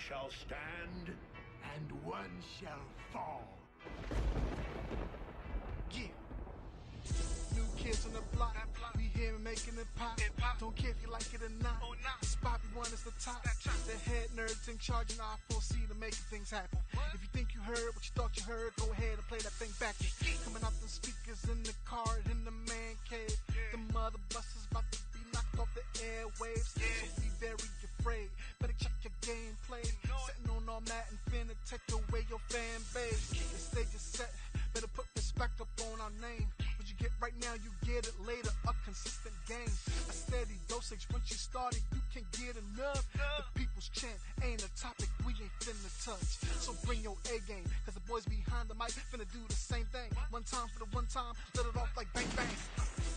shall stand, and one shall fall. Yeah. New kids on the block. We here making it pop. Don't care if you like it or not. Spot we want is the top. The head nerds in charge and R4C to making things happen. If you think you heard what you thought you heard, go ahead and play that thing backwards. Coming out the speakers in the car in the man cave. The mother bus is about to be knocked off the airwaves. So be very afraid. Better check your gameplay. Sitting on all that and finna take away your fan base. The stage is set. Better put respect up on our name. What you get right now, you get it later. A consistent game, a steady dosage. Once you started, you can't get enough. The people's chant ain't a topic we ain't finna touch. So bring your A game, cause the boys behind the mic finna do the same thing. One time for the one time, let it off like bang bang.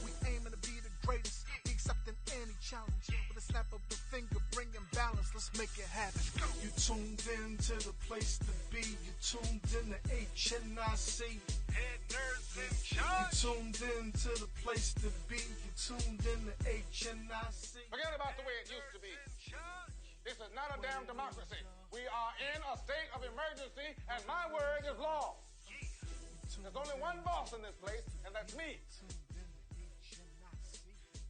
We aiming to be the greatest. We accepting any challenge. With a snap of the finger, bringing balance. Let's make it happen. You tuned in to the place to be. You tuned in to HNIC. Head nerds in charge. You tuned in to the place to be. You tuned in to HNIC. Forget about the way it used to be. This is not a damn democracy. We are in a state of emergency, and my word is law. There's only one boss in this place, and that's me.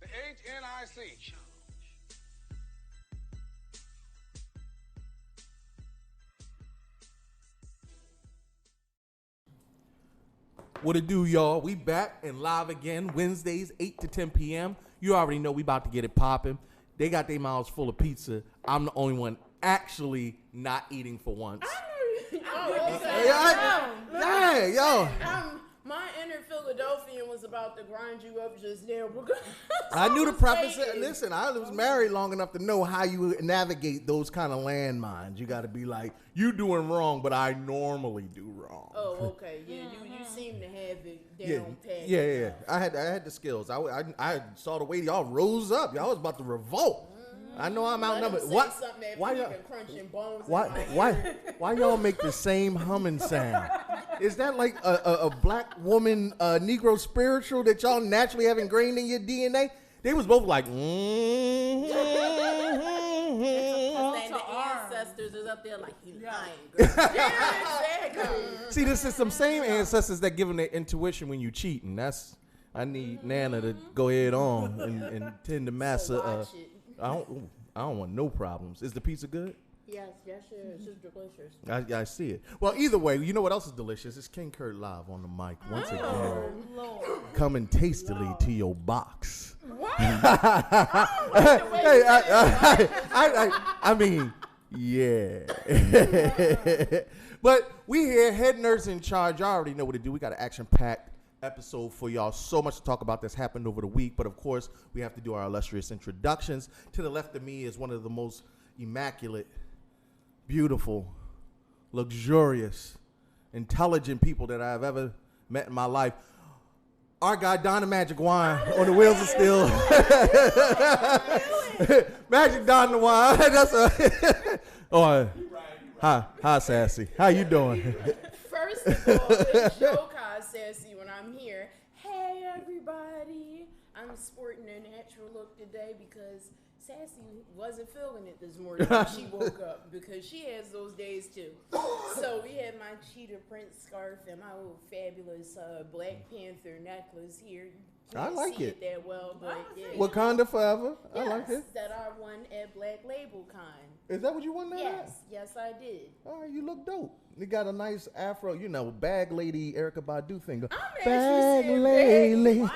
The HNIC. What it do, y'all? We back and live again, Wednesdays, 8 to 10 p.m. You already know we about to get it popping. They got their mouths full of pizza. I'm the only one actually not eating for once. Yeah, yo. My inner Philadelphian was about to grind you up just now. Because I knew the preface. Listen, I was married long enough to know how you navigate those kind of landmines. You got to be like, you doing wrong, but I normally do wrong. Oh, okay. Yeah, you seem to have it down pat. Yeah. I had the skills. I saw the way y'all rose up. Y'all was about to revolt. I know I'm outnumbered. Why y'all make the same humming sound? Is that like a black woman Negro spiritual that y'all naturally have ingrained in your DNA? They was both like, The ancestors is up there like, you lying, girl. Yeah, exactly. See, this is some same ancestors that give them their intuition when you cheating. I need Nana to go ahead on and tend to master. I don't want no problems. Is the pizza good? Yes, it's just delicious. I see it. Well, either way, you know what else is delicious? It's King Kurt live on the mic once again, coming tastily to your box. What? I mean, yeah. But we here, head nerds in charge. Y'all already know what to do. We got an action-packed episode for y'all. So much to talk about that's happened over the week. But, of course, we have to do our illustrious introductions. To the left of me is one of the most immaculate, beautiful, luxurious, intelligent people that I've ever met in my life. Our guy, Don the Magic Wine, on the wheels of steel. Magic Don the Wine. That's Hi, Sassy. How you doing? First of all, it's Joe Sassy when I'm here. Hey, everybody. I'm sporting a natural look today because Sassy wasn't feeling it this morning when she woke up because she has those days too. So we had my cheetah print scarf and my little fabulous Black Panther necklace here. You I can't like see it that well, but yeah. Wakanda forever. Yes, I like it. That I won at Black Label Con. Is that what you won there? Yes, I did. All right, you look dope. You got a nice afro, bag lady Erykah Badu thing. Bag lady. Wow.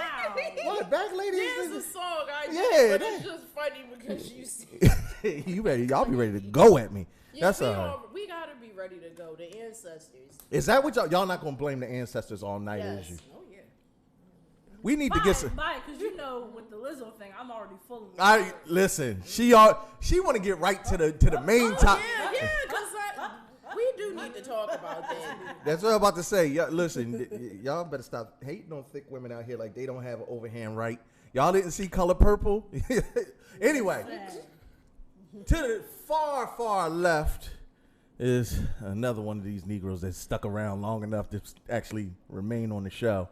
What, bag lady? There's a song I did, Yeah, but it's just funny because you see. You ready? Y'all be ready to go at me. Yeah, That's we gotta be ready to go. The ancestors. Is that what y'all not gonna blame the ancestors all night? Yes. Is you? Oh yeah. We need to get some. Bye, because with the Lizzo thing, I'm already full of it. Listen. She want to get right to the main topic. Yeah, because we do need to talk about that. That's what I'm about to say. Listen, y'all better stop hating on thick women out here like they don't have an overhand right. Y'all didn't see Color Purple? Anyway, to the far, far left is another one of these Negroes that stuck around long enough to actually remain on the show.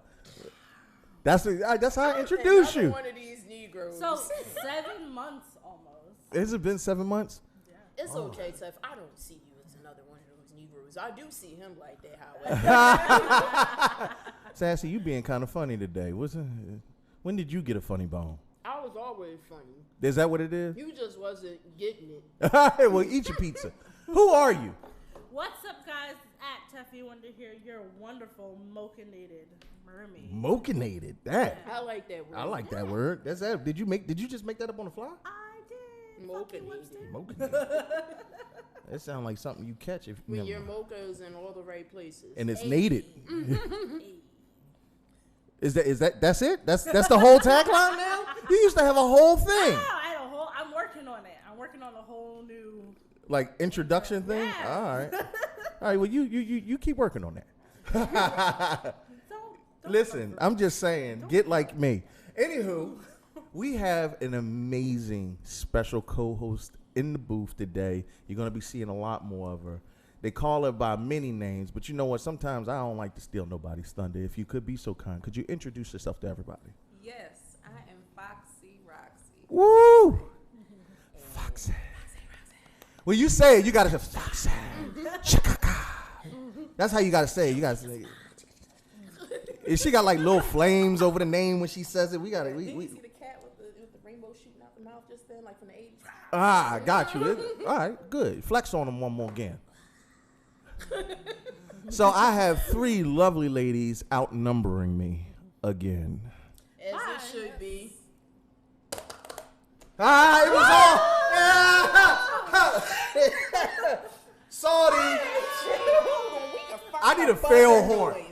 That's how I introduce you. One of these Negroes. So 7 months almost. Has it been 7 months? Yeah. It's okay, Tef. I don't see you as another one of those Negroes. I do see him like that, however. Sassy, you being kind of funny today. When did you get a funny bone? I was always funny. Is that what it is? You just wasn't getting it. Well, eat your pizza. Who are you? What's up, guys? At Teffy Wonder here, your wonderful mochinated mermaid. Mochinated. That. I like that word. I like that word. That's that. Did you just make that up on the fly? I did. Mochinated. Mochinated. That sounds like something you catch if When your mocha is in all the right places. and it's nated. That's it? That's the whole tagline now? You used to have a whole thing. I had a whole. I'm working on it. I'm working on a whole new. Like introduction thing? Yeah. All right. All right, well you keep working on that. Don't Listen, I'm just saying, get like me. Anywho, we have an amazing special co-host in the booth today. You're going to be seeing a lot more of her. They call her by many names, but you know what? Sometimes I don't like to steal nobody's thunder. If you could be so kind, could you introduce yourself to everybody? Yes, I am Foxy Roxy. Woo! Foxy. When you say it, you got to say Foxy. Chicago. That's how you got to say it. You got to say it. If she got like little flames over the name when she says it, we got to. Did you see the cat with the rainbow shooting out the mouth just then, like from the 80s? Ah, got you. All right, good. Flex on them one more again. So I have 3 lovely ladies outnumbering me again. As it should be. Ah, it was all. Sorry. I need a fail horn. We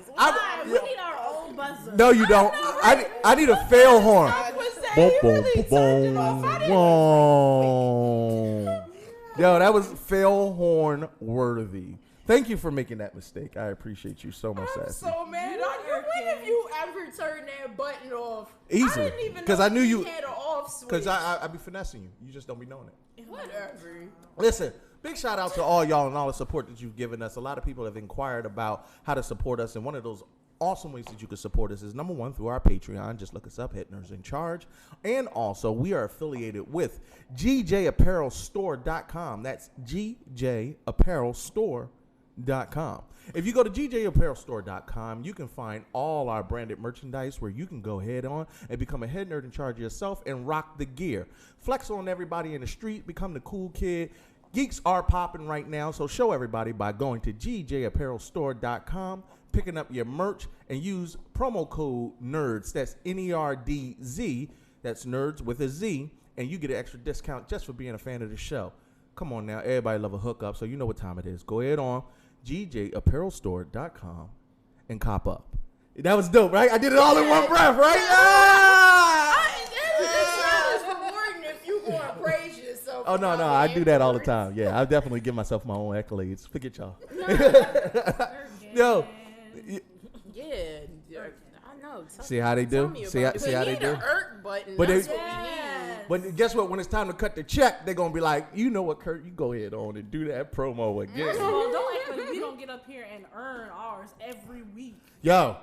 need our own buzzer. No, you don't. I need a fail horn. Yo, that was fail horn worthy. Thank you for making that mistake. I appreciate you so much, I'm Sassy. so mad on you. When have you ever turned that button off? Easily. I didn't even 'Cause know I knew you- had an off switch. Because I be finessing you. You just don't be knowing it. Whatever. Listen, big shout out to all y'all and all the support that you've given us. A lot of people have inquired about how to support us, and one of those awesome ways that you can support us is number 1 through our Patreon. Just look us up, Head Nerds in Charge. And also, we are affiliated with GJApparelStore.com. That's GJApparelStore.com. If you go to GJApparelStore.com, you can find all our branded merchandise where you can go ahead on and become a head nerd in charge yourself and rock the gear. Flex on everybody in the street, become the cool kid. Geeks are popping right now, so show everybody by going to GJApparelStore.com, picking up your merch, and use promo code NERDS. That's NERDZ. That's nerds with a Z, and you get an extra discount just for being a fan of the show. Come on now, everybody love a hookup, so you know what time it is. Go ahead on GJApparelStore.com and cop up. That was dope, right? I did it all in one breath, right? It's rewarding if you go and praise yourself. Oh, no, I do that all the time. Yeah, I definitely give myself my own accolades. Forget y'all. Yo. Yeah, I know. See how they do? See how they do? Button. But That's they- what we need. But guess what? When it's time to cut the check, they're going to be like, you know what, Kurt? You go ahead on and do that promo again. Well, don't act like we don't get up here and earn ours every week. Yo.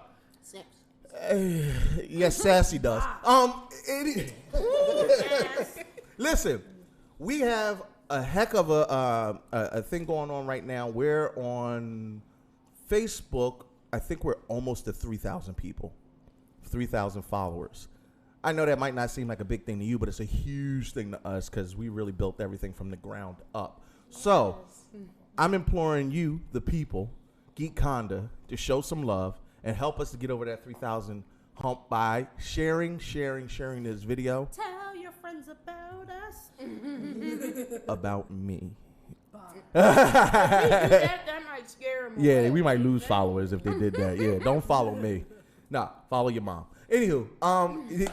Yes, Sassy does. Listen, we have a heck of a thing going on right now. We're on Facebook. I think we're almost to 3,000 people, 3,000 followers. I know that might not seem like a big thing to you, but it's a huge thing to us because we really built everything from the ground up. So I'm imploring you, the people, Geek Conda, to show some love and help us to get over that 3,000 hump by sharing this video Tell your friends about us. about me. That might scare them. Yeah, away. we might lose followers if they did that. Yeah, don't follow me. Nah, follow your mom. Anywho,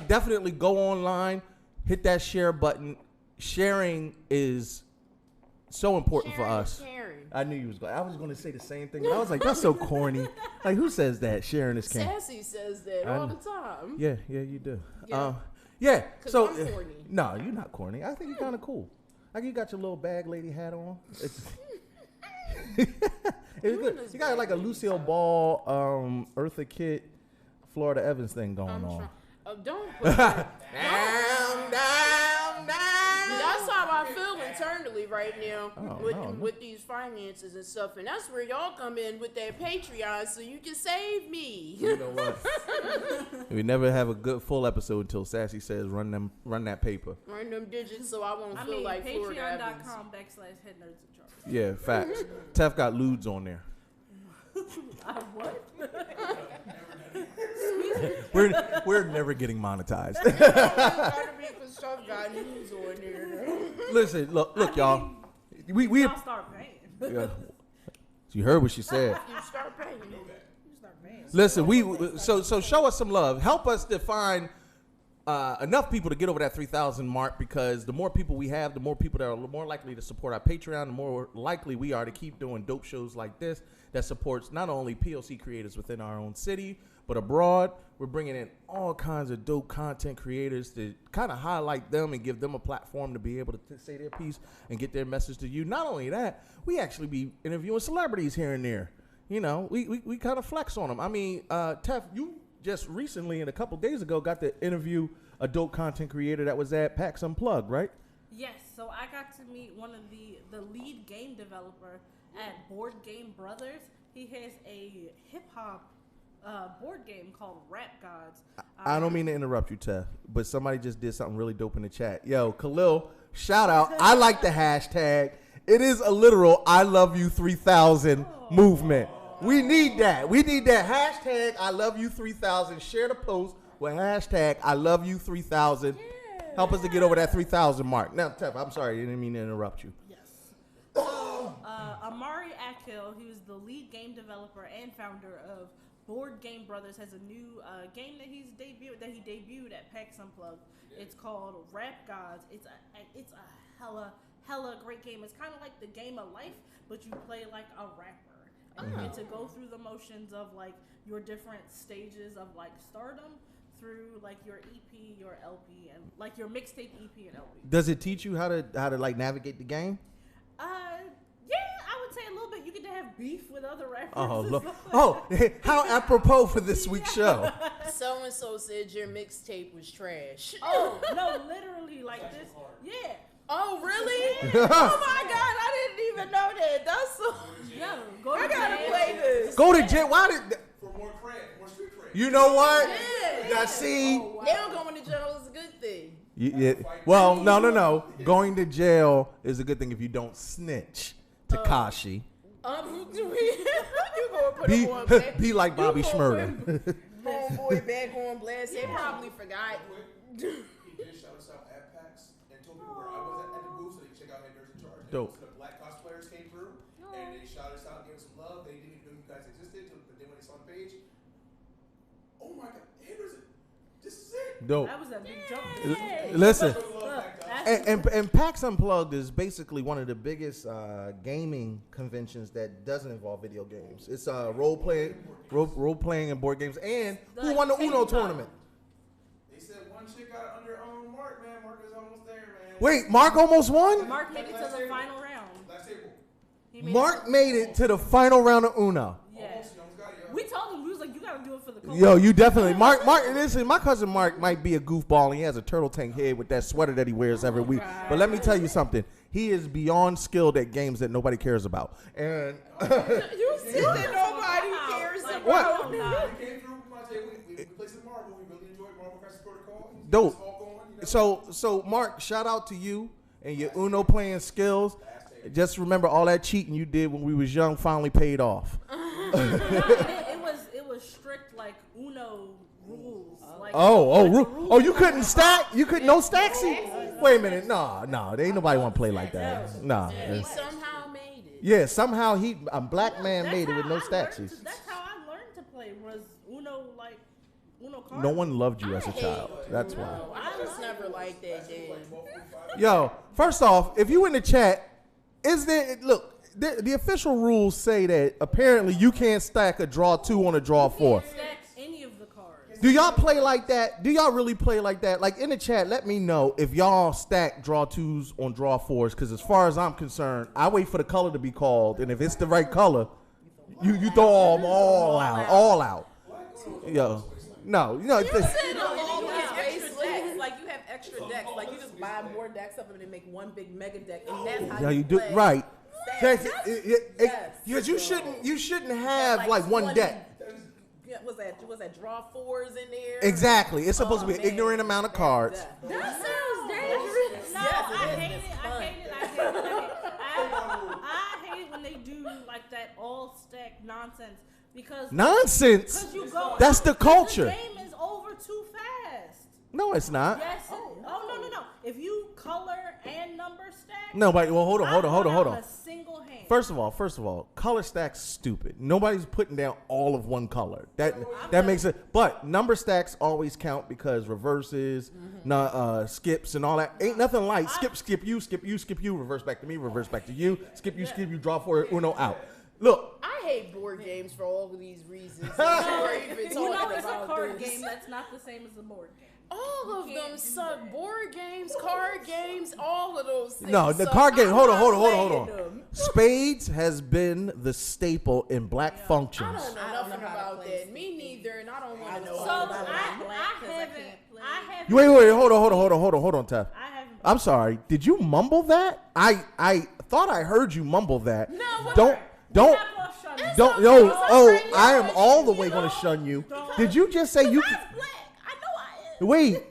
definitely go online, hit that share button. Sharing is so important for us. I knew you was going. I was going to say the same thing. But I was like, that's so corny. Like, who says that? Sharing is caring. Sassy says that all the time. Yeah, you do. Yeah. Yeah. 'Cause So, I'm corny. no, you're not corny. I think you're kind of cool. Like, you got your little bag lady hat on. It's good. You got like a Lucille Ball, Eartha Kitt, Florida Evans thing going on. Don't put that. That's how I feel internally way right now no. with these finances and stuff, and that's where y'all come in with that Patreon, so you can save me. You know what? We never have a good full episode until Sassy says, "Run that paper." Run them digits, so I won't feel like Florida Evans. Patreon.com/headnerdsincharge. Yeah, facts. Tef got lewds on there. What? We're never getting monetized. Gotta be because stuff got news on there. Listen, look, y'all. We I'll start paying. yeah. You heard what she said. You start paying. Listen, so show us some love. Help us to find enough people to get over that 3,000 mark, because the more people we have, the more people that are more likely to support our Patreon, the more likely we are to keep doing dope shows like this that supports not only POC creators within our own city, but abroad. We're bringing in all kinds of dope content creators to kind of highlight them and give them a platform to be able to say their piece and get their message to you. Not only that, we actually be interviewing celebrities here and there. You know, we kind of flex on them. I mean, Tef, you just recently and a couple days ago got to interview a dope content creator that was at PAX Unplugged, right? Yes, so I got to meet one of the lead game developer at Board Game Brothers. He has a hip-hop board game called Rap Gods. I don't mean to interrupt you, Tef, but somebody just did something really dope in the chat. Yo, Khalil, shout out. I like the hashtag. It is a literal I love you 3000 movement. We need that. We need that hashtag I love you 3000. Share the post with hashtag I love you 3000. Help us to get over that 3,000 mark. Now, Tef, I'm sorry. I didn't mean to interrupt you. Yes. So, Amari Akil, he was the lead game developer and founder of Board Game Brothers, has a new game that he debuted at PAX Unplugged. It's called Rap Gods. It's a hella great game. It's kind of like the game of life, but you play like a rapper. You get to go through the motions of like your different stages of like stardom through like your EP, your LP, and like your mixtape EP and LP. Does it teach you how to like navigate the game? Yeah, I would say a little bit. You get to have beef with other rappers. Oh, look. Oh, how apropos for this week's show. So and so said your mixtape was trash. Oh no, literally like this. Yeah. Oh really? Oh my God, I didn't even know that. That's so. Yeah, go to I gotta jail. play this. Go to jail. Why did? For more cred, more street cred. You know what? Yeah. Now see. Now going to jail is a good thing. Well, no. Going to jail is a good thing if you don't snitch. Takashi. You gonna put him on blast. Be like Bobby Shmurda. Homeboy back on blast. They probably forgot. He did shout us out at PAX and told people where I was at the booth so they can check out Head Nerds in Charge. Dope. So the black cosplayers came through and they shouted us out and gave us some love. They didn't even know you guys existed, but then when they saw the page, oh my God, Head Nerds, this is it. Dope. That was a big jump. Listen. That's And PAX Unplugged is basically one of the biggest gaming conventions that doesn't involve video games. It's role playing and board games. And who won the Uno tournament? They said one chick got under Mark, man. Mark is almost there, man. Wait, Mark almost won? Mark made it to the final round. Last table. He made Mark made it to the final round of Uno. Yeah. Almost, you almost got it, yo. We told him, we was like, you gotta do it for the culture. Yo, you definitely. Mark, listen, my cousin Mark might be a goofball and he has a turtle tank head with that sweater that he wears every week. But let me tell you something. He is beyond skilled at games that nobody cares about. And You said that nobody cares Like, about. What? We came through my table. We played some Marvel. We really enjoyed Marvel Crisis Protocol. Dope. It's all going, you know. So Mark, shout out to you and your Uno playing skills. Just remember all that cheating you did when we was young finally paid off. It was strict like Uno rules. Like, You couldn't stack? You couldn't no stacksy? Wait a minute, no, there ain't nobody want to play like that. Nah. He somehow made it. Yeah, somehow a black man that's made it how with no I learned stacksies. That's how I learned to play was Uno cards. No one loved you as a child. That's why. No, I was never like that, Dad. Yo, first off, if you in the chat, the official rules say that apparently you can't stack a draw 2 on a draw 4. Stack any of the cards. Do y'all play like that? Do y'all really play like that? Like in the chat, let me know if y'all stack draw 2s on draw 4s. Because as far as I'm concerned, I wait for the color to be called, and if it's the right color, you throw them all out. Yo, no, You said all these extra stacks, like you have extra extra decks. Like you just buy more decks of them and make one big mega deck, and that's how Yeah, you do play. right. Yes. Because you shouldn't have like one 20 deck. Yeah, was that draw fours in there? Exactly. It's supposed to be an man. ignorant amount of cards. That sounds dangerous. No, Yes, I it is. hate it. It's I fun. hate it. I hate it when they do like that all stack nonsense because Nonsense. you go. That's the culture. The game is over too fast. No, it's not. Yes. Oh no. If you color and number stack. No, but well, hold on. A single hand. First of all, color stack's stupid. Nobody's putting down all of one color. That makes it. But number stacks always count because reverses, skips, and all that. Ain't nothing like skip you, reverse back to me, reverse back to you, skip you, draw for it, uno out. Look. I hate board games for all of these reasons. It's a card game that's not the same as a board game. All of them suck. Board games, card games, all of those things. No, the suck. card game. I'm Hold not on. playing them. Spades has been the staple in black I functions. don't know I don't nothing know how to about play that. Me neither, and I don't want to know know. So all about I haven't. Wait, hold on, Tef. I haven't. I'm sorry. Did you mumble that? I thought I heard you mumble that. No, what- Don't. We're not gonna shut it. Don't. No. Oh, I am all the way going to shun you. Did you just say you? Black. I know I am. Wait.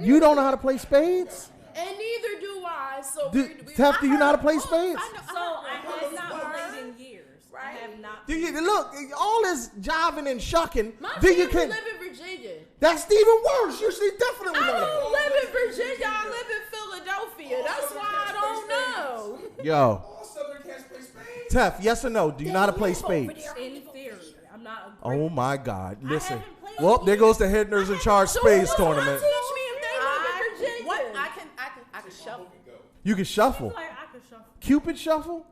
You don't know how to play spades? And neither do I. So Tef, do you know how to play spades? So I have not played in years. I have not. Do you look all this jiving and shucking? My Then you family can. live in Virginia. That's even worse. You should definitely I know. don't live in Virginia. I live in Philadelphia. That's why I don't know. Yo, All Southern cats play spades. Tef, yes or no? Do you know how to play spades? In theory, I'm not a great. Oh my God! Listen. haven't played Well, in there goes the head nerds in charge spades tournament. Teach me if they live in Virginia. What I can shuffle. You can shuffle. Like I could shuffle. Cupid shuffle.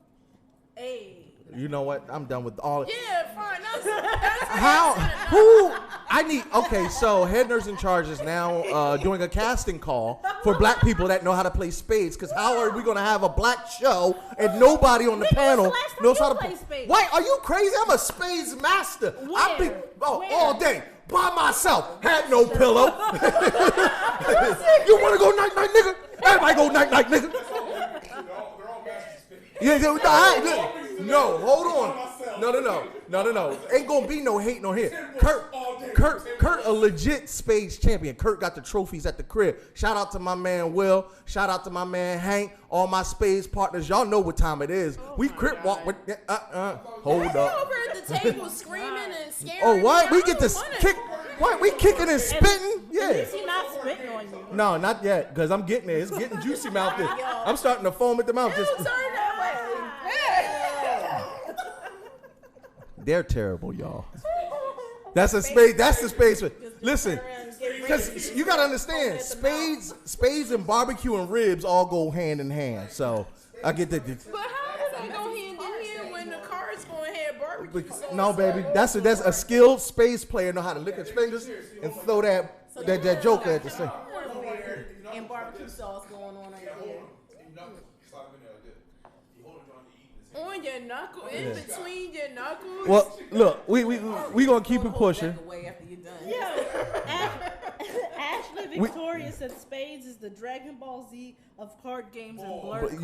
Hey. You know what? I'm done with all. Yeah, fine. That's How? Who? I need. Okay, so head nerds in charge is now doing a casting call for black people that know how to play spades. Because how are we going to have a black show and nobody on the Nigga, panel when's the last time knows you how to played spades? Wait, are you crazy? I'm a spades master. I be Where? all day by myself. Had no pillow. You want to go night night, nigga? Everybody go night night, nigga. They're all masters of spades. Yeah, no, hold on. No. Ain't gonna be no hate no here. Kurt, a legit spades champion. Kurt got the trophies at the crib. Shout out to my man Will. Shout out to my man Hank. All my spades partners. Y'all know what time it is. We crib walk with. Hold over up. at the table screaming and scaring. Oh, what? me. We I get don't to wanna- kick. What? We kicking and spitting? Yeah. Is he not spitting on you? No, not yet. Cause I'm getting there. It's getting juicy mouth. There. I'm starting to foam at the mouth. Just. Turn that way. They're terrible, y'all. That's a spade. That's the spades. Listen, because you gotta understand, spades and barbecue and ribs all go hand in hand. So I get that. But how does that go hand in hand when the cards go in hand barbecue sauce? No, baby, that's a skilled spades player know how to lick his fingers and throw that joker at the same. And barbecue sauce going on over here. On your knuckle, in between your knuckles. Well, look, we gonna keep it pushing. Away after you're done. Ashley Victoria said spades is the Dragon Ball Z of card games and blur. But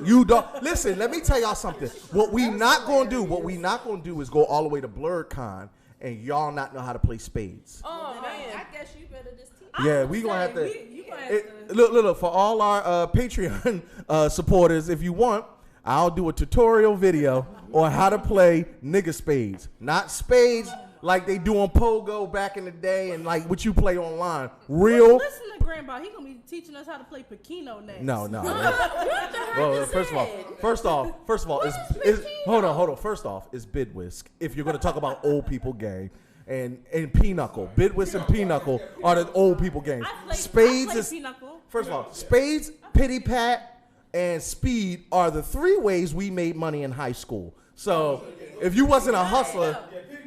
you don't listen. Let me tell y'all something. What we not gonna do is go all the way to BlurCon and y'all not know how to play spades. Oh man, I guess you better just teach. Yeah, we gonna have to. You gonna have to. Look for all our Patreon supporters. If you want, I'll do a tutorial video on how to play nigga spades, not spades like they do on Pogo back in the day and like what you play online. Real. Listen to Grandpa. He gonna be teaching us how to play Pekino next. No. what Well, the first of all, it's hold on. First off, it's Bidwisk. If you're gonna talk about old people game. And Pinochle, Bidwisk and Pinochle are the old people games. Spades is Pinochle. first of all, spades, pity pat, and speed are the three ways we made money in high school. So if you wasn't a hustler,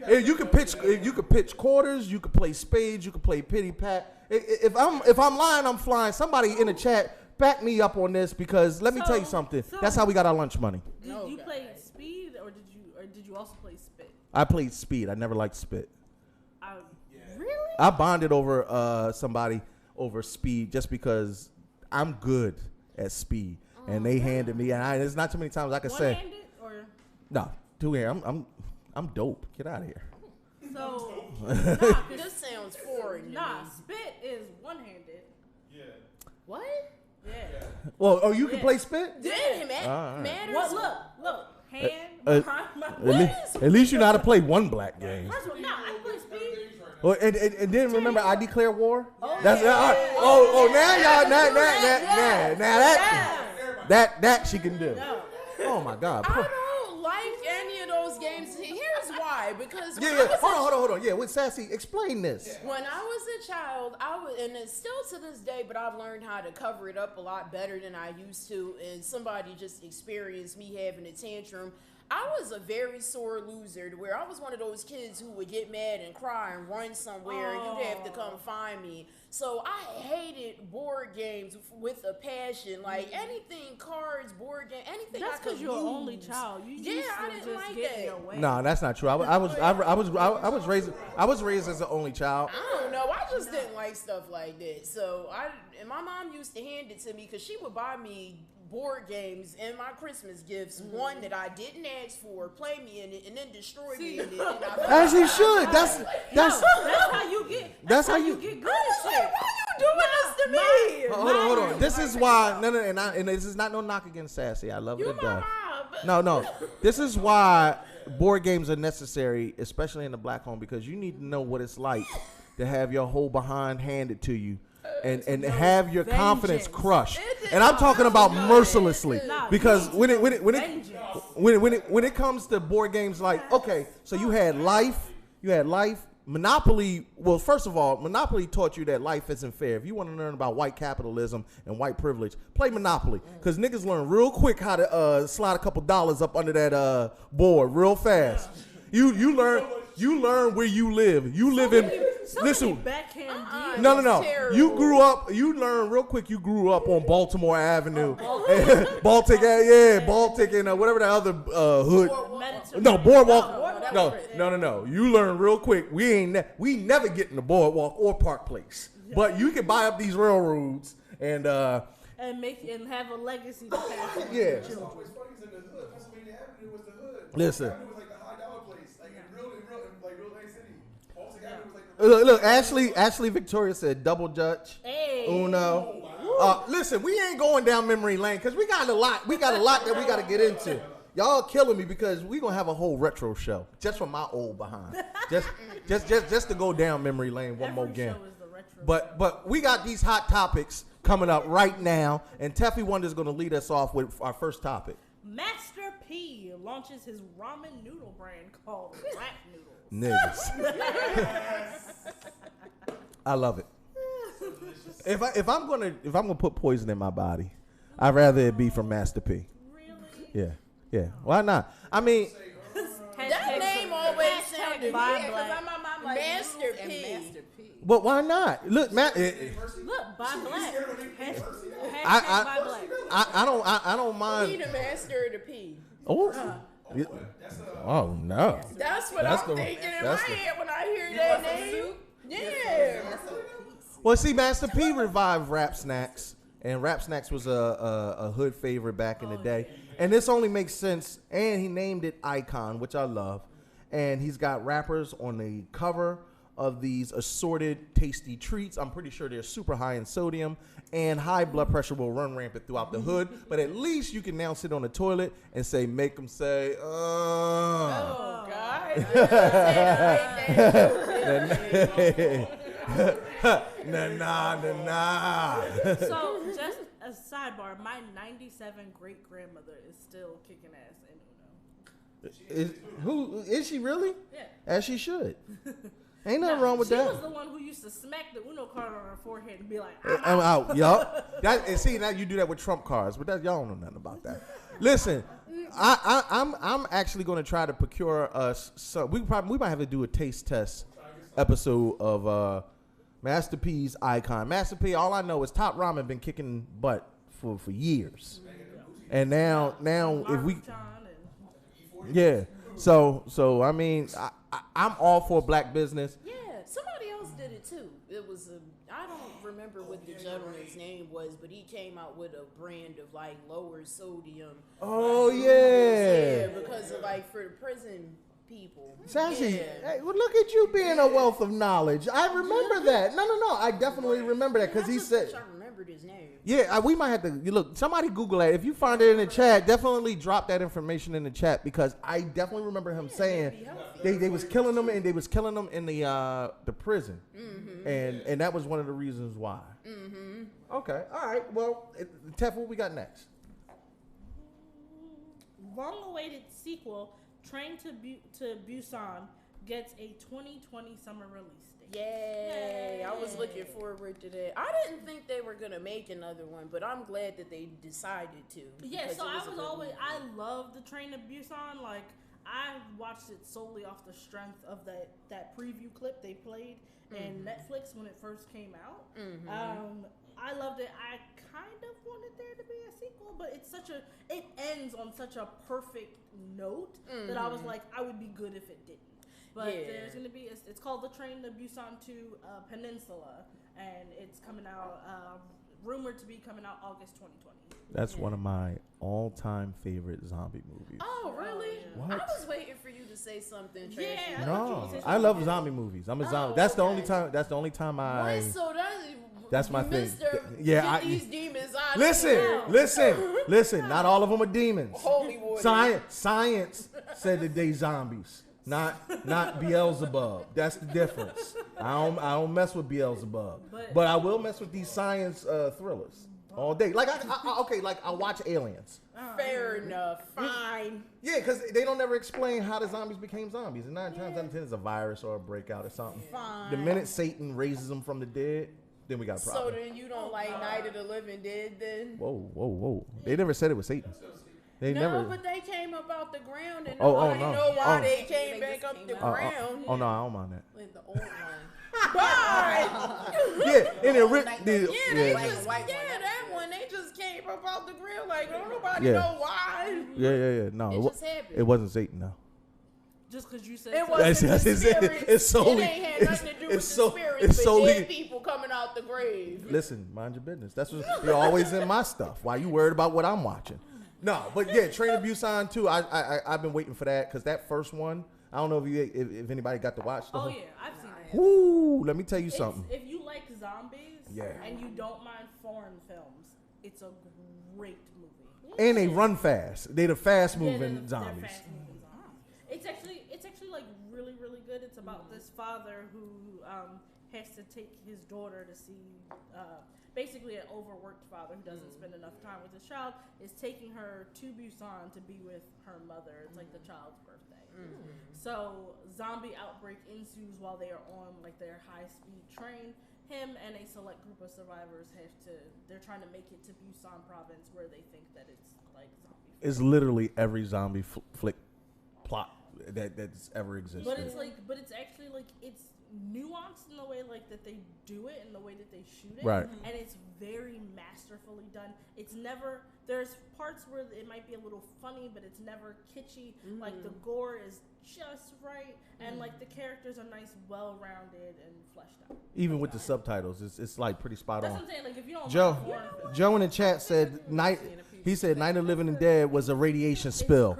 you could pitch quarters, you could play spades, you could play pity pat. If I'm lying, I'm flying. Somebody in the chat back me up on this because let me tell you something. That's how we got our lunch money. Did you play speed or did you also play spit? I played speed. I never liked spit. Really? I bonded over somebody over speed just because I'm good at speed. And they handed me, and there's not too many times I could say. One-handed or No, two-handed. I'm dope. Get out of here. so? This sounds foreign to Nah, me. spit is one-handed. What? Yeah. Well, oh, you can play spit? Damn, right. matters. What? Look. Hand Uh, behind my. At least you know how to play one black game. First of all, nah, I can play speed. Well, and then remember, I declare war. Oh, That's yeah. now y'all that she can do. No. Oh my God. I don't like any of those games. Here's why. Because when Yeah. I was Hold on. Yeah, with Sassy, explain this. When I was a child, and it's still to this day, but I've learned how to cover it up a lot better than I used to. And somebody just experienced me having a tantrum. I was a very sore loser to where I was one of those kids who would get mad and cry and run somewhere and you'd have to come find me. So I hated board games with a passion. Like anything, cards, board game, anything. That's because you're an only child. You Yeah, used I to didn't just like get in that. your way. No, that's not true. I was raised as an only child. I don't know. I just didn't like stuff like that. So and my mom used to hand it to me because she would buy me board games and my Christmas gifts. One that I didn't ask for, play me in it, and then destroy me in it. And As you should. That's That's how you get. That's how you get good at shit. why you doing this to me? hold on. This is why and this is not no knock against Sassy. I love her You to my death. mom. No. This is why board games are necessary, especially in the black home, because you need to know what it's like to have your whole behind handed to you. And have your confidence crushed, and I'm talking about mercilessly, because when it comes to board games, like okay, so you had life, Monopoly. Well, first of all, Monopoly taught you that life isn't fair. If you want to learn about white capitalism and white privilege, play Monopoly, because niggas learn real quick how to slide a couple dollars up under that board real fast. You learn where you live. You live in. Listen. No. You grew up. You learn real quick. You grew up on Baltimore Avenue, Baltic, Baltic, and whatever the other hood. No, Boardwalk. No. You learn real quick. We never get in the Boardwalk or Park Place, but you can buy up these railroads and have a legacy to pass on. Yeah. It's funny because in the hood, Pennsylvania Avenue was the hood. Listen. Avenue was like the high dollar place, like in real city. Baltic Avenue was like the Look, Ashley Victoria said double Dutch, Uno. Listen, we ain't going down memory lane because we got a lot that we got to get into. Y'all killing me because we gonna have a whole retro show just from my old behind, just to go down memory lane one more again. But we got these hot topics coming up right now, and Teffy Wonder's gonna lead us off with our first topic. Master P launches his ramen noodle brand called Rap Noodles. Niggas. I love it. If I'm gonna put poison in my body, I'd rather it be from Master P. Really? Yeah. Why not? I mean, That name always sounded Buy weird Black. because I'm like Master P. but why not? Look, Matt. Look, buy black. Hashtag buy black. I don't He mind. the master of the P. Oh. Oh no. That's what That's I'm the- thinking in my that's the- head when I hear that name. Yeah. Well, see, Master P revived Rap Snacks, and Rap Snacks was a hood favorite back in the day. And this only makes sense. And he named it Icon, which I love. And he's got rappers on the cover of these assorted tasty treats. I'm pretty sure they're super high in sodium, and high blood pressure will run rampant throughout the hood. But at least you can now sit on the toilet and say, make them say, Oh, God. nah. So, just a sidebar, my 97 great grandmother is still kicking ass in Uno. Is she really? Yeah. As she should. Ain't nothing wrong with that. She was the one who used to smack the Uno card on her forehead and be like, I'm out. Yup. And see, now you do that with Trump cards, but y'all don't know nothing about that. Listen, I'm actually going to try to procure us. So we might have to do a taste test episode of Master P's Icon. Master P, all I know is Top Ramen been kicking butt for years, and now if we, yeah. So I mean, I'm all for black business. Yeah, somebody else did it too. It was I don't remember what the gentleman's name was, but he came out with a brand of like lower sodium. Oh yeah. Because of like for the prison people. Sassy, hey, well, look at you being a wealth of knowledge. I remember that. No. I definitely remember that because he said. I remembered his name. Yeah, we might have to look. Somebody Google that. If you find it in the chat, definitely drop that information in the chat because I definitely remember him saying they was killing them and they was killing them in the prison, and that was one of the reasons why. Okay, all right. Well, Tef, what we got next? Long-awaited sequel, Train to Busan, gets a 2020 summer release date. Yay! I was looking forward to that. I didn't think they were gonna make another one, but I'm glad that they decided to. Yeah, so I love the Train to Busan. Like, I watched it solely off the strength of that preview clip they played in Netflix when it first came out. I loved it. I kind of wanted there to be a sequel, but it ends on such a perfect note that I was like, I would be good if it didn't. But there's going to be, it's called The Train to Busan 2 Peninsula, and it's coming out, rumored to be coming out August 2020. That's one of my all-time favorite zombie movies. Oh, really? What? I was waiting for you to say something trashy. Yeah, No, I love zombie movies. I'm a zombie. That's the only time. That's the only time I. That's my thing. Yeah, these demons out. Listen. Not all of them are demons. Holy water. Science said that they zombies, not Beelzebub. That's the difference. I don't mess with Beelzebub, but I will mess with these science thrillers all day. Like I watch Aliens. Fair enough. Fine. Yeah, because they don't ever explain how the zombies became zombies, and 9 times out of 10 it's a virus or a breakout or something. Fine. The minute Satan raises them from the dead, then we got a problem. So then you don't like Night of the Living Dead then? Whoa. They never said it was Satan. They never. But they came up out the ground and nobody know why they came back up the ground. Oh no, I don't mind that. With the old one. Bye. Yeah, that one. They just came up out the ground like don't nobody know why. Yeah. No, it just happened. It wasn't Satan though. Just because you said it wasn't the spirits. It's solely. It ain't had nothing to do with the spirits, but dead people coming out the grave. Listen, mind your business. That's what you're always in my stuff. Why you worried about what I'm watching? No, but yeah, Train to Busan 2. I've been waiting for that because that first one. I don't know if anybody got to watch. Oh yeah, I've seen it. Ooh, let me tell you something. If you like zombies, and you don't mind foreign films, it's a great movie. And they run fast. They the fast moving zombies. They're fast-moving zombies. It's actually like really, really good. It's about this father who has to take his daughter to see. Basically, an overworked father who doesn't spend enough time with his child is taking her to Busan to be with her mother. It's like the child's birthday. So zombie outbreak ensues while they are on like their high-speed train. Him and a select group of survivors they're trying to make it to Busan province where they think that it's like zombie. It's literally every zombie flick plot that's ever existed. But it's actually like it's nuanced in the way like that they do it and the way that they shoot it, right? And it's very masterfully done. It's never there's parts where it might be a little funny, but it's never kitschy. Like the gore is just right, and like the characters are nice, well-rounded, and fleshed out. Even with the subtitles, it's like pretty spot on. That's what I'm saying. Like if you don't Joe in the chat said He said Night of the Living Dead was a radiation spill.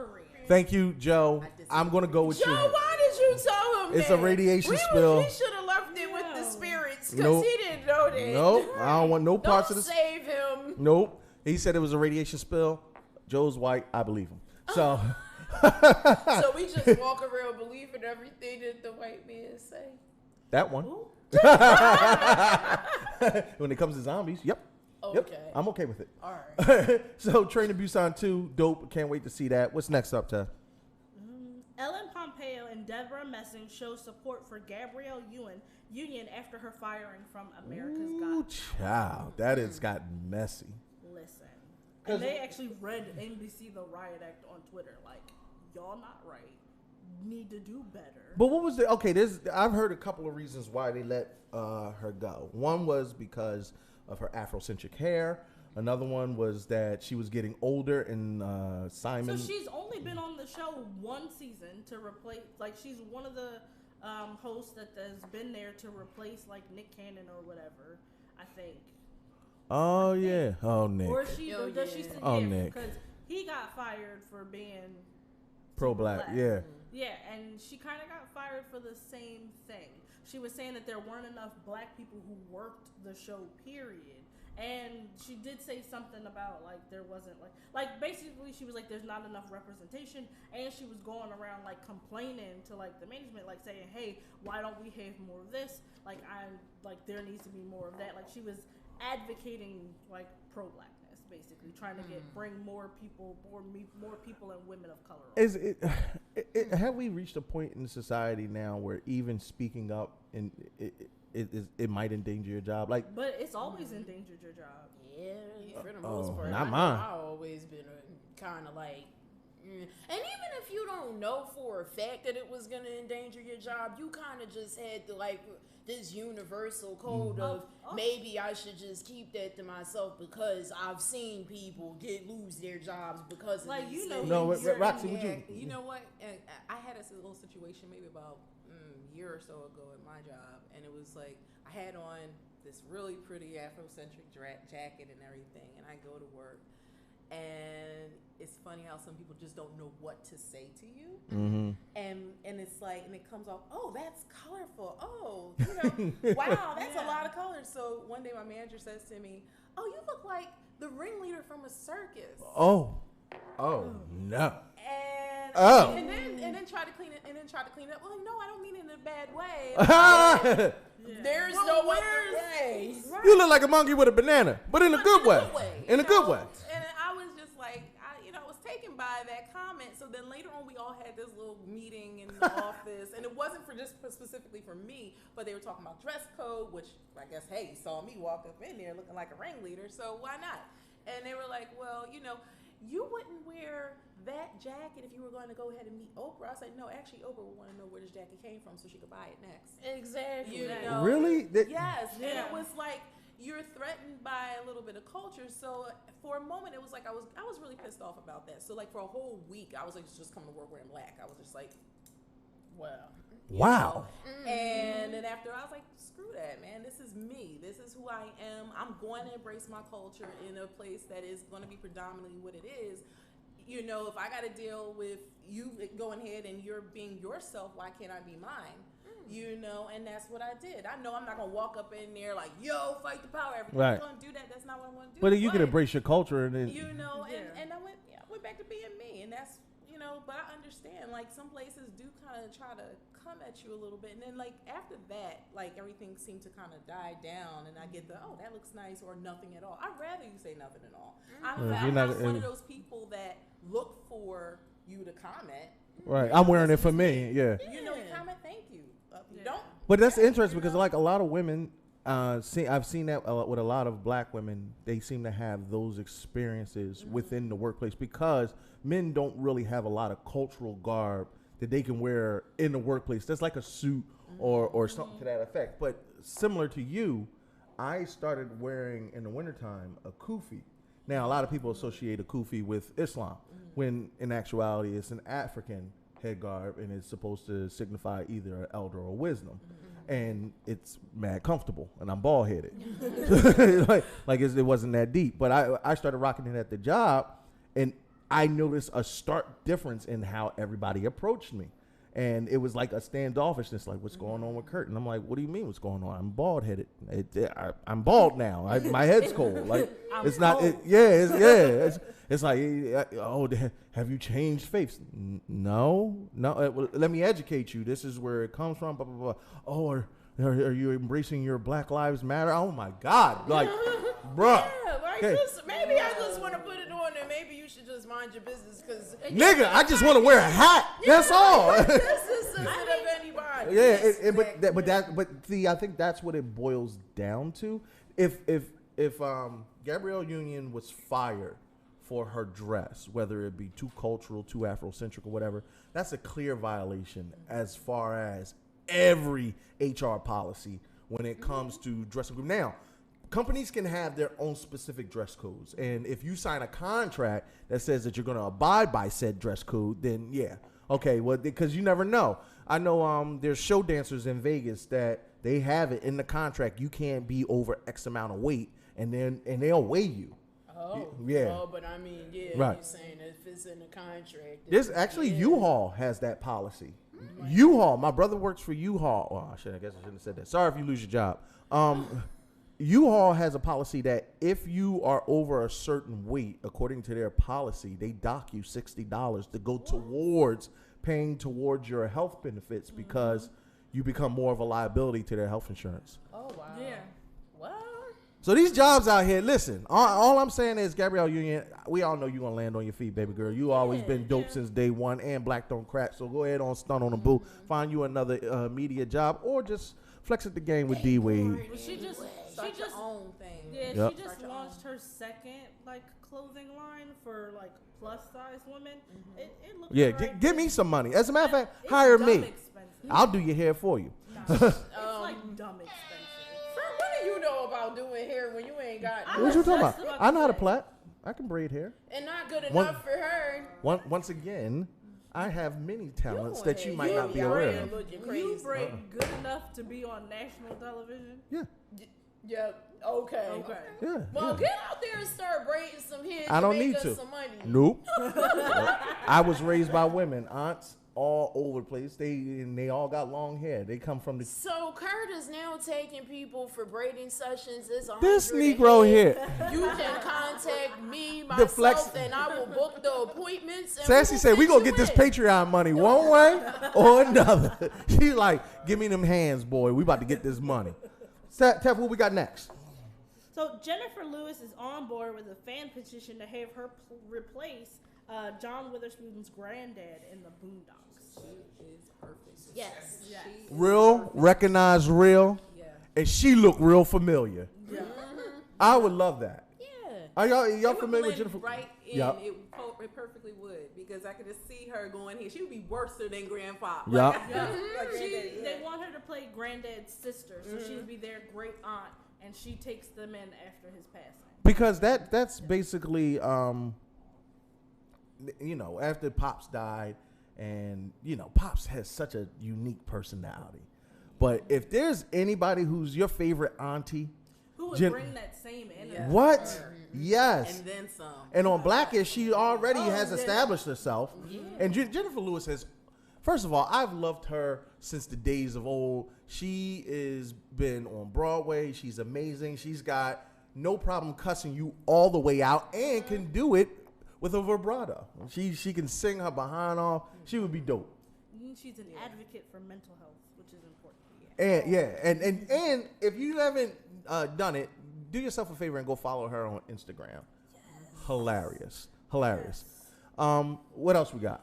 Thank you, Joe. I'm gonna go with you. Joe, why did you tell him it's a radiation spill. He should have left it with the spirits because he didn't know that. Nope, I don't want no parts of this. Save him. Nope. He said it was a radiation spill. Joe's white. I believe him. So. So we just walk around believing everything that the white man say. That one. When it comes to zombies, yep. Okay. Yep. I'm okay with it. All right. So Train to Busan 2, dope. Can't wait to see that. What's next up, Tess? Ellen Pompeo and Deborah Messing show support for Gabrielle Union after her firing from America's Got Child, that has gotten messy. Listen. And they actually read NBC The Riot Act on Twitter. Like, y'all not right. Need to do better. But what was the... Okay, I've heard a couple of reasons why they let her go. One was because of her Afrocentric hair. Another one was that she was getting older and Simon... So she's only been on the show one season to replace... Like, she's one of the host that has been there to replace like Nick Cannon or whatever. I think. Oh yeah. Oh Nick. Or she Oh, does she yeah. still Oh, Nick. because he got fired for being Pro-black. super Yeah. Yeah, and she kind of got fired for the same thing. She was saying that there weren't enough black people who worked the show, period. And she did say something about like there wasn't like basically she was like there's not enough representation, and she was going around like complaining to like the management, like saying, hey, why don't we have more of this? Like there needs to be more of that. Like she was advocating like pro-blackness, basically trying to bring more people and women of color on. Is it have we reached a point in society now where even speaking up and it might endanger your job? Like, but it's always endangered your job. Yeah, for the most part. not I know mine. I've always been kind of like, and even if you don't know for a fact that it was going to endanger your job, you kind of just had to like this universal code of maybe I should just keep that to myself because I've seen people lose their jobs because of Like, these you know, things. no, you're- Roxy, would you? You know what? I had a little situation maybe about a year or so ago at my job, and it was like I had on this really pretty Afrocentric jacket and everything, and I go to work, and it's funny how some people just don't know what to say to you, and it's like, and it comes off, oh, that's colorful, oh, you know, wow, that's a lot of colors. So one day my manager says to me, oh, you look like the ringleader from a circus. Oh no. And then try to clean it up. Well, no, I don't mean it in a bad way. There's no other way. You look like a monkey with a banana, but in a good way. In a good way. And I was just like, I was taken by that comment. So then later on, we all had this little meeting in the office, and it wasn't specifically for me, but they were talking about dress code, which I guess, hey, saw me walk up in there looking like a ringleader, so why not? And they were like, well, you wouldn't wear that jacket if you were going to go ahead and meet Oprah. I said, no, actually, Oprah would want to know where this jacket came from so she could buy it next. Exactly. Really? Yes. And it was like, you're threatened by a little bit of culture. So for a moment, it was like I was really pissed off about that. So like for a whole week, I was like just coming to work wearing black. I was just like, Wow. And then after, I was like, screw that, man. This is me. This is who I am. I'm going to embrace my culture in a place that is going to be predominantly what it is. If I got to deal with you going ahead and you're being yourself, why can't I be mine? And that's what I did. I know I'm not going to walk up in there like, yo, fight the power. Everybody's going to do that. That's not what I want to do. But you can embrace your culture and then. And I went back to being me. And that's, but I understand, like, some places do kind of try to come at you a little bit. And then, like, after that, like, everything seemed to kind of die down. And I get the, oh, that looks nice, or nothing at all. I'd rather you say nothing at all. I'm not one of those people that look for you to comment. Right. I'm wearing it for me. Yeah. You comment, thank you. Don't. But that's interesting because, like, a lot of women, I've seen that with a lot of black women. They seem to have those experiences within the workplace because men don't really have a lot of cultural garb that they can wear in the workplace. That's like a suit or something to that effect. But similar to you, I started wearing in the wintertime a kufi. Now, a lot of people associate a kufi with Islam, when in actuality it's an African head garb and it's supposed to signify either an elder or wisdom. And it's mad comfortable, and I'm bald headed. It wasn't that deep. But I started rocking it at the job, and I noticed a stark difference in how everybody approached me. And it was like a standoffishness, like, what's going on with Kurt? And I'm like, what do you mean what's going on? I'm bald headed. I'm bald now. My head's cold. Like, it's not, it's like, oh, have you changed faiths? No. Well, let me educate you. This is where it comes from, blah, blah, blah. Oh, are you embracing your Black Lives Matter? Oh my God. Like, bruh. Yeah, maybe I just want to put it on, and maybe you should just mind your business, because nigga, I just want to wear a hat. That's all. This is sensitive of anybody. Yeah, but see, I think that's what it boils down to. If Gabrielle Union was fired for her dress, whether it be too cultural, too Afrocentric, or whatever, that's a clear violation as far as every HR policy when it comes to dressing group. Now, companies can have their own specific dress codes, and if you sign a contract that says that you're going to abide by said dress code, then yeah. Okay, well, because you never know. I know there's show dancers in Vegas that they have it in the contract. You can't be over X amount of weight, and they'll weigh you. Oh, yeah. Oh, but I mean, yeah, Right. you're saying if it's in the contract. There's actually yeah. U-Haul has that policy. U-Haul. My brother works for U-Haul. Oh, I guess I shouldn't have said that. Sorry if you lose your job. U-Haul has a policy that if you are over a certain weight, according to their policy, they dock you $60 to go towards paying towards your health benefits because you become more of a liability to their health insurance. Oh wow. Yeah. What? So these jobs out here, listen, all I'm saying is, Gabrielle Union, we all know you're going to land on your feet, baby girl. You always been dope since day one, and black don't crack. So go ahead on Stunt on the Boo. Find you another media job, or just flex at the game with D-Wade. Well, she just Your own thing. Yeah, Yep. she just launched her second like clothing line for like plus size women. It looks Yeah, alright, give but me some money. As a matter of fact, it's hire dumb me. expensive. I'll do your hair for you. It's like dumb expensive. What do you know about doing hair when you ain't got What you talking about? That's what I know how to I'm plait. I can braid hair. and not good One- enough for her? Once again, I have many talents that you ahead. might not be aware of. Looking You crazy. break good enough to be on national television. Yeah, Yeah. Okay. Okay. yeah. Well, yeah. get out there and start braiding some hair. I don't make need us to. Some money. Nope. I was raised by women, aunts all over the place. They all got long hair. They come from the So Kurt is now taking people for braiding sessions. It's this 100 Negro a head. here. You can contact me, The flex- myself, and I will book the appointments. And Sassy said, "We gonna get this Patreon money one way or another." She's like, "Give me them hands, boy. We about to get this money." Tef, what we got next? So Jennifer Lewis is on board with a fan petition to have her replace John Witherspoon's granddad in the Boondocks. She is perfect. Yes. Yes. Real, recognize real, Yeah. and she look real familiar. Yeah. I would love that. Yeah. Are y'all It would familiar with blend Jennifer? right in. Yep. It perfectly would, because I could just see her going here. She would be worse than Grandpa. Yep. Like They want her to play granddad's sister, so she would be their great aunt, and she takes them in after his passing. Because that's basically after Pops died, and Pops has such a unique personality. But if there's anybody who's your favorite auntie, Who would Jen- bring that same energy? Yeah. what? Yes. And then some. And on Blackish, she already has yeah. established herself. And Jennifer Lewis has, first of all, I've loved her since the days of old. She has been on Broadway. She's amazing. She's got no problem cussing you all the way out and can do it with a vibrato. She can sing her behind off. She would be dope. She's an advocate for mental health, which is important. And if you haven't done it, do yourself a favor and go follow her on Instagram. Yes. Hilarious. What else we got?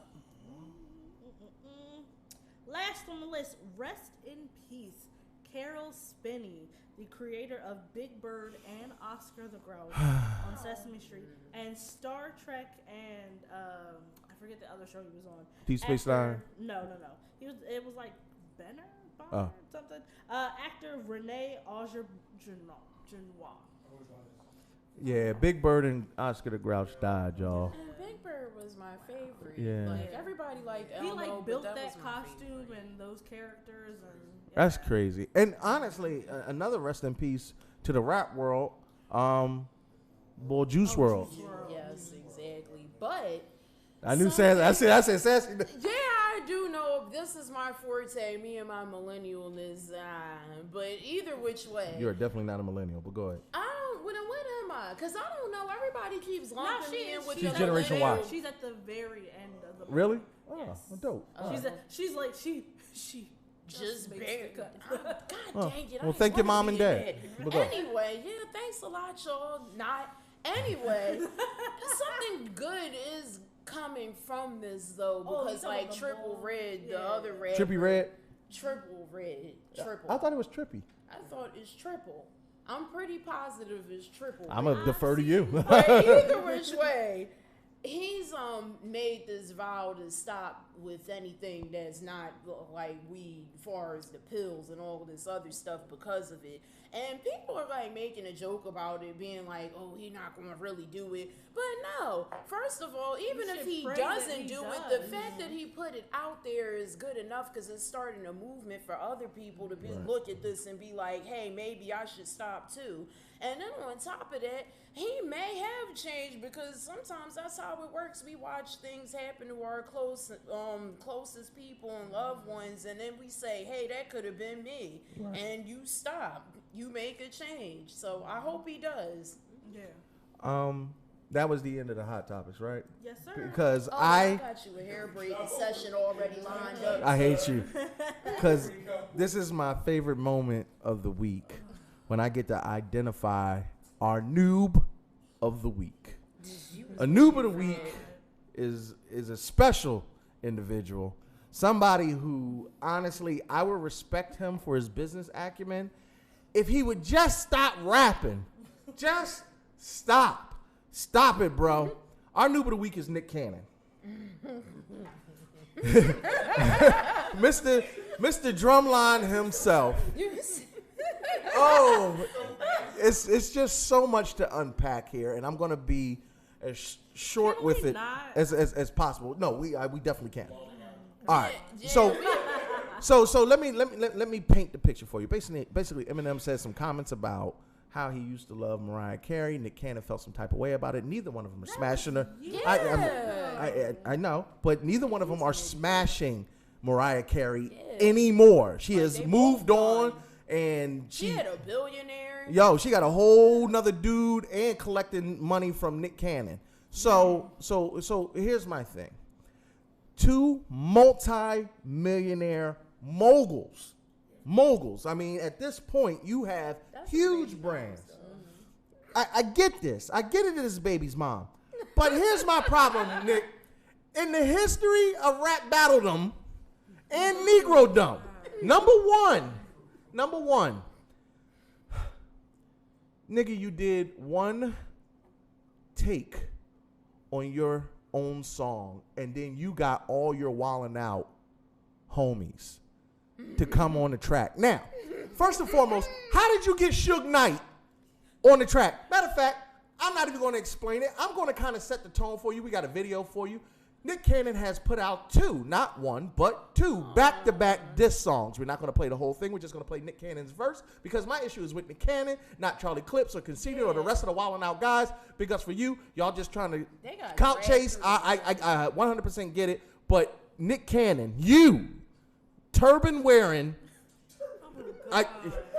Last on the list, rest in peace, Carol Spinney, the creator of Big Bird and Oscar the Grouch on Sesame Street, and Star Trek, and I forget the other show he was on. Deep Space Nine? No. It was like Bonner, something. Actor Renee Auger-Genois. Yeah, Big Bird and Oscar the Grouch died, y'all. And Big Bird was my favorite. Yeah. Like everybody liked He Elmo, built but that was my costume favorite. and those characters, and That's crazy. And honestly, another rest in peace to the rap world, boy, Juice WRLD. Yes, exactly. But I knew Sassy. I said Sassy. yeah, I do know this is my forte, me and my millennialness. But either which way, You're definitely not a millennial, but go ahead. I don't. What am I? Because I don't know. Everybody keeps lumping me in with She's the Generation Y. She's at the very end of the Really? Oh, Yes. well, dope. She just makes barely. the cut. God dang it! Well, I thank your didn't mom wanna and be in dad. that. But go. Anyway, yeah, thanks a lot, y'all. Not anyway. Something good is coming from this though, Oh, because you talking like about the Triple ball? Red, the Yeah. other red, Trippy Red? Triple Red, triple. I thought it was Trippy. I thought it's triple. I'm pretty positive it's triple. I'm going to defer to you. But either which way, he's made this vow to stop with anything that's not like weed, as far as the pills and all this other stuff because of it. And people are like making a joke about it, being like, "Oh, he's not gonna really do it." But no, first of all, even if he doesn't do it, the fact that he put it out there is good enough, because it's starting a movement for other people to be look at this and be like, "Hey, maybe I should stop too." And then on top of that, he may have changed, because sometimes that's how it works. We watch things happen to our closest people and loved ones, and then we say, "Hey, that could have been me," and you stop. You make a change. So I hope he does. Yeah. That was the end of the Hot Topics, right? Yes, sir. Because I got you a hair braiding session already lined up. I hate you. Because this is my favorite moment of the week, when I get to identify our noob of the week. A noob of the week is a special individual. Somebody who, honestly, I would respect him for his business acumen if he would just stop rapping. Just stop. Stop it, bro. Our noob of the week is Nick Cannon. Mr. Drumline himself. Oh, it's just so much to unpack here, and I'm gonna be as short with it as possible. No, we definitely can. All right, so let me paint the picture for you. Basically, Eminem said some comments about how he used to love Mariah Carey. Nick Cannon felt some type of way about it. Neither one of them are smashing her. Yeah. I know, but neither one of them are smashing Mariah Carey anymore. She has moved on. And she had a billionaire. Yo, she got a whole nother dude and collecting money from Nick Cannon. So here's my thing. 2 multi-millionaire moguls. I mean, at this point, you have huge brands. I get this. I get it as baby's mom. But here's my problem, Nick. In the history of rap battledom and Negrodom, number one, nigga, you did one take on your own song, and then you got all your wildin' out homies to come on the track. Now, first and foremost, how did you get Suge Knight on the track? Matter of fact, I'm not even going to explain it. I'm going to kind of set the tone for you. We got a video for you. Nick Cannon has put out 2, not 1, but 2 back-to-back diss songs. We're not going to play the whole thing. We're just going to play Nick Cannon's verse, because my issue is with Nick Cannon, not Charlie Clips or Conceited or the rest of the Wildin' Out guys. Big ups for you. Y'all just trying to count chase. I 100% get it. But Nick Cannon, you, turban wearing,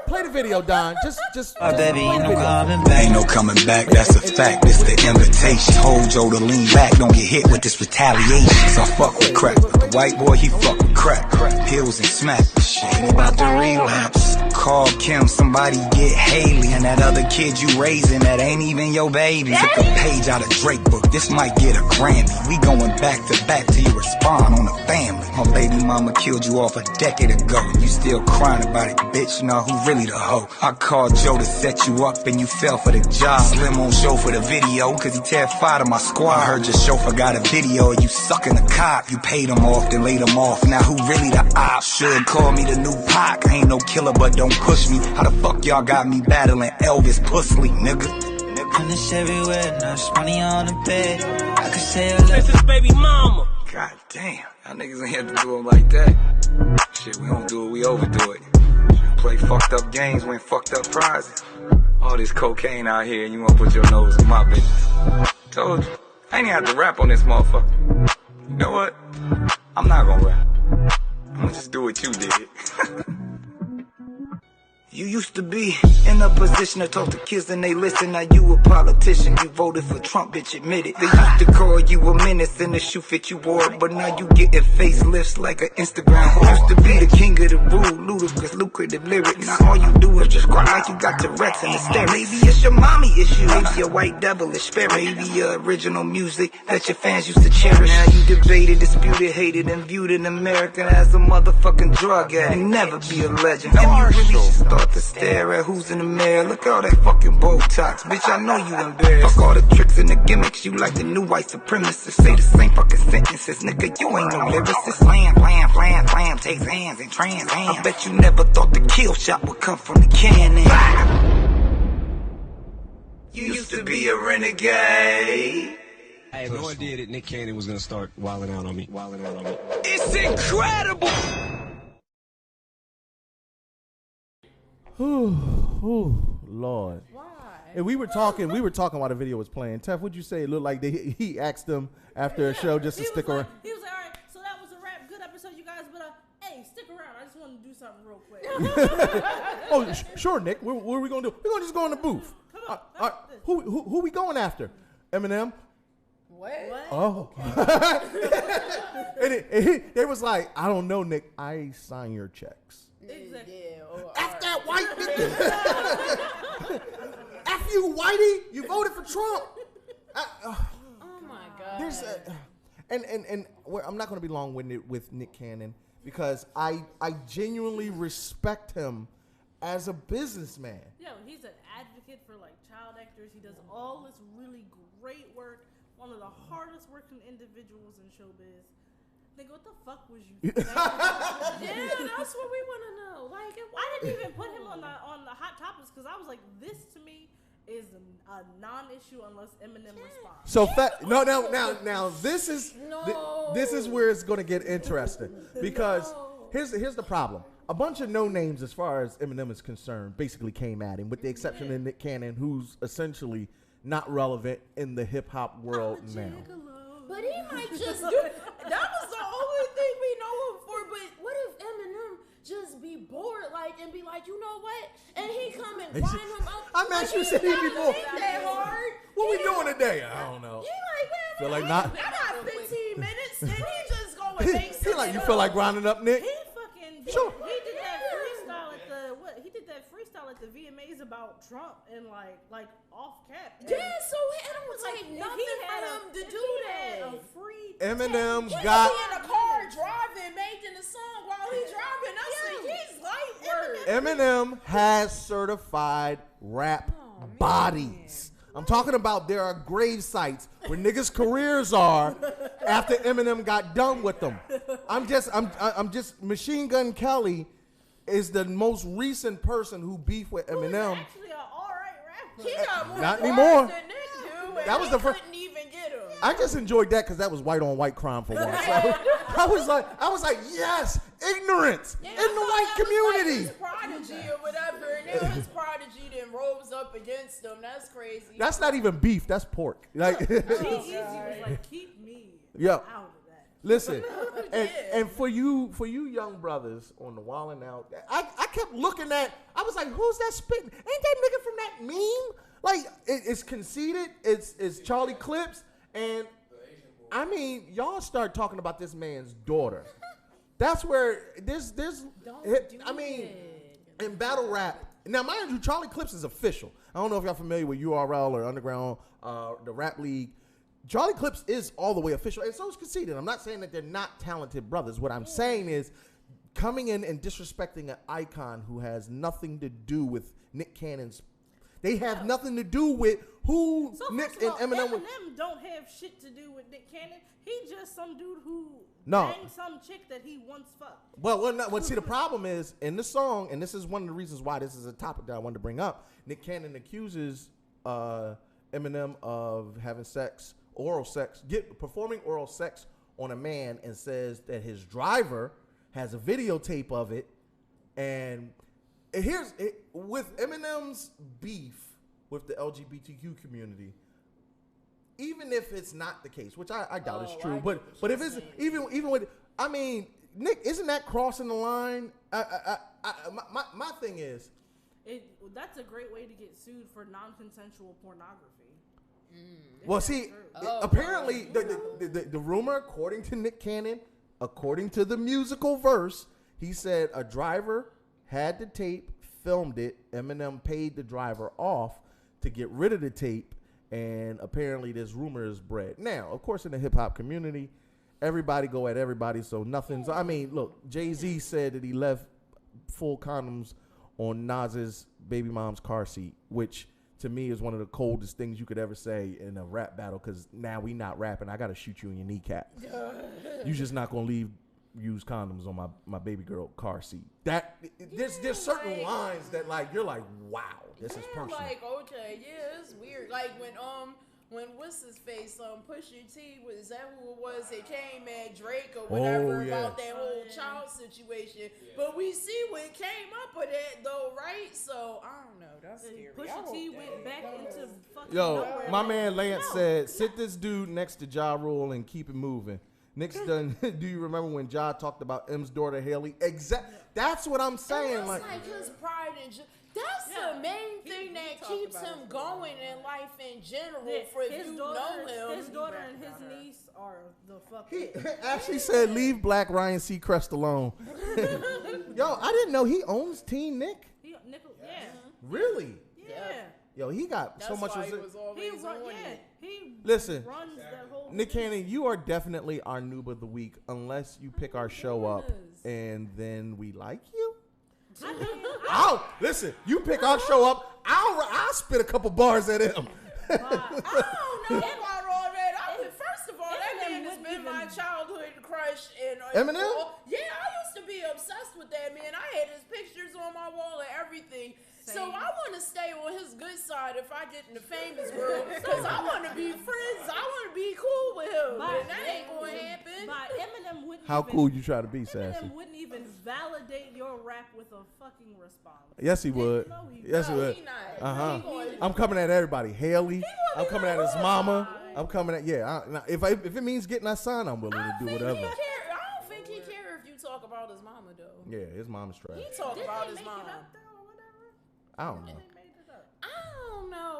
play the video, Don. Just baby, ain't no coming back. Ain't no coming back, that's a fact. This the invitation. Told Joe to lean back, don't get hit with this retaliation. So I fuck with crack. The white boy, he fuck with crack. Pills and smack. Shit ain't about to relapse. Call Kim, somebody get Haley. And that other kid you raising, that ain't even your baby. Took a page out of Drake book, this might get a Grammy. We going back to back till you respond on the family. My baby mama killed you off a decade ago. You still crying about it, bitch. You know who really the hoe? I called Joe to set you up and you fell for the job. Slim on show for the video, cause he terrified of my squad. I heard your chauffeur got a video of you sucking a cop. You paid him off, then laid him off. Now who really the op? Should call me the new Pac. I ain't no killer, but don't push me. How the fuck y'all got me battling Elvis Pusley, nigga? Honest everywhere, nurse money on the bed. I could say this is baby mama. God damn, y'all niggas ain't have to do it like that. Shit, we don't do it, we overdo it. Play fucked up games, win fucked up prizes. All this cocaine out here, and you wanna put your nose in my business. Told you, I ain't even have to rap on this motherfucker. You know what? I'm not gonna rap. I'm gonna just do what you did. You used to be in a position to talk to kids and they listen. Now you a politician, you voted for Trump, bitch, admit it. They used to call you a menace and the shoe fit you wore, but now you getting facelifts like an Instagram whore. Used to be the king of the rude, ludicrous, lucrative lyrics. Now all you do is just cry like you got Tourette's and hysterics. Maybe it's your mommy issue, maybe your white devilish spirit, maybe your original music that your fans used to cherish. Now you debated, disputed, hated, and viewed an American as a motherfucking drug addict. And never be a legend. And you really should start but to stare at who's in the mirror. Look at all that fucking Botox, bitch, I know you embarrassed. Fuck all the tricks and the gimmicks, you like the new white supremacists. Say the same fucking sentences, nigga, you ain't no lyricist. Slam, blam, blam, blam, takes hands and trans hands. I bet you never thought the kill shot would come from the cannon. You used to be a renegade. I had no idea that Nick Cannon was gonna start wilding out on me. It's incredible! Lord. Why? And we were talking while the video was playing. Tef, what'd you say? It looked like he asked them after a show just to stick around. He was like, all right, so that was a wrap. Good episode, you guys. But hey, stick around. I just want to do something real quick. Oh, sure, Nick. What are we gonna do? We're gonna just go in the booth. Come on. Who we going after? Eminem. What? Oh. They was like, I don't know, Nick. I sign your checks. Exactly. Yeah. F that white nigga. F you, whitey. You voted for Trump. Oh my God. There's and I'm not going to be long-winded with Nick Cannon because I genuinely respect him as a businessman. Yo, he's an advocate for like child actors. He does all this really great work. One of the hardest working individuals in showbiz. Nigga, what the fuck was you thinking? Yeah, that's what we want to know. Like, I didn't even put him on the hot topics because I was like, this to me is a non-issue unless Eminem responds. So now this is this is where it's going to get interesting because here's the problem. A bunch of no names as far as Eminem is concerned basically came at him, with the exception of Nick Cannon, who's essentially not relevant in the hip hop world now. But he might just do. That was the only thing we know him for. But what if Eminem just be bored, like, and be like, you know what? And he come and wind him up. I'm actually saying he be bored. That hard. What we doing today? I don't know. He like, man, Feel like not. I got 15 minutes, and he just go and make Feel like you feel like grinding up, Nick? He fucking Sure. He did that freestyle at the He did that freestyle at the VMAs about Trump and like off cap. Yeah, so it don't take nothing for him to do that. A free Eminem He got be in a car driving, making a song while he's driving. He's light work. Eminem has certified rap bodies. I'm talking about there are grave sites where niggas' careers are after Eminem got done with them. I'm just Machine Gun Kelly is the most recent person who beefed with Eminem. Actually, an alright rapper. He got more Not bars anymore. than Nick do, and That was the first. couldn't even get him. I just enjoyed that because that was white on white crime for once. I was like, yes, ignorance in the white community. Like his prodigy or whatever, and now his prodigy then rose up against him. That's crazy. That's not even beef. That's pork. Like, G-Eazy was like, keep me Yep. out of that. Listen, and for you young brothers on the Wildin' Out, I kept looking at. I was like, who's that spitting? Ain't that nigga from that meme? Like, it's Conceited. It's Charlie Clips, and I mean, y'all start talking about this man's daughter. That's where there's. I mean, in battle rap. Now, mind you, Charlie Clips is official. I don't know if y'all familiar with URL or Underground, the Rap League. Charlie Clips is all the way official, and so is Conceited. I'm not saying that they're not talented brothers. What I'm saying is coming in and disrespecting an icon who has nothing to do with Nick Cannon's. They have nothing to do with who So Nick first of all, and Eminem. Eminem don't have shit to do with Nick Cannon. He just some dude who No. banged some chick that he once fucked. Well, see, the problem is in the song, and this is one of the reasons why this is a topic that I wanted to bring up. Nick Cannon accuses Eminem of having performing oral sex on a man, and says that his driver has a videotape of it. And with Eminem's beef with the LGBTQ community, even if it's not the case, which I doubt is true, but if it's even with, I mean, Nick, isn't that crossing the line? My thing is, that's a great way to get sued for non-consensual pornography. Well, see, apparently the rumor, according to Nick Cannon, according to the musical verse, he said a driver had the tape, filmed it. Eminem paid the driver off to get rid of the tape, and apparently this rumor is bred. Now, of course, in the hip hop community, everybody go at everybody, so nothing's. I mean, look, Jay-Z said that he left full condoms on Nas's baby mom's car seat, which to me is one of the coldest things you could ever say in a rap battle, because now we not rapping. I got to shoot you in your kneecap. You just not going to use condoms on my baby girl car seat. There's certain lines that like you're like, wow, this is personal. Like, okay, yeah, it's weird. Like when what's his face, Pusha T, was that who it was that came at Drake or whatever about that whole child situation? Yeah. But we see what came up with that though, right? So I don't know. That's scary. Pusha T went back into fucking nowhere. My man Lance said, sit this dude next to Ja Rule and keep it moving. Nick's done. Do you remember when Ja talked about M's daughter Haley? That's what I'm saying. Like his pride and that's the main thing that keeps him going in life in general. For if you know him, his daughter and his niece are the fucking. He actually said, "Leave Black Ryan Seacrest alone." Yo, I didn't know he owns Team Nick. Really? Yeah. Yo, he got so much. Listen, Nick Cannon, you are definitely our noob of the week, unless you pick our show up and then we like you. Listen, you pick our show up, I'll spit a couple bars at him. I don't know about all that. First of all, that man has been my childhood crush. Eminem? Yeah, I used to be obsessed with that man. I had his pictures on my wall and everything. So I want to stay on his good side if I get in the famous world, because I want to be friends. I want to be cool with him. But that ain't going to happen. But Eminem wouldn't How cool you try to be, Sassy? Eminem wouldn't even validate your rap with a fucking response. Yes, he would. Yes, he would. I'm coming at everybody. Haley. I'm coming at his mama. I'm coming at, if it means getting that sign, I'm willing to do whatever. I don't think he cares if you talk about his mama, though. Yeah, his mom's trash. He talk about his mama. I don't know.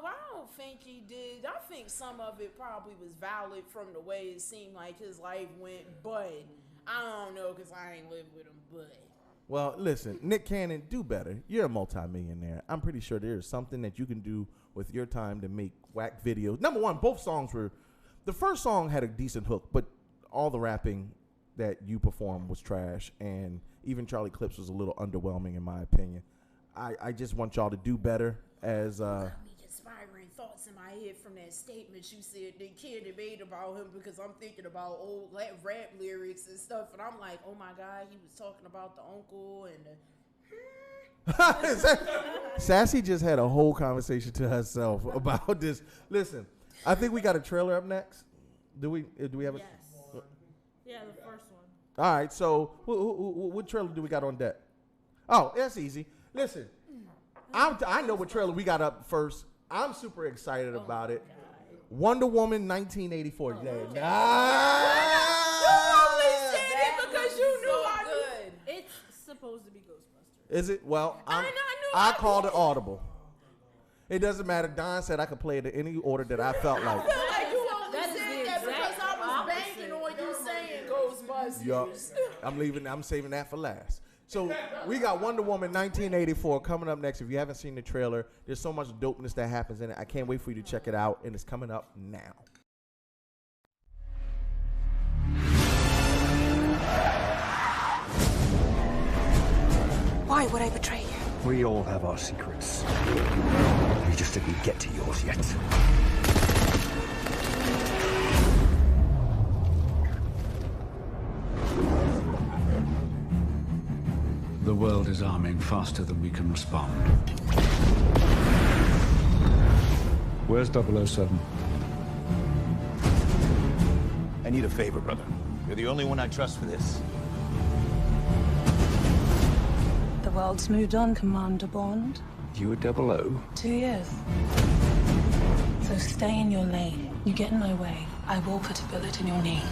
I don't think he did. I think some of it probably was valid from the way it seemed like his life went, but I don't know because I ain't lived with him, but. Well, listen, Nick Cannon, do better. You're a multimillionaire. I'm pretty sure there's something that you can do with your time to make whack videos. Number one, both songs the first song had a decent hook, but all the rapping that you performed was trash, and even Charlie Clips was a little underwhelming in my opinion. I just want y'all to do better as got me inspiring thoughts in my head from that statement you said the kid made about him, because I'm thinking about old rap lyrics and stuff, and I'm like, oh my God, he was talking about the uncle and the Sassy just had a whole conversation to herself about this. Listen, I think we got a trailer up next. Do we have a? Yes. Yeah, the first one. All right, so what trailer do we got on deck? Oh, that's easy. Listen, I know what trailer we got up first. I'm super excited about it. Wonder Woman 1984. You only said it because you knew I knew. It's supposed to be Ghostbusters. Is it? Well, I called it audible. It doesn't matter. Don said I could play it in any order that I felt like. I feel like you only said that because I was banking on you saying Ghostbusters. Yup. I'm saving that for last. So we got Wonder Woman 1984 coming up next. If you haven't seen the trailer, there's so much dopeness that happens in it. I can't wait for you to check it out, and it's coming up now. Why would I betray you? We all have our secrets. You just didn't get to yours yet. The world is arming faster than we can respond. Where's 007? I need a favor, brother. You're the only one I trust for this. The world's moved on, Commander Bond. You were 00? 2 years. So stay in your lane. You get in my way, I will put a bullet in your knee.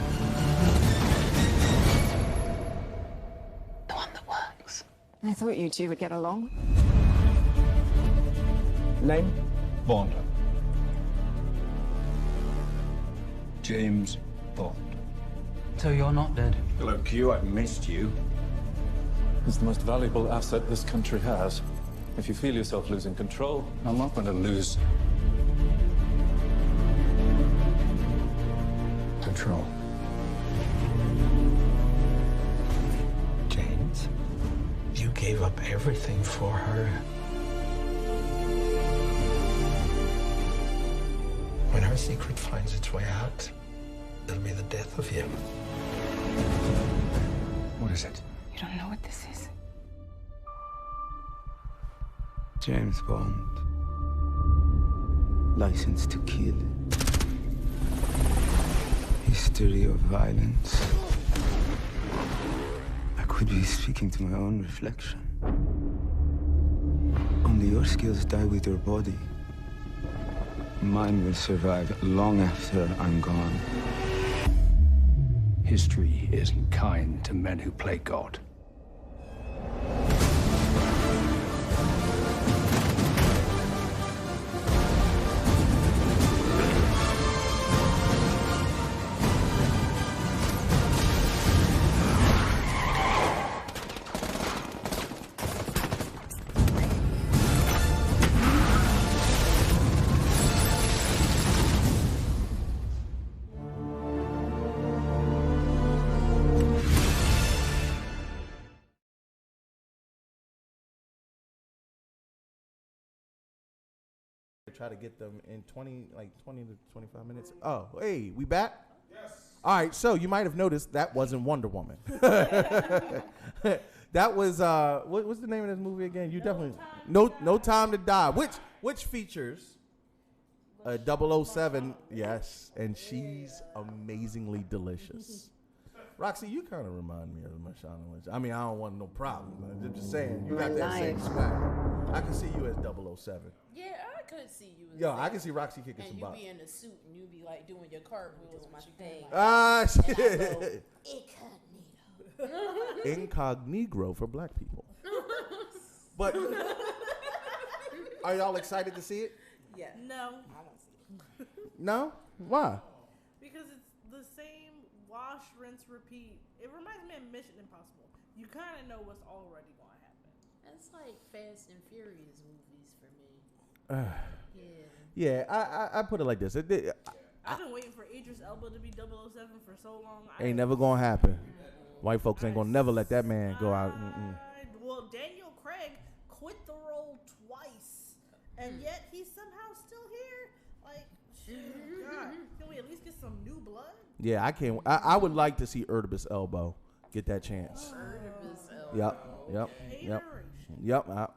The one that works. I thought you two would get along. Name? Bond. James Bond. So you're not dead? Hello, Q. I've missed you. It's the most valuable asset this country has. If you feel yourself losing control, I'm not going to lose control. James, you gave up everything for her. When her secret finds its way out, it'll be the death of him. What is it? You don't know what this is? James Bond. License to Kill. History of violence. I could be speaking to my own reflection. Only your skills die with your body. Mine will survive long after I'm gone. History isn't kind to men who play God. Try to get them in 20 to 25 minutes. Oh, hey, we back? Yes. All right, so you might have noticed that wasn't Wonder Woman. That was what's the name of this movie again? You definitely No Time to Die, which features 007, yes, and she's amazingly delicious. Roxy, you kind of remind me of Marshawn Lynch. I mean, I don't want no problem. I'm just saying, you got that same swag. I can see you as 007. Yeah, I could see you. Yo, I can see Roxy kicking some butt. And you be in a suit and you be like doing your cartwheels with your thing. Shit. Incognito. Incognito for black people. But are y'all excited to see it? Yeah. No. I want to see it. No? Why? Because it's the same wash, rinse, repeat. It reminds me of Mission Impossible. You kind of know what's already going to happen. That's like Fast and Furious movies for me. Yeah, I put it like this. I've been waiting for Idris Elba to be 007 for so long. Ain't never gonna happen. White folks ain't gonna never let that man go out. Well, Daniel Craig quit the role twice, and yet he's somehow still here. Like, God, can we at least get some new blood? Yeah, I can't. I would like to see Idris Elba get that chance. Yep.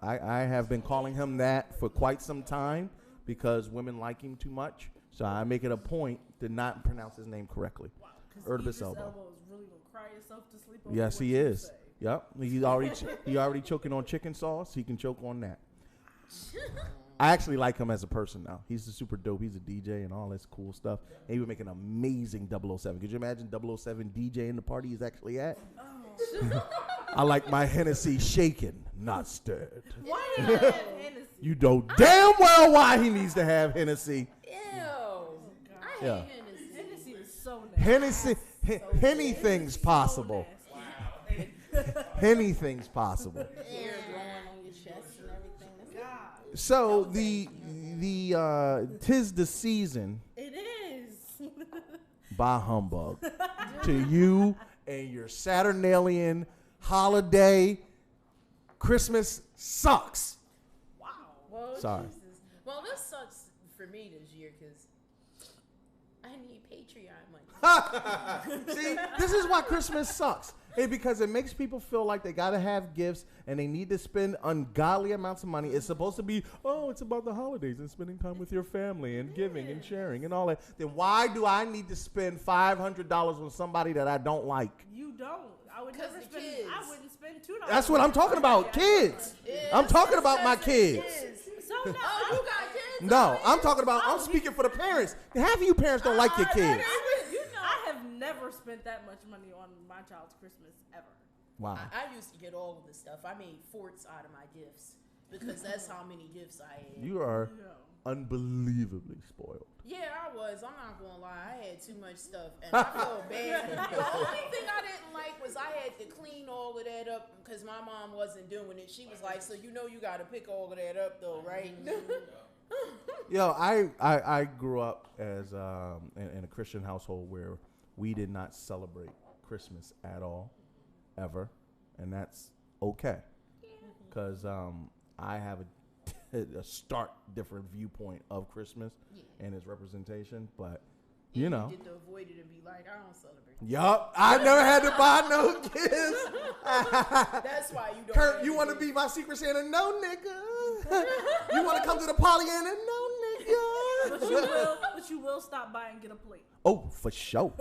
I have been calling him that for quite some time because women like him too much. So I make it a point to not pronounce his name correctly. Wow, Idris Elba. Is really gonna cry himself to sleep. Yes, he is. Yep, he's already choking on chicken sauce. He can choke on that. I actually like him as a person now. He's super dope. He's a DJ and all this cool stuff. And he would make an amazing 007. Could you imagine 007 DJ in the party he's actually at? Oh. I like my Hennessy shaken, not stirred. Why do you have Hennessy? You know damn well why he needs to have Hennessy. Ew. I hate Hennessy. Hennessy is so nasty. Anything's possible. Anything's possible. Hair growing on your chest and everything. So the tis the season. It is. Bah humbug to you and your Saturnalian holiday. Christmas sucks. Wow. Well, sorry. Jesus. Well, this sucks for me this year because I need Patreon money. See, this is why Christmas sucks. Because it makes people feel like they gotta have gifts and they need to spend ungodly amounts of money. It's supposed to be, it's about the holidays and spending time with your family and giving and sharing and all that. Then why do I need to spend $500 on somebody that I don't like? You don't. I would never spend. I wouldn't spend $2. That's what I'm talking about, kids. I'm talking about my kids. So no, you got kids? No, I'm talking about. I'm speaking for the parents. Half of you parents don't like your kids. I have never spent that much money on my child's Christmas ever. Wow. I used to get all of this stuff. I made forts out of my gifts because that's how many gifts I had. You are unbelievably spoiled. Yeah, I was. I'm not gonna lie. I had too much stuff, and I feel bad. The only thing I didn't like was I had to clean all of that up because my mom wasn't doing it. She was like, "So you know you got to pick all of that up, though, right?" Yo, I grew up as in a Christian household where we did not celebrate Christmas at all, ever, and that's okay. because I have a stark different viewpoint of Christmas and its representation, but you know. You get to avoid it and be like, I don't celebrate. Yup, I never had to buy no gifts. That's why you don't. Kurt, you want to be my Secret Santa? No, nigga. You want to come to the Pollyanna? No, nigga. But you will stop by and get a plate. Oh, for sure.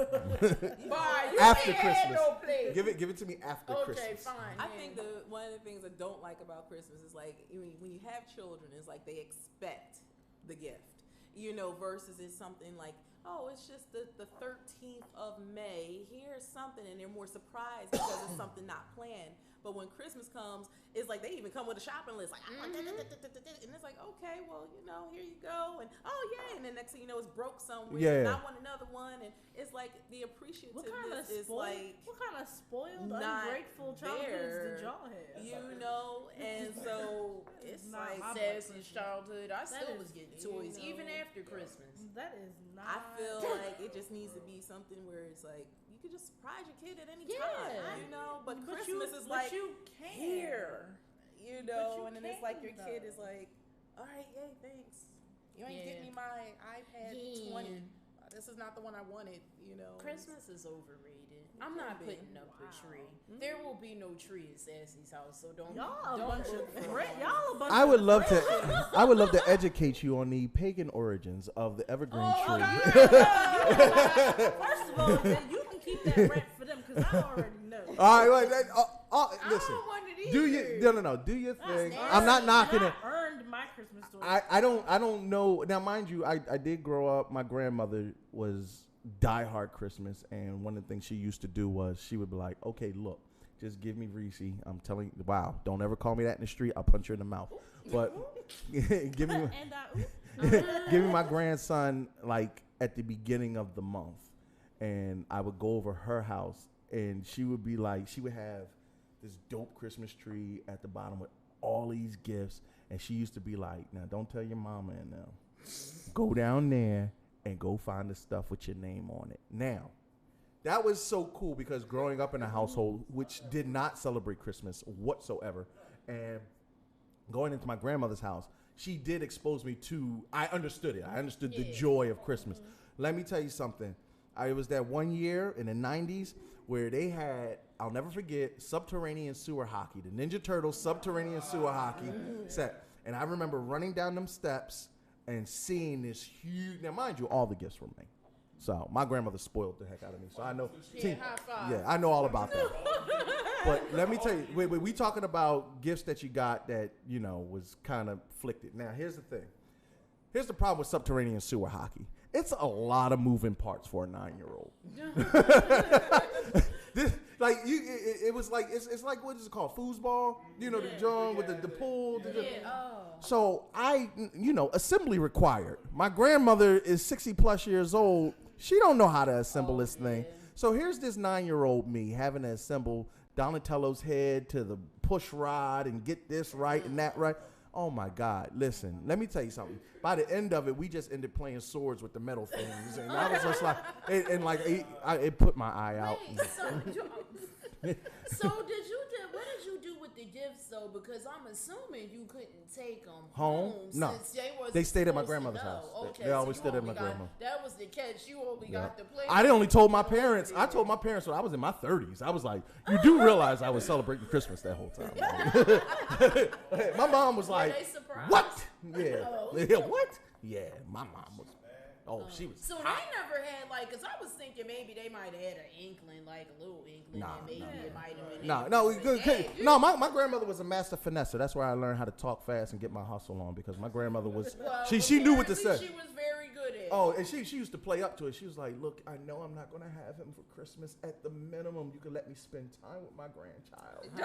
After Christmas. No plate. Give it to me after Christmas. Okay, fine. I think one of the things I don't like about Christmas is like when you have children, it's like they expect the gift, you know, versus it's something like, oh, it's just the 13th of May. Here's something, and they're more surprised because it's something not planned. But when Christmas comes, it's like they even come with a shopping list, like, and it's like, okay, well, you know, here you go, and oh yeah, and then next thing you know, it's broke somewhere, and I want another one, and it's like the appreciativeness is like, what kind of spoiled, ungrateful childhoods did y'all have? You know, and so it's like Sassy's childhood. I still was getting toys even after Christmas. That is not. I feel like it just needs to be something where it's like you could just surprise your kid at any time, you know. But Christmas is like here, you know, and then it's like your kid is like, all right, yay, thanks. You ain't getting me my iPad 20. This is not the one I wanted, you know. Christmas is overrated. I'm not putting up a tree. There will be no tree in Sassy's house, so don't. Y'all a bunch of I would love to educate you on the pagan origins of the evergreen tree. First of all, you can keep that rent for them because I already know. All right, listen. I don't want it Do either. no, do your thing. I'm not knocking it. I earned my Christmas toy. I don't know. Now, mind you, I did grow up. My grandmother was diehard Christmas, and one of the things she used to do was she would be like, okay, look, just give me Reese. I'm telling you, wow, don't ever call me that in the street. I'll punch you in the mouth. But give me give me my grandson like at the beginning of the month, and I would go over her house, and she would be like, she would have this dope Christmas tree at the bottom with all these gifts, and she used to be like, now don't tell your mama and them. Go down there and go find the stuff with your name on it. Now, that was so cool because growing up in a household which did not celebrate Christmas whatsoever, and going into my grandmother's house, she did expose me to, I understood it. I understood the joy of Christmas. Let me tell you something. It was that one year in the 90s where they had, I'll never forget, subterranean sewer hockey, the Ninja Turtles subterranean sewer hockey set. And I remember running down them steps and seeing this huge, now mind you, all the gifts were mine. So my grandmother spoiled the heck out of me. So I know, I know all about that. But let me tell you, we talking about gifts that you got that, you know, was kind of afflicted. Now here's the thing. Here's the problem with subterranean sewer hockey. It's a lot of moving parts for a 9-year-old. It was like it's like, what is it called, foosball? You know, the joint with the pool. So assembly required. My grandmother is 60 plus years old. She don't know how to assemble this thing. So here's this 9-year-old me having to assemble Donatello's head to the push rod and get this right and that right. Oh my God! Listen, let me tell you something. By the end of it, we just ended playing swords with the metal things, and I was just like, it put my eye out. So what did you do with the gifts though? Because I'm assuming you couldn't take them home. No, since they stayed at my grandmother's house. Okay, they always stayed at my grandma. That was the catch. You only got to play. I only told my parents. I told my parents when I was in my 30s. I was like, you do realize I was celebrating Christmas that whole time. My mom was like, what? Yeah, what? Yeah, my mom was. Oh, she was. So hot. They never had because I was thinking maybe they might have had an inkling, like a little inkling, and maybe it might have been. No, my grandmother was a master finesser. That's where I learned how to talk fast and get my hustle on because my grandmother was. She knew what to say. She was very good at it. Oh, and she used to play up to it. She was like, "Look, I know I'm not going to have him for Christmas. At the minimum, you can let me spend time with my grandchild." We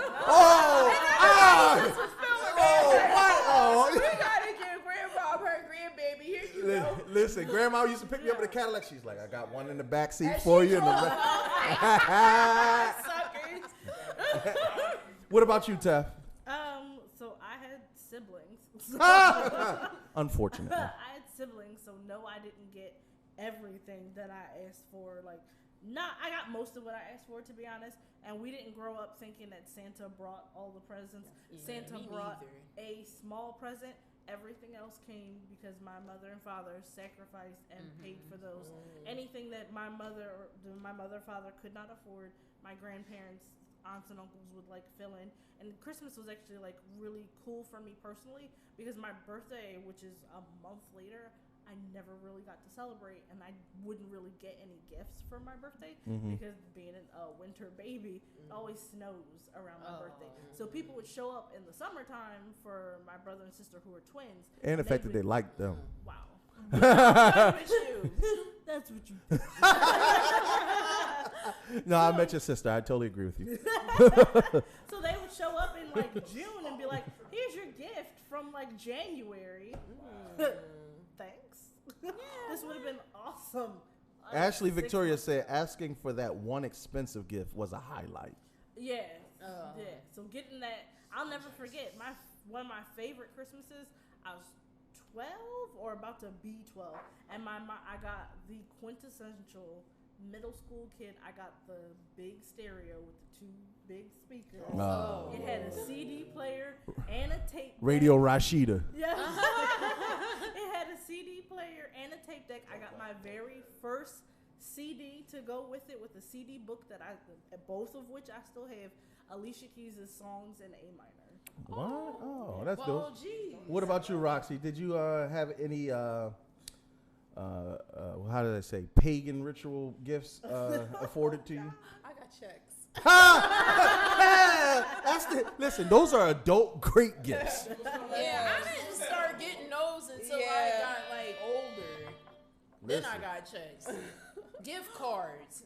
gotta give grandma her grandbaby. Here you go. Listen, grandma used to pick me up in the Cadillac. She's like, I got one in the back seat for you. What about you, Tef? So I had siblings. Unfortunately. I had siblings, so no, I didn't get everything that I asked for. Like, I got most of what I asked for, to be honest. And we didn't grow up thinking that Santa brought all the presents. Yeah, Santa me brought neither. a small present. Everything else came because my mother and father sacrificed and paid for those. Anything that my mother or father could not afford, my grandparents, aunts and uncles would like fill in. And Christmas was actually like really cool for me personally because my birthday, which is a month later, I never really got to celebrate, and I wouldn't really get any gifts for my birthday because being a winter baby, it always snows around my birthday. So people would show up in the summertime for my brother and sister who are twins. And the fact that they liked them. Wow. That's what you do. No, I met your sister. I totally agree with you. So they would show up in like June and be like, here's your gift from like January. Thanks. This would have been awesome. Ashley Victoria said asking for that one expensive gift was a highlight. Yeah. Yeah. So getting that, I'll never forget. One of my favorite Christmases, I was 12 or about to be 12, and I got the quintessential middle school kid. I got the big stereo with the 2 big speakers. It had a CD player and a tape Radio deck. Rashida. Yeah. It had a CD player and a tape deck. I got my very first CD to go with it, with a CD book that both of which I still have. Alicia Keys' songs in A minor. What? Oh, that's well, dope. geez. What about you, Roxy? Did you have any how did I say, pagan ritual gifts afforded to you? I got checks. Listen, those are adult great gifts. Yeah, I didn't start getting those until I got like older. Then I got checks. Gift cards.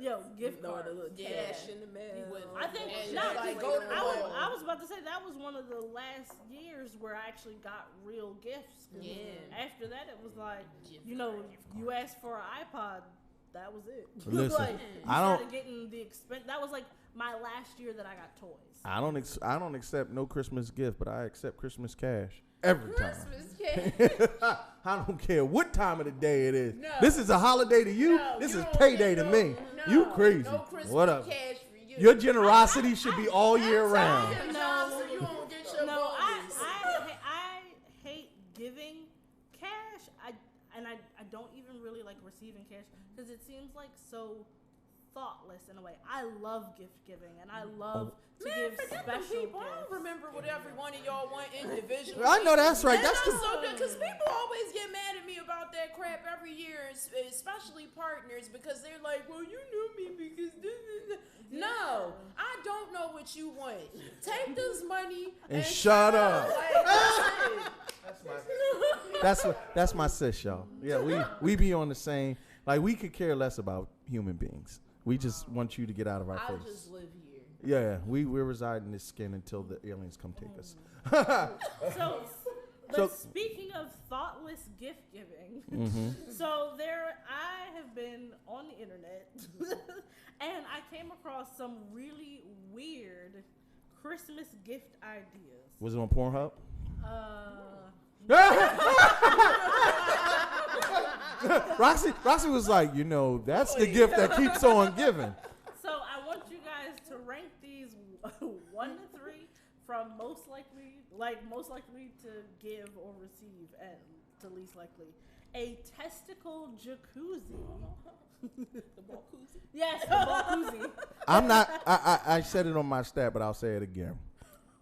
Yo, gift cards. The little cash in the mail. I think I was about to say that was one of the last years where I actually got real gifts. Yeah. After that, it was like, you asked for an iPod, that was it. Listen, like, I started getting the expense. That was like my last year that I got toys. I don't accept no Christmas gift, but I accept Christmas cash every time. Christmas cash. I don't care what time of the day it is. No. This is a holiday to you. No, this you is don't payday get to me. no, You crazy. No Christmas what up? cash for you. Your generosity should be all year round. So you won't get your bonus. I hate giving cash. I don't even really like receiving cash because it seems like so thoughtless in a way. I love gift giving and I love to give special people. gifts. I don't remember what every one of y'all want individually. I know that's right. That's so good because people always get mad at me about that crap every year, especially partners, because they're like, "Well, you knew me because this." No, I don't know what you want. Take this money and shut up. Like, That's my sis, y'all. Yeah, we be on the same. Like, we could care less about human beings. We just want you to get out of our I'll face. just live here. Yeah, we reside in this skin until the aliens come take us. So speaking of thoughtless gift giving, so I have been on the internet and I came across some really weird Christmas gift ideas. Was it on Pornhub? Roxy was like, that's the gift that keeps on giving. So I want you guys to rank these 1 to 3 from most likely to give or receive, and to least likely. A testicle jacuzzi. The Balkuzzi? Yes, the Balkuzzi. I'm not. I said it on my stat, but I'll say it again.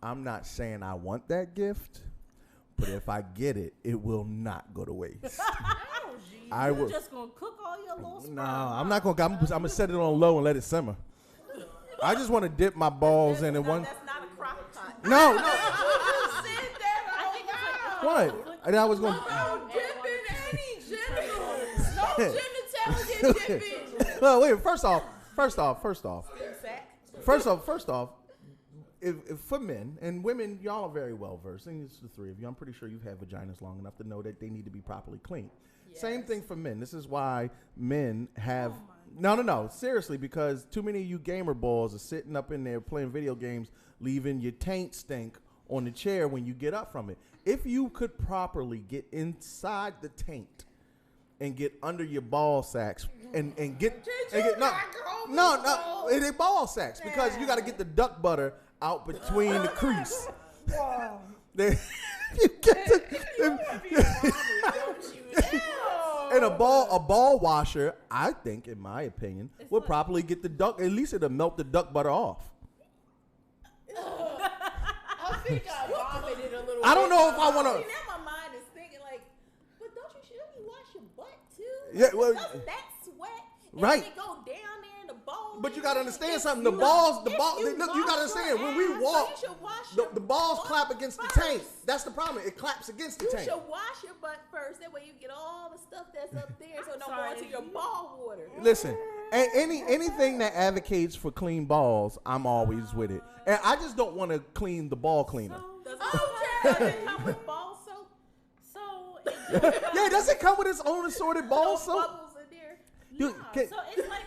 I'm not saying I want that gift, but if I get it, it will not go to waste. You're just gonna cook all your little sperm. No, I'm not gonna. I'm gonna set it on low and let it simmer. I just want to dip my balls in one. That's not a crock pot. No. What? And I was going. No dipping any genitals. No genitalia dipping. Well, wait. First off. If for men and women, y'all are very well versed. And it's the 3 of you. I'm pretty sure you've had vaginas long enough to know that they need to be properly cleaned. Yes. Same thing for men. This is why men have. No. Seriously, because too many of you gamer balls are sitting up in there playing video games, leaving your taint stink on the chair when you get up from it. If you could properly get inside the taint and get under your ball sacks and get they ball sacks because you got to get the duck butter out between the crease. You get and a ball washer, I think, in my opinion, would probably get the duck. At least it'll melt the duck butter off. I think I vomited a little. I don't know if I want to. Now my mind is thinking like, but shouldn't you wash your butt too? Yeah, well, doesn't that sweat? And right. Then it go down there in the ball. But you gotta understand something. The balls. Look, you gotta understand when we walk, the balls clap against the tank. That's the problem. It claps against the tank. You should wash your butt first. That way you get all the stuff that's up there, so don't go into your ball water. Listen, anything that advocates for clean balls, I'm always with it. And I just don't want to clean the ball cleaner. Does it come with ball soap? Yeah, does it come with its own assorted ball soap? Bubbles in there. No. So it's like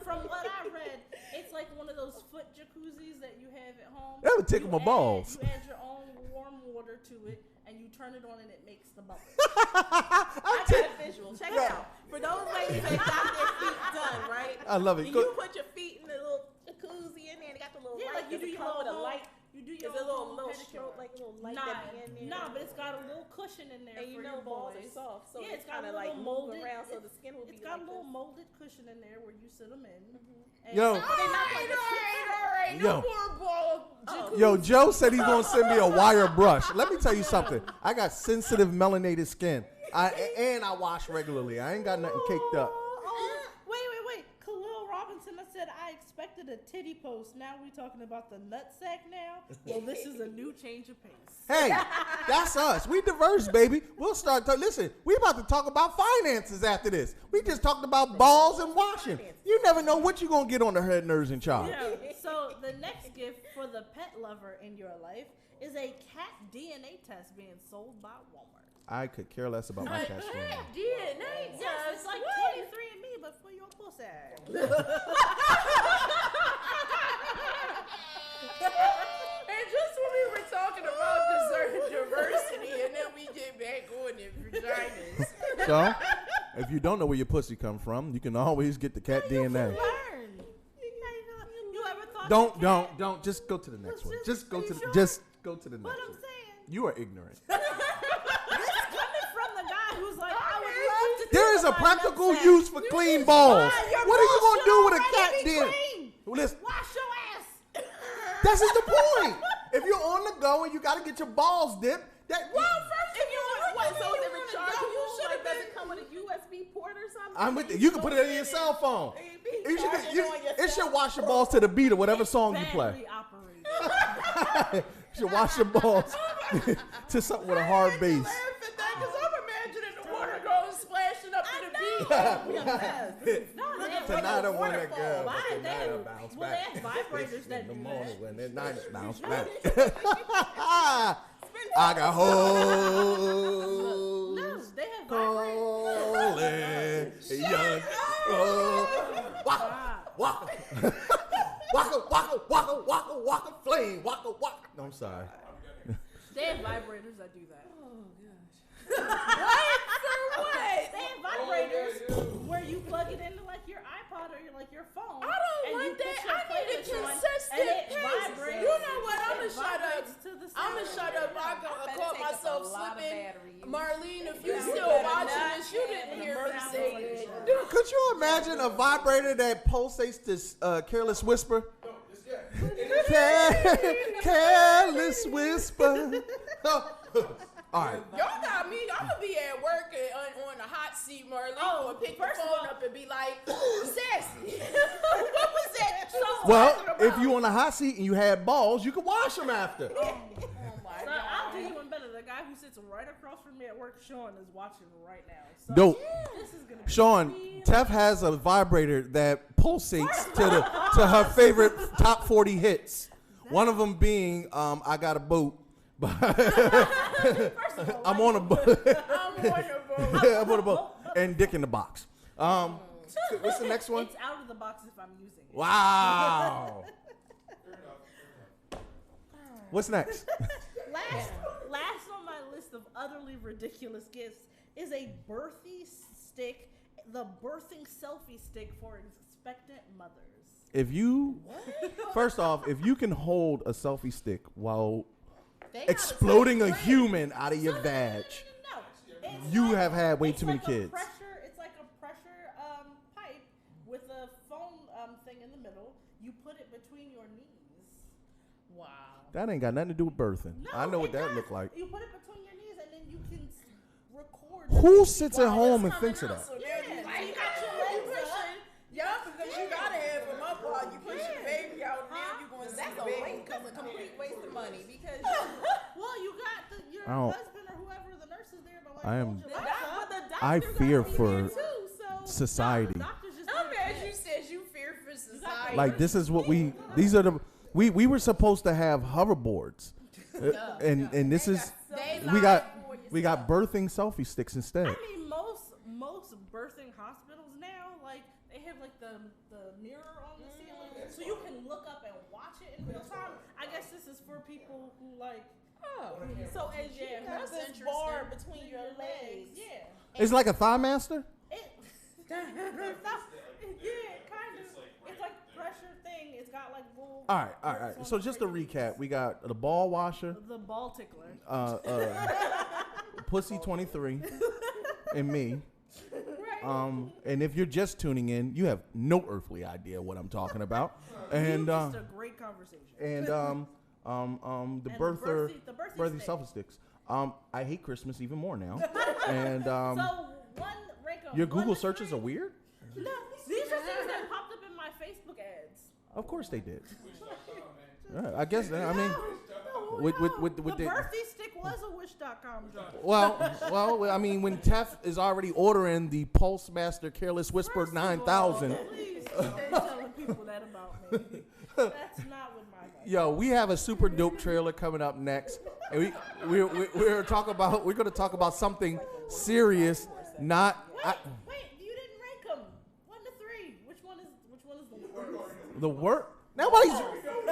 from what I read, it's like one of those foot jacuzzis that you have at home. That would tickle my balls. You add your own warm water to it, and you turn it on, and it makes the bubbles. I got a visual. Check it out. For those ladies that got their feet done, right? I love it. You put your feet in the little jacuzzi in there, and it got the little light. Like you do your little light. You do your little stroke, like a little light that be in there. Nah, but it's got a little cushion in there and for your balls boys. are soft, so yeah, it's kind of like molded around, so the skin will be. It's got a little molded cushion in there where you sit them in. Yo. Yo, Joe said he's gonna send me a wire brush. Let me tell you something. I got sensitive melanated skin. And I wash regularly. I ain't got nothing caked up. Wait. Khalil Robinson, I said I expected a titty post. Now we talking about the nutsack now? Well, this is a new change of pace. Hey, that's us. We diverse, baby. We'll start. Listen, we about to talk about finances after this. We just talked about balls and washing. You never know what you're going to get on the head nerds in charge. Yeah. So the next gift for the pet lover in your life is a cat DNA test being sold by Walmart. I could care less about my cat's DNA. DNA test? It's like 23andMe, but for your pussy. And just when we were talking about diversity, and then we get back on the vaginas. So, if you don't know where your pussy comes from, you can always get the cat DNA. You ever thought? Don't. Just go to the next one. Just go to the next one. I'm saying. You are ignorant. There There is a practical use for clean balls. What are you going to do with a cat then? Listen, wash your ass. This is the point. If you're on the go and you got to get your balls dipped, first if you want, so is it rechargeable? Like, does it come with a USB port or something? I'm with you. You can put it in your cell phone. It should wash your balls to the beat of whatever song you play. You should wash your balls to something with a hard bass. Tonight I want a girl, but tonight I bounce back. They have vibrators that in the do morning that. when the night bounce back. I got hoes. No, they have vibrators. Young. Waka, flame. Waka. No, I'm sorry. They have vibrators that do that. Oh, gosh. For what? They have vibrators where you plug it into like your iPod or your phone. I don't want that. I need a consistent pace. You know what? I'm going to shut up. I caught myself slipping. Marlene, if you still watching this, you didn't hear me say that. Dude, could you imagine a vibrator that pulsates this careless whisper? Careless whisper. All right. Y'all got me. I'm gonna be at work on the hot seat, Marlene, and pick the phone up and be like, "Sassy, what was that?" Well, if you on the hot seat and you had balls, you could wash them after. Oh my God! I'll do you one better. The guy who sits right across from me at work, Sean, is watching right now. So Dope. This is gonna be Sean, Tef has a vibrator that pulsates to her favorite top 40 hits. One of them being "I Got a Boat." I'm on a boat. I'm on a boat. And Dick in the Box. What's the next one? It's out of the box if I'm using it. Wow. What's next? Last on my list of utterly ridiculous gifts is a birthing stick, the birthing selfie stick for expectant mothers. If you, first off, if you can hold a selfie stick while exploding a human out of your vag, you have had way too many kids. It's like a pressure pipe with a foam thing in the middle. You put it between your knees. Wow. That ain't got nothing to do with birthing. No, I know what that does. look like. You put it between your knees and then you can record. Who sits at home and thinks of that? So now you got your legs up. Yeah, because you gotta have them up while you push your baby out. Now you going to That's a waste, a complete waste of money because well, you got your I don't- husband or whoever the nurse is there to like I am- hold your legs up. I fear for so society. I'm as you said, you fear for society. Like this is what these are the we were supposed to have hoverboards, and this is we got birthing selfie sticks instead. I mean, most birthing hospitals now, like they have like the mirror on the ceiling, so you can look up and watch it in real time. I guess this is for people who like. Oh, so as you Yeah, got that's this interesting. bar between your legs, Yeah. It's like a thigh master. Yeah, kind of. It's like pressure thing. It's got like little. All right. So just to recap, we got the ball washer, The ball tickler. Pussy 23, and me. And if you're just tuning in, you have no earthly idea what I'm talking about. And just a great conversation. And the And birthing birthing selfie sticks. I hate Christmas even more now. And so one Reiko, your Google searches are weird. No, these are things that popped up in my Facebook ads. Of course they did. Yeah, I guess. I mean, with the birthday stick was a Wish.com drop. Well, I mean, when Tef is already ordering the Pulse Master Careless Whisper 9000. Please stay telling people that about me. That's not what my life. Yo, we have a super dope trailer coming up next, and we're going to talk about something serious. Not Wait, you didn't rank them 1 to 3. Which one is the worst? the work. Nobody's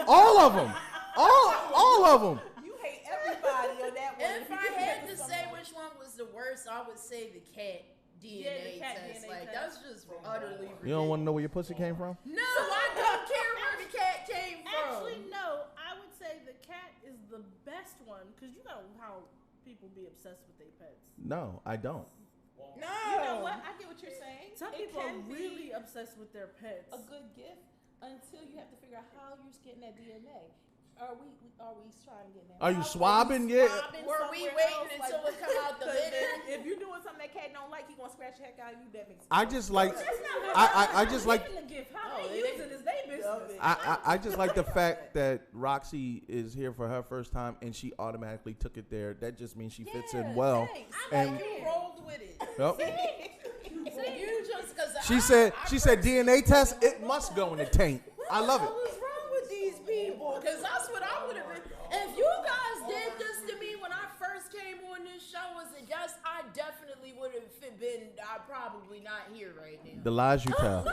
all of them. All of them. you hate everybody on that one. If I had to say which one was the worst, I would say the cat DNA test. Like that's just utterly ridiculous. You don't want to know where your pussy came from? No, I don't care where the cat came from. Actually, no. I would say the cat is the best one because you know how people be obsessed with their pets. No, I don't. No. You know what? I get what you're saying. Some people are really obsessed with their pets. A good gift until you have to figure out how you're getting that DNA. Are we trying to get that? Are you swabbing yet? Were we waiting until it come out the litter? If you're doing something that cat don't like, he gonna scratch the heck out of you. That makes sense. I just like. I just like. How they use it is their business. I just like the fact that Roxy is here for her first time and she automatically took it there. That just means she fits in well. I like you rolled with it. Yep. You just because She said DNA test. It must go in the tank. I love it. What's wrong with these people? Because that's what I would have been. If you guys did this to me when I first came on this show as a guest, I definitely would have been. I'm probably not here right now. The lies you tell.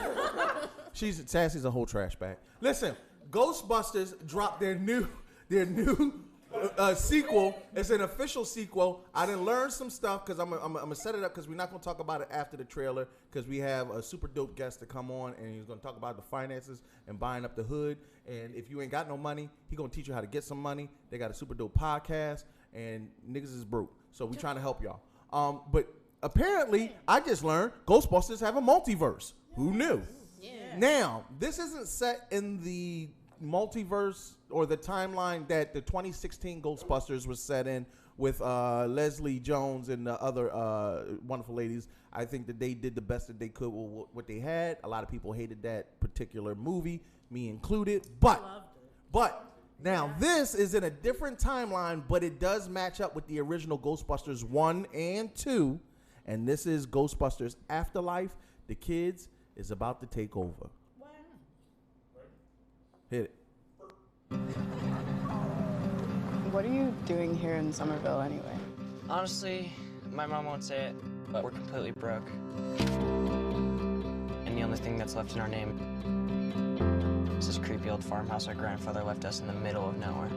Sassy's a whole trash bag. Listen, Ghostbusters dropped their new sequel. It's an official sequel. I done learned some stuff because I'm gonna set it up because we're not gonna talk about it after the trailer because we have a super dope guest to come on and he's gonna talk about the finances and buying up the hood. And if you ain't got no money, he gonna teach you how to get some money. They got a super dope podcast and niggas is broke, so we trying to help y'all. But apparently, I just learned Ghostbusters have a multiverse. Who knew? Yeah. Now, this isn't set in the multiverse or the timeline that the 2016 Ghostbusters was set in with Leslie Jones and the other wonderful ladies. I think that they did the best that they could with what they had. A lot of people hated that particular movie, me included. But now this is in a different timeline, but it does match up with the original Ghostbusters 1 and 2. And this is Ghostbusters Afterlife. The kids is about to take over. Wow. Hit it. What are you doing here in Somerville anyway? Honestly, my mom won't say it, but we're completely broke. And the only thing that's left in our name is this creepy old farmhouse our grandfather left us in the middle of nowhere.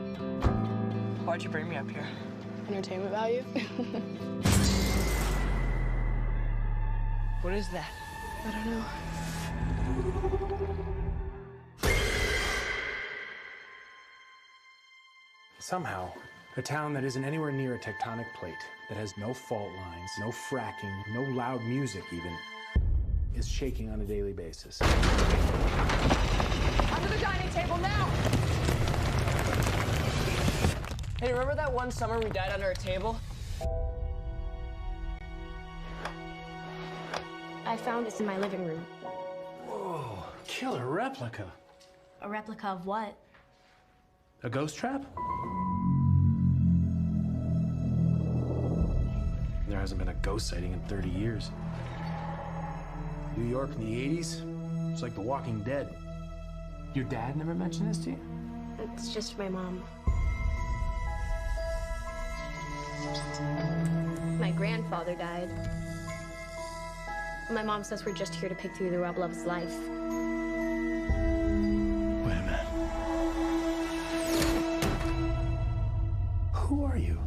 Why'd you bring me up here? Entertainment value? What is that? I don't know. Somehow, a town that isn't anywhere near a tectonic plate, that has no fault lines, no fracking, no loud music even, is shaking on a daily basis. Under the dining table now! Hey, remember that one summer we died under a table? I found this in my living room. Whoa, killer replica. A replica of what? A ghost trap? There hasn't been a ghost sighting in 30 years. New York in the 80s, it's like The Walking Dead. Your dad never mentioned this to you? It's just my mom. My grandfather died. My mom says we're just here to pick through the rubble of his life. Wait a minute. Who are you?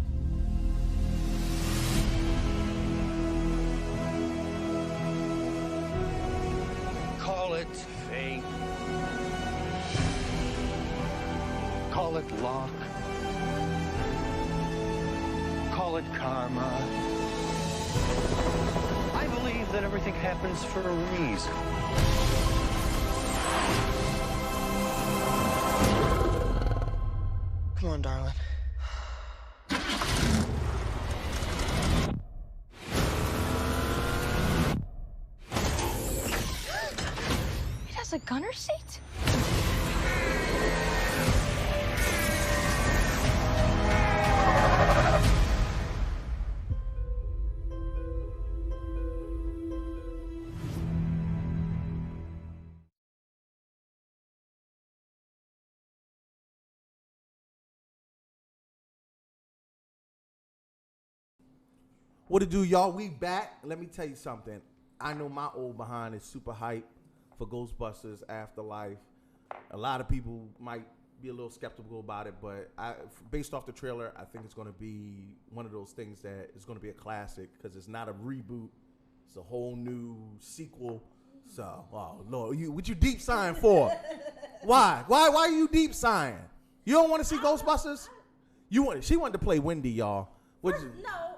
Call it fate. Call it luck. Call it karma. I believe that everything happens for a reason. Come on, darling. It has a gunner seat? What it do, y'all? We back. Let me tell you something. I know my old behind is super hype for Ghostbusters Afterlife. A lot of people might be a little skeptical about it, but based off the trailer, I think it's going to be one of those things that is going to be a classic because it's not a reboot. It's a whole new sequel. So, oh Lord, what you deep sighing for? Why? Why are you deep sighing? You don't want to see Ghostbusters? She wanted to play Wendy, y'all. No.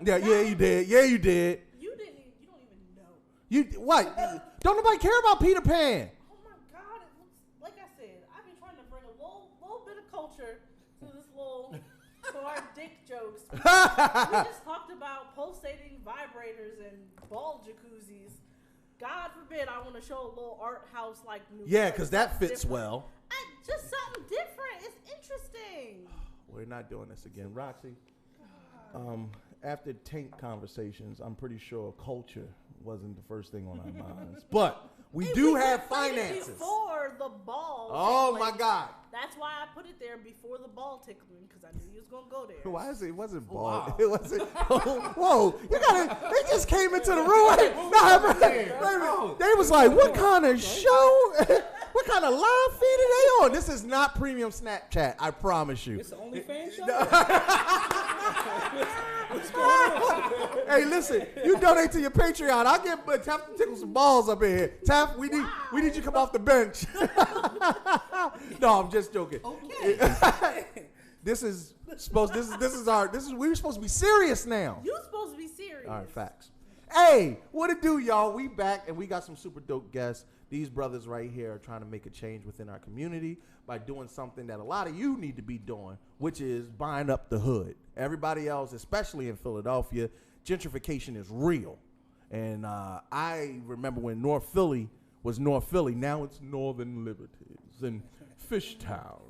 Yeah, you did. Yeah, you did. You don't even know. You what? Don't nobody care about Peter Pan. Oh my God! It looks like I said. I've been trying to bring a little bit of culture to our dick jokes. We just talked about pulsating vibrators and ball jacuzzis. God forbid I want to show a little art house like new. Yeah, because that fits well. Just something different. It's interesting. We're not doing this again, Roxy. After tank conversations, I'm pretty sure culture wasn't the first thing on our minds. But we do have finances. Before the ball. Oh, my God. That's why I put it there before the ball tickling, because I knew you was going to go there. Why is it? It wasn't ball. Wow. It wasn't. Whoa. You got it. They just came into the room. They was like, what kind of show? What kind of live feed are they on? This is not premium Snapchat. I promise you. It's the OnlyFans show? What's going on? Hey, listen, you donate to your Patreon. I'll get Taff to tickle some balls up in here. Taff, we need you to come off the bench. No, I'm just joking. Okay. We were supposed to be serious now. You supposed to be serious. All right, facts. Hey, what it do, y'all? We back and we got some super dope guests. These brothers right here are trying to make a change within our community by doing something that a lot of you need to be doing, which is buying up the hood. Everybody else, especially in Philadelphia, gentrification is real. And I remember when North Philly was North Philly. Now it's Northern Liberties and Fishtown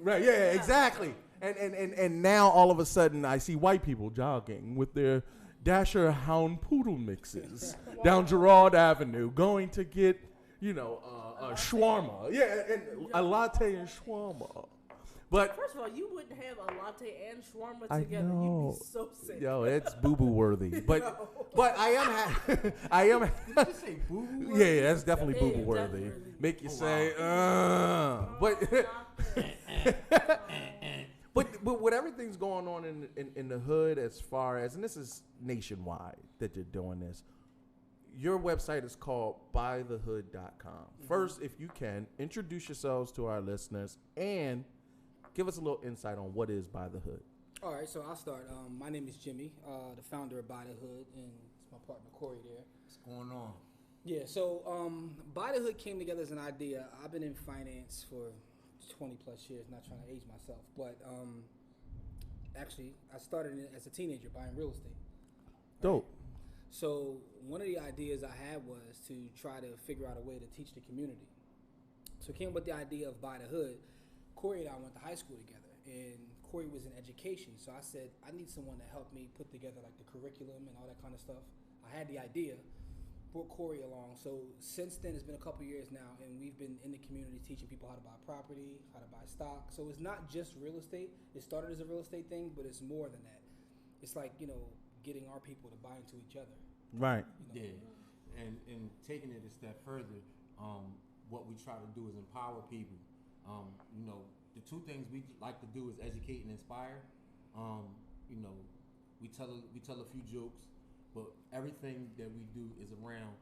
right, yeah, exactly. And now all of a sudden I see white people jogging with their Dasher Hound Poodle mixes down Girard Avenue, going to get, shawarma. Yeah, and a latte and shawarma. But first of all, you wouldn't have a latte and shawarma I together. know. You'd be so sick. Yo, it's boo-boo worthy. But I am Did you just say boo-boo worthy? Yeah, that's definitely boo-boo worthy. Make you say, But with everything's going on in the hood as far as, and this is nationwide that they're doing this, your website is called buythehood.com. First, if you can, introduce yourselves to our listeners and give us a little insight on what is Buy the Hood. All right, so I'll start. My name is Jimmy, the founder of Buy the Hood, and it's my partner Corey there. What's going on? Yeah, so Buy the Hood came together as an idea. I've been in finance for 20 plus years, not trying to age myself, but actually I started it as a teenager buying real estate. Dope. So one of the ideas I had was to try to figure out a way to teach the community. So I came up with the idea of Buy the Hood. Corey and I went to high school together, and Corey was in education, so I said, I need someone to help me put together like the curriculum and all that kind of stuff. I had the idea, brought Corey along. So since then, it's been a couple years now, and we've been in the community teaching people how to buy property, how to buy stock. So it's not just real estate. It started as a real estate thing, but it's more than that. It's like, getting our people to buy into each other. Right. Yeah. And taking it a step further, what we try to do is empower people. The two things we like to do is educate and inspire. We tell a few jokes, but everything that we do is around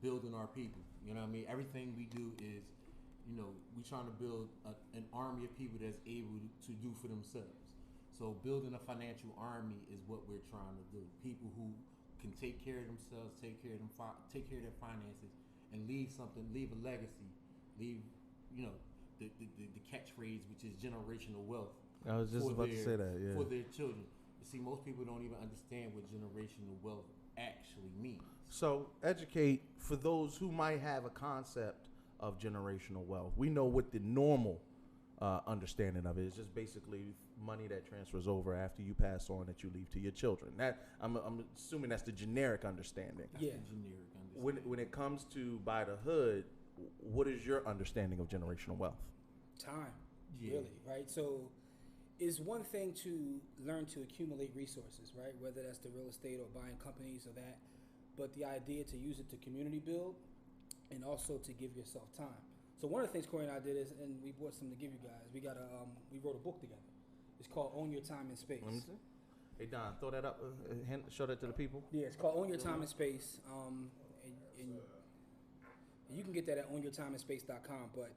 building our people. You know what I mean? Everything we do is, we trying to build an army of people that's able to do for themselves. So building a financial army is what we're trying to do. People who can take care of themselves, take care of their finances, and leave a legacy, leave, the catchphrase, which is generational wealth. I was just about to say that, yeah. For their children. You see, most people don't even understand what generational wealth actually means. So educate for those who might have a concept of generational wealth. We know what the normal understanding of it is, just basically money that transfers over after you pass on that you leave to your children. That I'm assuming that's the generic understanding. Yeah. Generic understanding. When it comes to Buy the Hood, what is your understanding of generational wealth? Time, really, right? So it's one thing to learn to accumulate resources, right? Whether that's the real estate or buying companies or that, but the idea to use it to community build and also to give yourself time. So one of the things Corey and I did is, and we brought some to give you guys. We wrote a book together. It's called Own Your Time and Space. Let me see. Hey Don, throw that up. Show that to the people. Yeah, it's called Own Your Time and Space. And you can get that at ownyourtimeandspace.com. But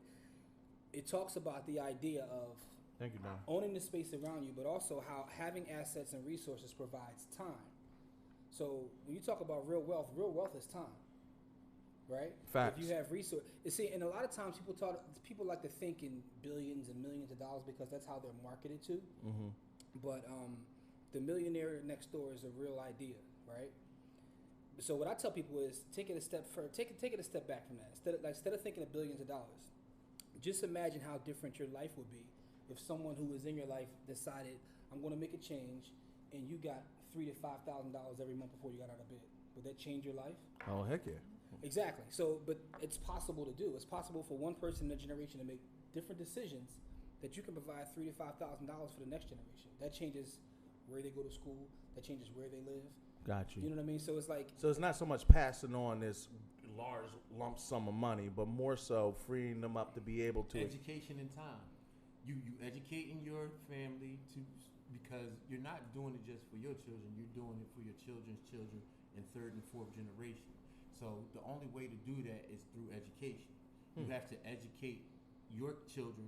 it talks about the idea of Thank you, Don. owning the space around you, but also how having assets and resources provides time. So when you talk about real wealth is time. Right? Facts. If you have resources, you see, and a lot of times people like to think in billions and millions of dollars because that's how they're marketed to. Mm-hmm. But the millionaire next door is a real idea, right? So what I tell people is take it a step further, take it a step back from that. Instead of thinking of billions of dollars, just imagine how different your life would be if someone who was in your life decided, I'm going to make a change, and you got $3,000 to $5,000 every month before you got out of bed. Would that change your life? Oh, heck yeah. Exactly. So, but it's possible to do. It's possible for one person in a generation to make different decisions that you can provide $3,000 to $5,000 for the next generation. That changes where they go to school. That changes where they live. Got you. You know what I mean? So it's like. So it's not so much passing on this large lump sum of money, but more so freeing them up to be able to. Education and time. You educating your family because you're not doing it just for your children. You're doing it for your children's children and third and fourth generation. So the only way to do that is through education. You have to educate your children,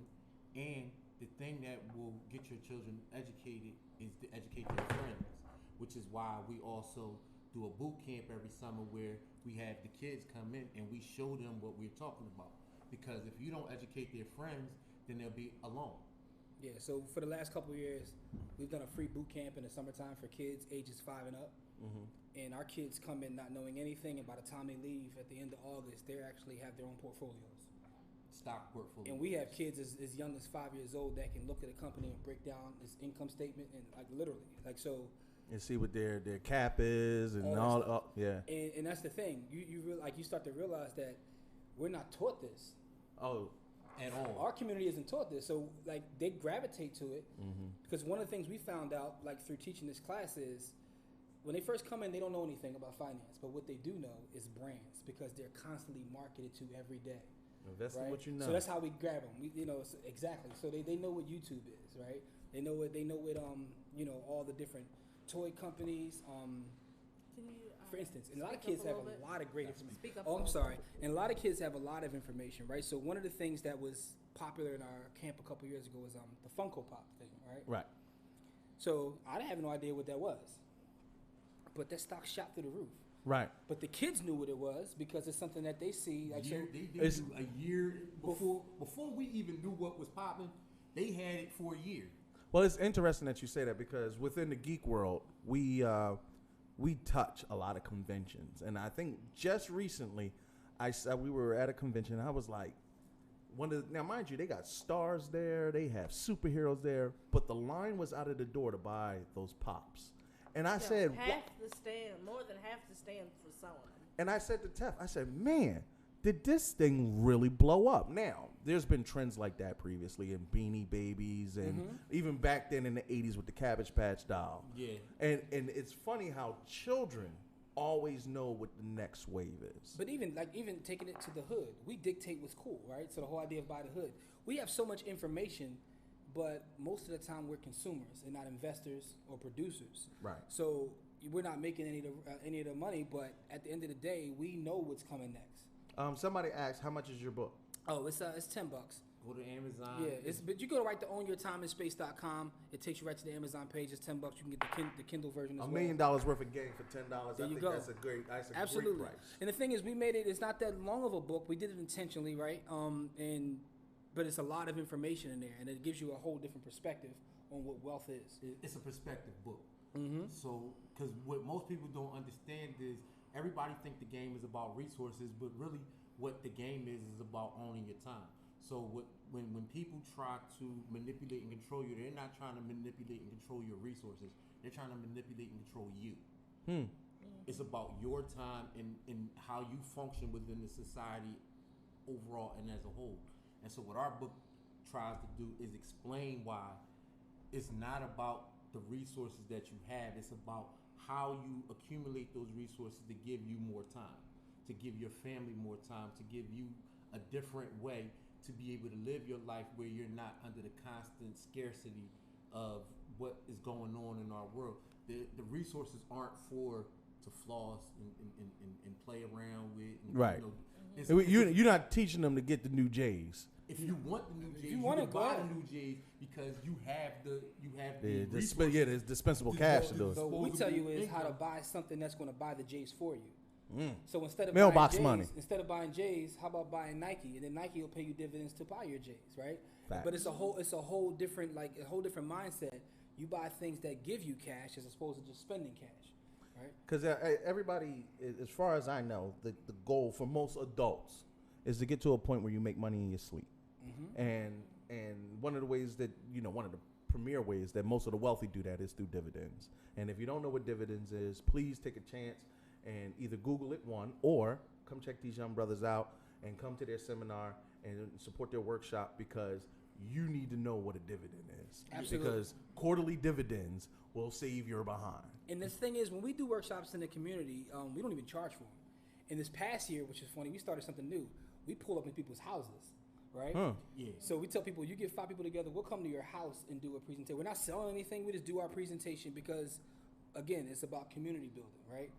and the thing that will get your children educated is to educate their friends, which is why we also do a boot camp every summer where we have the kids come in and we show them what we're talking about. Because if you don't educate their friends, then they'll be alone. Yeah, so for the last couple of years, we've done a free boot camp in the summertime for kids ages 5 and up. Mm-hmm. And our kids come in not knowing anything, and by the time they leave at the end of August, they actually have their own portfolios. Stock portfolios. And we have kids as young as 5 years old that can look at a company and break down its income statement and literally. So and see what their cap is and all yeah. And that's the thing. You start to realize that we're not taught this. Oh. At all. Our community isn't taught this, so they gravitate to it. Mm-hmm. Because one of the things we found out through teaching this class is when they first come in, they don't know anything about finance, but what they do know is brands because they're constantly marketed to every day. That's right? What you know. So that's how we grab them. Exactly. So they know what YouTube is, right? They know what all the different toy companies, for instance, and a lot of Speak kids up a have little a bit. lot of great information. Speak up a Oh, I'm little sorry. And a lot of kids have a lot of information, right? So one of the things that was popular in our camp a couple years ago was the Funko Pop thing, right? Right. So I didn't have no idea what that was, but that stock shot through the roof. Right. But the kids knew what it was because it's something that they see. Like They did a year before we even knew what was popping. They had it for a year. Well, it's interesting that you say that because within the geek world, we touch a lot of conventions, and I think just recently, we were at a convention. And I was like, now mind you, they got stars there, they have superheroes there, but the line was out of the door to buy those pops, and I said, half the stand, more than half the stand for selling them. and I said to Tef, I said, man, did this thing really blow up? Now, there's been trends like that previously in Beanie Babies and even back then in the 80s with the Cabbage Patch doll. Yeah. And it's funny how children always know what the next wave is. But even taking it to the hood, we dictate what's cool, right? So the whole idea of buy the hood. We have so much information, but most of the time we're consumers and not investors or producers. Right. So we're not making any of the money, but at the end of the day, we know what's coming next. Somebody asked, how much is your book? Oh, it's $10. Go to Amazon. Yeah, but you go right to ownyourtimeandspace.com. It takes you right to the Amazon page. It's $10. You can get the Kindle version as well. $1 million worth of game for $10. There I you think go. that's a great Absolutely. price. And the thing is, we made it. It's not that long of a book. We did it intentionally, right? But it's a lot of information in there, and it gives you a whole different perspective on what wealth is. It's a perspective book. Mm-hmm. So, because what most people don't understand is everybody think the game is about resources, but really what the game is about owning your time. So when people try to manipulate and control you, they're not trying to manipulate and control your resources. They're trying to manipulate and control you. It's about your time and how you function within the society overall and as a whole. And so what our book tries to do is explain why it's not about the resources that you have. It's about how you accumulate those resources to give you more time, to give your family more time, to give you a different way to be able to live your life where you're not under the constant scarcity of what is going on in our world. The resources aren't to floss and play around with. And, right. You're not teaching them to get the new J's. If you want the new J's, you can buy the new J's because you have the resources. Yeah, there's dispensable cash to those. So what we tell you is how to buy something that's going to buy the J's for you. So instead of mailbox buying J's, money, instead of buying J's, how about buying Nike? And then Nike will pay you dividends to buy your J's, right? Facts. But it's a whole different mindset. You buy things that give you cash as opposed to just spending cash, right? Because everybody, as far as I know, the goal for most adults is to get to a point where you make money in your sleep. And one of the ways that one of the premier ways that most of the wealthy do that is through dividends. And if you don't know what dividends is, please take a chance and either Google it, or come check these young brothers out and come to their seminar and support their workshop, because you need to know what a dividend is. Absolutely. Because quarterly dividends will save your behind. And the thing is, when we do workshops in the community, we don't even charge for them. In this past year, which is funny, we started something new. We pull up in people's houses, right? Yeah. So we tell people, you get 5 people together, we'll come to your house and do a presentation. We're not selling anything. We just do our presentation because, again, it's about community building, right?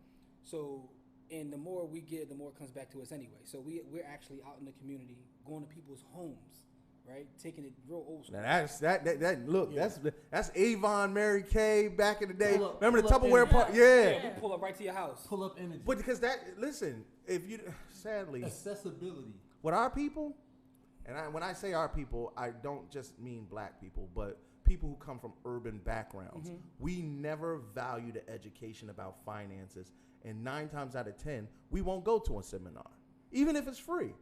So, and the more we give, the more it comes back to us anyway. So we're actually out in the community, going to people's homes, right? Taking it real old school. Now that's Avon, Mary Kay back in the day. Remember the pull up Tupperware part? Yeah. We pull up right to your house. Pull up energy. But because if you sadly accessibility with our people, and when I say our people, I don't just mean black people, but people who come from urban backgrounds. We never value the education about finances, and 9 times out of 10, we won't go to a seminar, even if it's free.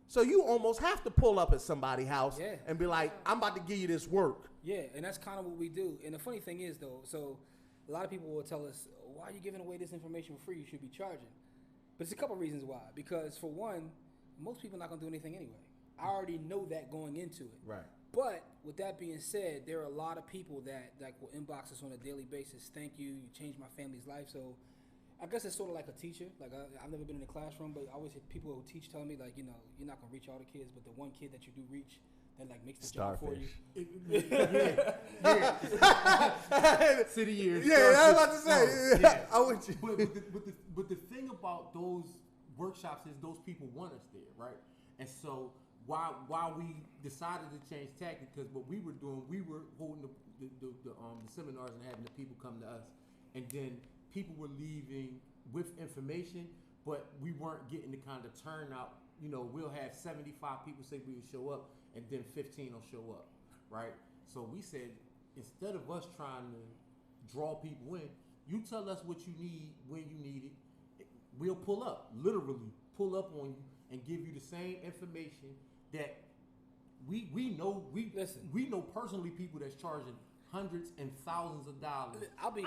So you almost have to pull up at somebody's house and be like, I'm about to give you this work. Yeah, and that's kind of what we do. And the funny thing is, though, so a lot of people will tell us, why are you giving away this information for free? You should be charging. But it's a couple reasons why. Because, for one, most people are not going to do anything anyway. I already know that going into it. Right. But with that being said, there are a lot of people that will inbox us on a daily basis. Thank you. You changed my family's life. So I guess it's sort of like a teacher. Like I've never been in a classroom, but I always hear people who teach telling me, like, you're not going to reach all the kids, but the one kid that you do reach, that like makes the job for you. City years. Yeah, I was about to say. Yeah. I would. But the thing about those workshops is those people want us there, right? And so while we decided to change tactics, because what we were doing, we were holding the seminars and having the people come to us, and then people were leaving with information, but we weren't getting the kind of turnout. You know, we'll have 75 people say we will show up, and then 15 will show up, right? So we said, instead of us trying to draw people in, you tell us what you need when you need it. We'll pull up, literally pull up on you and give you the same information that we know personally people that's charging hundreds and thousands of dollars. I'll be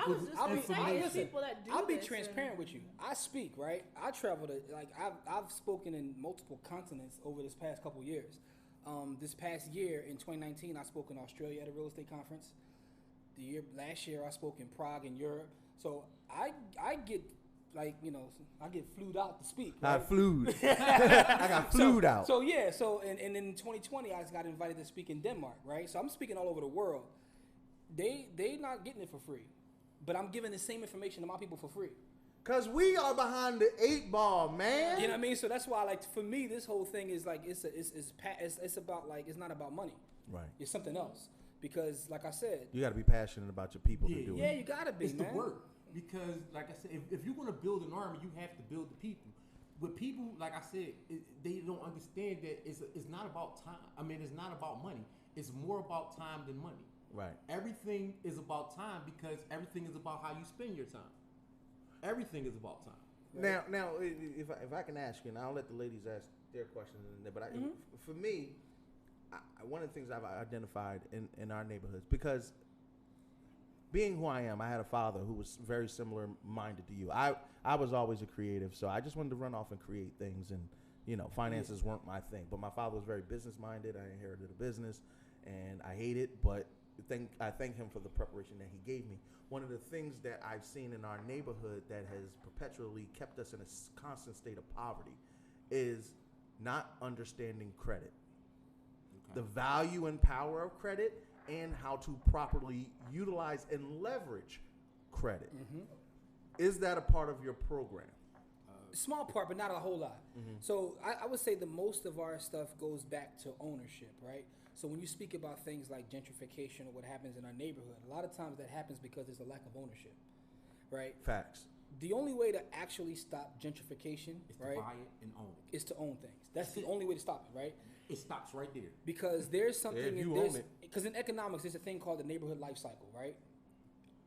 transparent with you. I speak, right? I travel to, like, I've spoken in multiple continents over this past couple years. This past year in 2019, I spoke in Australia at a real estate conference. Last year I spoke in Prague in Europe. So I get, like, you know, I get flued out to speak. Right? I got flued out. So yeah, and in 2020 I got invited to speak in Denmark, right? So I'm speaking all over the world. They not getting it for free, but I'm giving the same information to my people for free. Cause we are behind the 8 ball, man. You know what I mean? So that's why, like, for me, this whole thing is like it's about, like, it's not about money. Right. It's something else. Because, like I said, you got to be passionate about your people to do it. Yeah, you got to be. It's man. the work. Because, like I said, if you're going to build an army, you have to build the people. But people, like I said, they don't understand that it's not about time. I mean, it's not about money. It's more about time than money. Right. Everything is about time because everything is about how you spend your time. Everything is about time. Right? Now, if I can ask you, and I'll let the ladies ask their questions in there, but for me, one of the things I've identified in our neighborhoods, because being who I am, I had a father who was very similar minded to you. I was always a creative, so I just wanted to run off and create things, and, you know, finances weren't my thing. But my father was very business minded. I inherited a business, and I hate it, but I thank him for the preparation that he gave me. One of the things that I've seen in our neighborhood that has perpetually kept us in a constant state of poverty is not understanding credit. Okay. The value and power of credit, and how to properly utilize and leverage credit. Mm-hmm. Is that a part of your program? Small part, but not a whole lot. Mm-hmm. So I would say the most of our stuff goes back to ownership, right? So when you speak about things like gentrification or what happens in our neighborhood, a lot of times that happens because there's a lack of ownership, right? Facts. The only way to actually stop gentrification, is right, to buy it and own it. Is to own things. That's the only way to stop it, right? It stops right there. Because there's something because in economics, there's a thing called the neighborhood life cycle, right?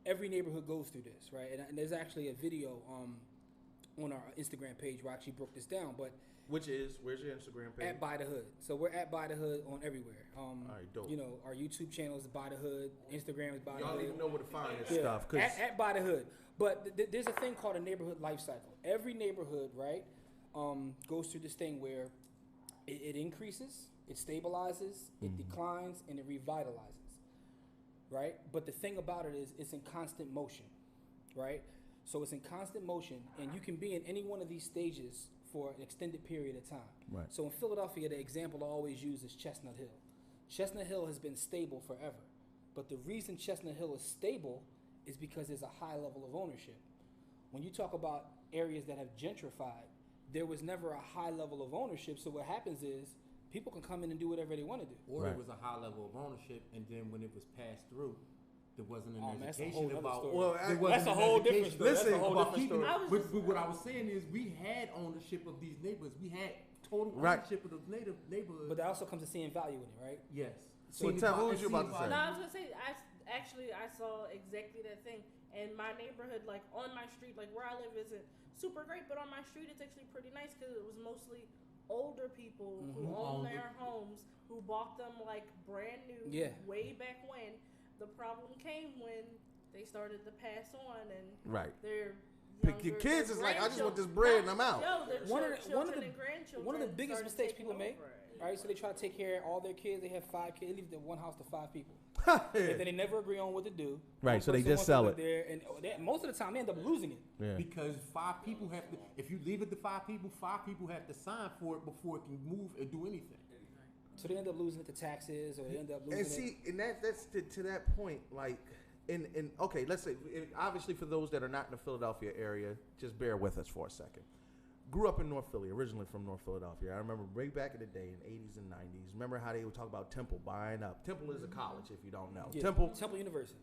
Every neighborhood goes through this, right? And there's actually a video on our Instagram page where I actually broke this down, but where's your Instagram page? At By the Hood. So we're at By the Hood on everywhere. All right, dope. You know, our YouTube channel is By the Hood. Instagram is By the Hood. Y'all even know where to find this stuff. At By the Hood. But there's a thing called a neighborhood life cycle. Every neighborhood, right, goes through this thing where it increases, it stabilizes, it declines, and it revitalizes, right? But the thing about it is it's in constant motion, right? So it's in constant motion, and you can be in any one of these stages for an extended period of time. Right. So in Philadelphia, the example I always use is Chestnut Hill. Chestnut Hill has been stable forever. But the reason Chestnut Hill is stable is because there's a high level of ownership. When you talk about areas that have gentrified, there was never a high level of ownership. So what happens is people can come in and do whatever they want to do. Or there was a high level of ownership, and then when it was passed through, there wasn't an education about. Well, that's a whole different story. Listen, about keeping it. But what I was saying is, we had ownership of these neighborhoods. We had total ownership of those neighborhoods. But that also comes to seeing value in it, right? Yes. So tell what you about to say. No, I was gonna say I saw exactly that thing. And my neighborhood, like on my street, like where I live, isn't super great, but on my street it's actually pretty nice because it was mostly older people who own their homes, who bought them like brand new way back when. The problem came when they started to pass on, and their your kids is like, I just want this bread and I'm out. One of the biggest mistakes people make, right? So they try to take care of all their kids. They have 5 kids. They leave the one house to 5 people. And then they never agree on what to do. Right, so they just sell it. There, and most of the time they end up losing it. Yeah. Because 5 people have to, if you leave it to 5 people have to sign for it before it can move or do anything. So they end up losing it to taxes, or they end up losing And see, and that's to that point, like, okay, let's say, obviously for those that are not in the Philadelphia area, just bear with us for a second. Grew up in North Philly, originally from North Philadelphia. I remember way back in the day, in the 80s and 90s. Remember how they would talk about Temple buying up. Temple is a college, if you don't know. Yeah, Temple University.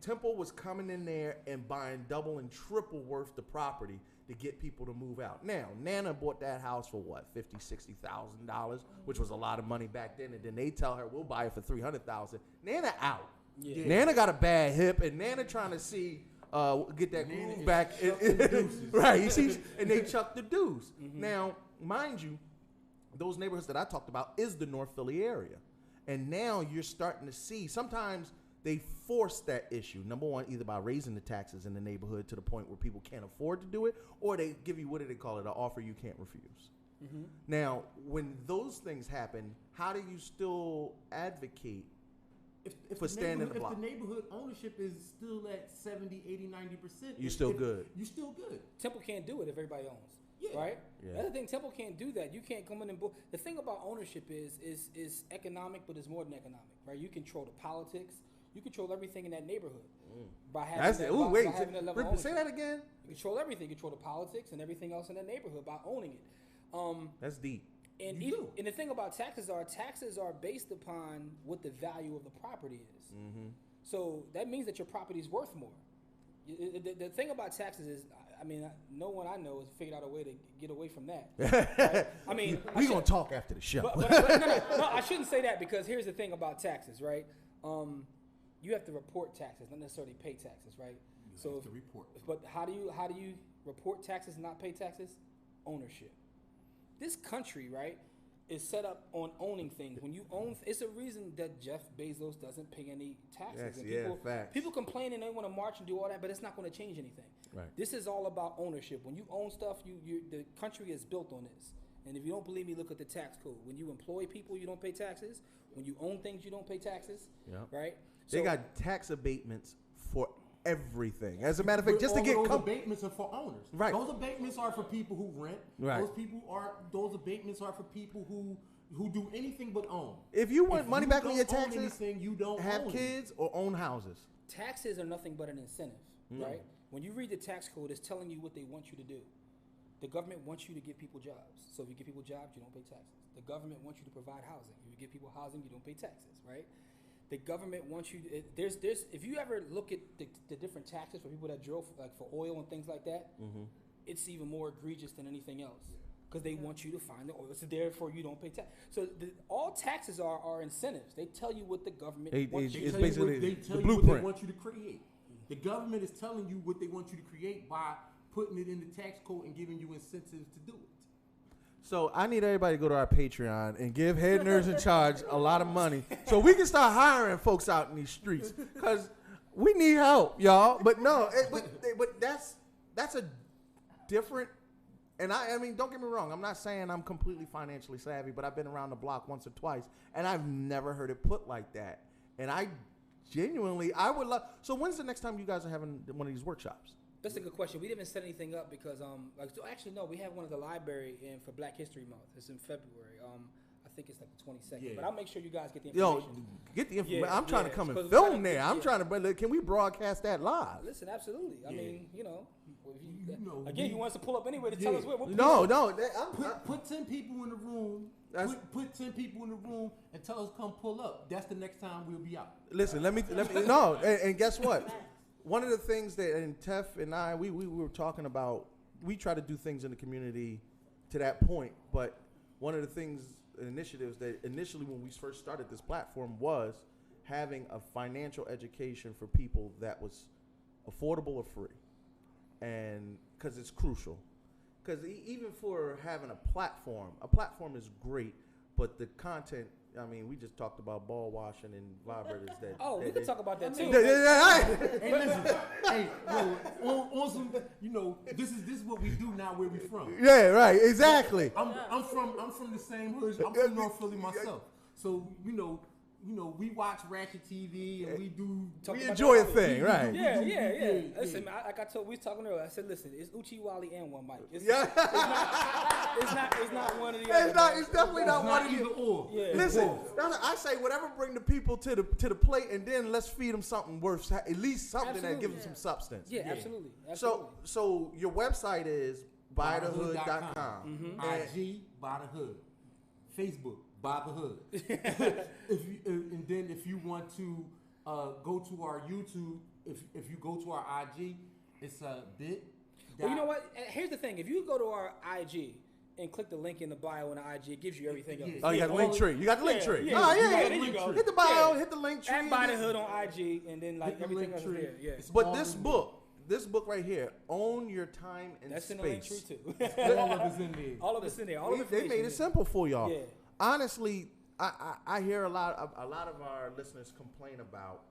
Temple was coming in there and buying double and triple worth the property to get people to move out. Now, Nana bought that house for what, $50,000, $60,000, which was a lot of money back then. And then they tell her, we'll buy it for $300,000. Nana out. Yeah. Nana got a bad hip, and Nana trying to see get that groove back. Right, you see, and they chuck the deuce. Mm-hmm. Now, mind you, those neighborhoods that I talked about is the North Philly area. And now you're starting to see, sometimes they force that issue. Number one, either by raising the taxes in the neighborhood to the point where people can't afford to do it, or they give you, what do they call it, an offer you can't refuse. Mm-hmm. Now, when those things happen, how do you still advocate for standing the block? If the neighborhood ownership is still at 70, 80, 90%, you're still good. You're still good. Temple can't do it if everybody owns. Yeah. Right? Yeah. The other thing, Temple can't do that. You can't come in and the thing about ownership is economic, but it's more than economic, right? You control the politics. You control everything in that neighborhood by having that level of ownership. Say that again. You control everything. You control the politics and everything else in that neighborhood by owning it. That's deep. And the thing about taxes are based upon what the value of the property is. Mm-hmm. So that means that your property is worth more. The thing about taxes is, I mean, no one I know has figured out a way to get away from that. Right? I mean, we're going to talk after the show. But no, I shouldn't say that, because here's the thing about taxes, right? You have to report taxes, not necessarily pay taxes, right? You have to report. But how do you report taxes and not pay taxes? Ownership. This country, right, is set up on owning things. When you own, it's a reason that Jeff Bezos doesn't pay any taxes. Yes, and people complain and they want to march and do all that, but it's not going to change anything. Right. This is all about ownership. When you own stuff, the country is built on this. And if you don't believe me, look at the tax code. When you employ people, you don't pay taxes. When you own things, you don't pay taxes. Yep. Right? They got tax abatements for everything. As a matter of fact, just to get those abatements are for owners. Right. Those abatements are for people who rent. Right. Those abatements are for people who do anything but own. If you want money back on your taxes, anything, you don't have kids or own houses. Taxes are nothing but an incentive, right? When you read the tax code, it's telling you what they want you to do. The government wants you to give people jobs. So if you give people jobs, you don't pay taxes. The government wants you to provide housing. If you give people housing, you don't pay taxes, right? The government wants you to, there's if you ever look at the different taxes for people that drill for oil and things like that, it's even more egregious than anything else, because they want you to find the oil, so therefore you don't pay tax. So all taxes are incentives. They tell you what the government wants you to do. They tell you what they want you to create. The government is telling you what they want you to create by putting it in the tax code and giving you incentives to do it. So I need everybody to go to our Patreon and give Head Nerds in Charge a lot of money so we can start hiring folks out in these streets, because we need help, y'all. But no, but that's a different. And I mean, don't get me wrong. I'm not saying I'm completely financially savvy, but I've been around the block once or twice, and I've never heard it put like that. And I genuinely, I would love. So when's the next time you guys are having one of these workshops? That's a good question. We didn't set anything up because, actually, no, we have one at the library for Black History Month. It's in February. I think it's like the 22nd. Yeah. But I'll make sure you guys get the information. Get the information. I'm trying to come and film there. I'm trying to, can we broadcast that live? Listen, absolutely. I mean, again, you want us to pull up anyway to tell us where. No. Put 10 people in the room. Put 10 people in the room and tell us come pull up. That's the next time we'll be out. Listen, let me no. And guess what? One of the things that, and Tef and I, we were talking about, we try to do things in the community to that point, but one of the things, initiatives that initially when we first started this platform was having a financial education for people that was affordable or free. And because it's crucial. Because even for having a platform is great, but the content, I mean, we just talked about ball washing and vibrators. We can talk about that too. Hey, listen. Hey, on some, this is what we do now. Where we from? Yeah, right. Exactly. I'm from the same hood. I'm from North Philly myself. So we watch Ratchet TV and we enjoy a thing, right? Yeah. Listen, like I told, we was talking earlier. I said, listen, it's Uchi Wally and one mic. It's It's not one of the It's other. not. It's definitely not one of either the. or. Yeah. Listen, I say whatever bring the people to the plate, and then let's feed them something worth, at least something that gives them some substance. Yeah, absolutely. So your website is buythehood.com. IG Buy the Hood. Facebook Buy the Hood. And then if you want to go to our YouTube, if you go to our IG, it's a bit. Well, you know what? Here's the thing. If you go to our IG and click the link in the bio on the IG, it gives you everything else. Oh, you got the link tree. You got the link tree. Yeah, there you go. Hit the bio, hit the link tree. And Buy the Hood on IG, and then like everything else is there. Yeah. But this book right here, Own Your Time and That's Space. in the link tree too. All of it's in there. All of it's in there. All of They made it simple for y'all. Yeah. Honestly, I hear a lot of our listeners complain about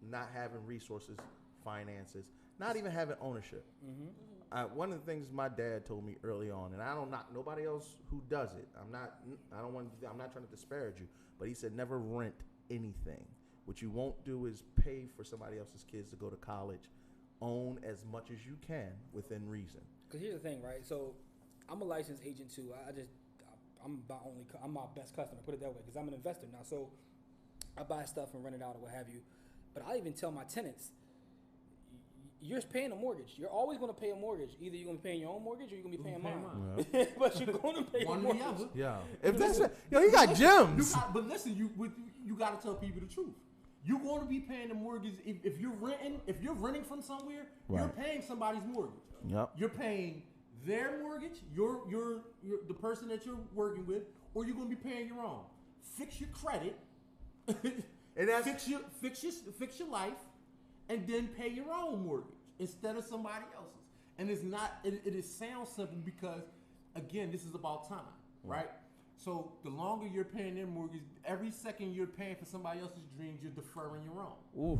not having resources, finances, not even having ownership. One of the things my dad told me early on, and I don't knock nobody else who does it. I'm not trying to disparage you, but he said never rent anything. What you won't do is pay for somebody else's kids to go to college. Own as much as you can within reason. Because here's the thing, right? So I'm a licensed agent too. I'm my best customer. Put it that way, because I'm an investor now. So I buy stuff and rent it out or what have you. But I even tell my tenants, you're paying a mortgage. You're always going to pay a mortgage. Either you're going to be paying your own mortgage or you're going to be paying mine. Yeah. But you're going to pay a mortgage. Yeah. If that's you got gems. But listen, you got to tell people the truth. You're going to be paying the mortgage if you're renting. If you're renting from somewhere, you're paying somebody's mortgage. Yep. You're paying their mortgage. You're the person that you're working with, or you're going to be paying your own. Fix your credit. And that's fix your life, and then pay your own mortgage instead of somebody else's. And it's not. It sounds simple because, again, this is about time, right? So the longer you're paying their mortgage, every second you're paying for somebody else's dreams, you're deferring your own. Ooh.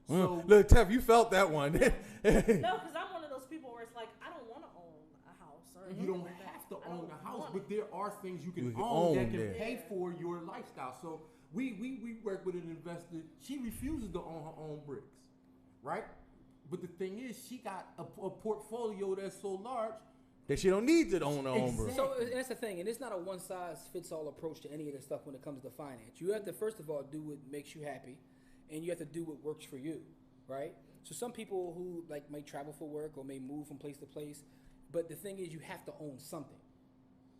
So look, Tev, you felt that one. No, because I'm one of those people where it's like I don't want to own a house. Or you don't have to own a house, but there are things you can own that can pay for your lifestyle. So we work with an investor. She refuses to own her own bricks, right? But the thing is, she got a portfolio that's so large that she don't need to own her own bricks. So that's the thing, and it's not a one-size-fits-all approach to any of this stuff when it comes to finance. You have to, first of all, do what makes you happy, and you have to do what works for you, right? So some people who may travel for work or may move from place to place, but the thing is, you have to own something.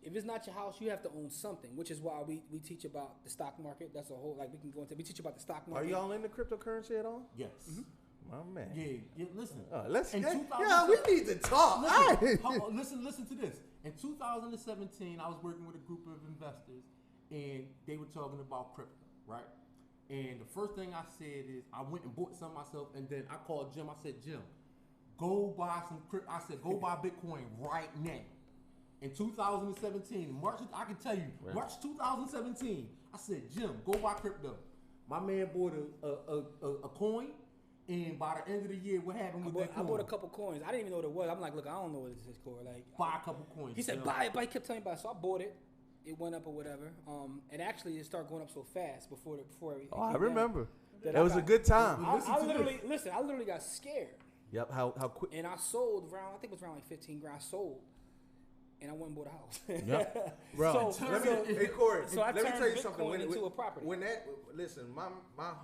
If it's not your house, you have to own something, which is why we teach about the stock market. That's a whole, we can go into, we teach about the stock market. Are y'all into cryptocurrency at all? Yes. Mm-hmm. My man. Yeah, listen. We need to talk. Listen to this. In 2017, I was working with a group of investors, and they were talking about crypto, right? And the first thing I said is, I went and bought some myself, and then I called Jim. I said, Jim, go buy some crypto. I said, go buy Bitcoin right now. In 2017, March 2017, I said, Jim, go buy crypto. My man bought a coin. And by the end of the year, what happened with that coin? I bought a couple coins. I didn't even know what it was. I'm like, look, I don't know what this is called. Buy a couple coins. He said, buy it, but he kept telling me about it. So I bought it. It went up or whatever. And actually, it started going up so fast before everything. Oh, I remember. That was a good time. I literally got scared. Yep. How quick? And I sold around, I think it was around like 15 grand. I sold. And I went and bought a house. Yep. Bro, hey Corey, so I let me tell you something. Bitcoin into a property. Listen, my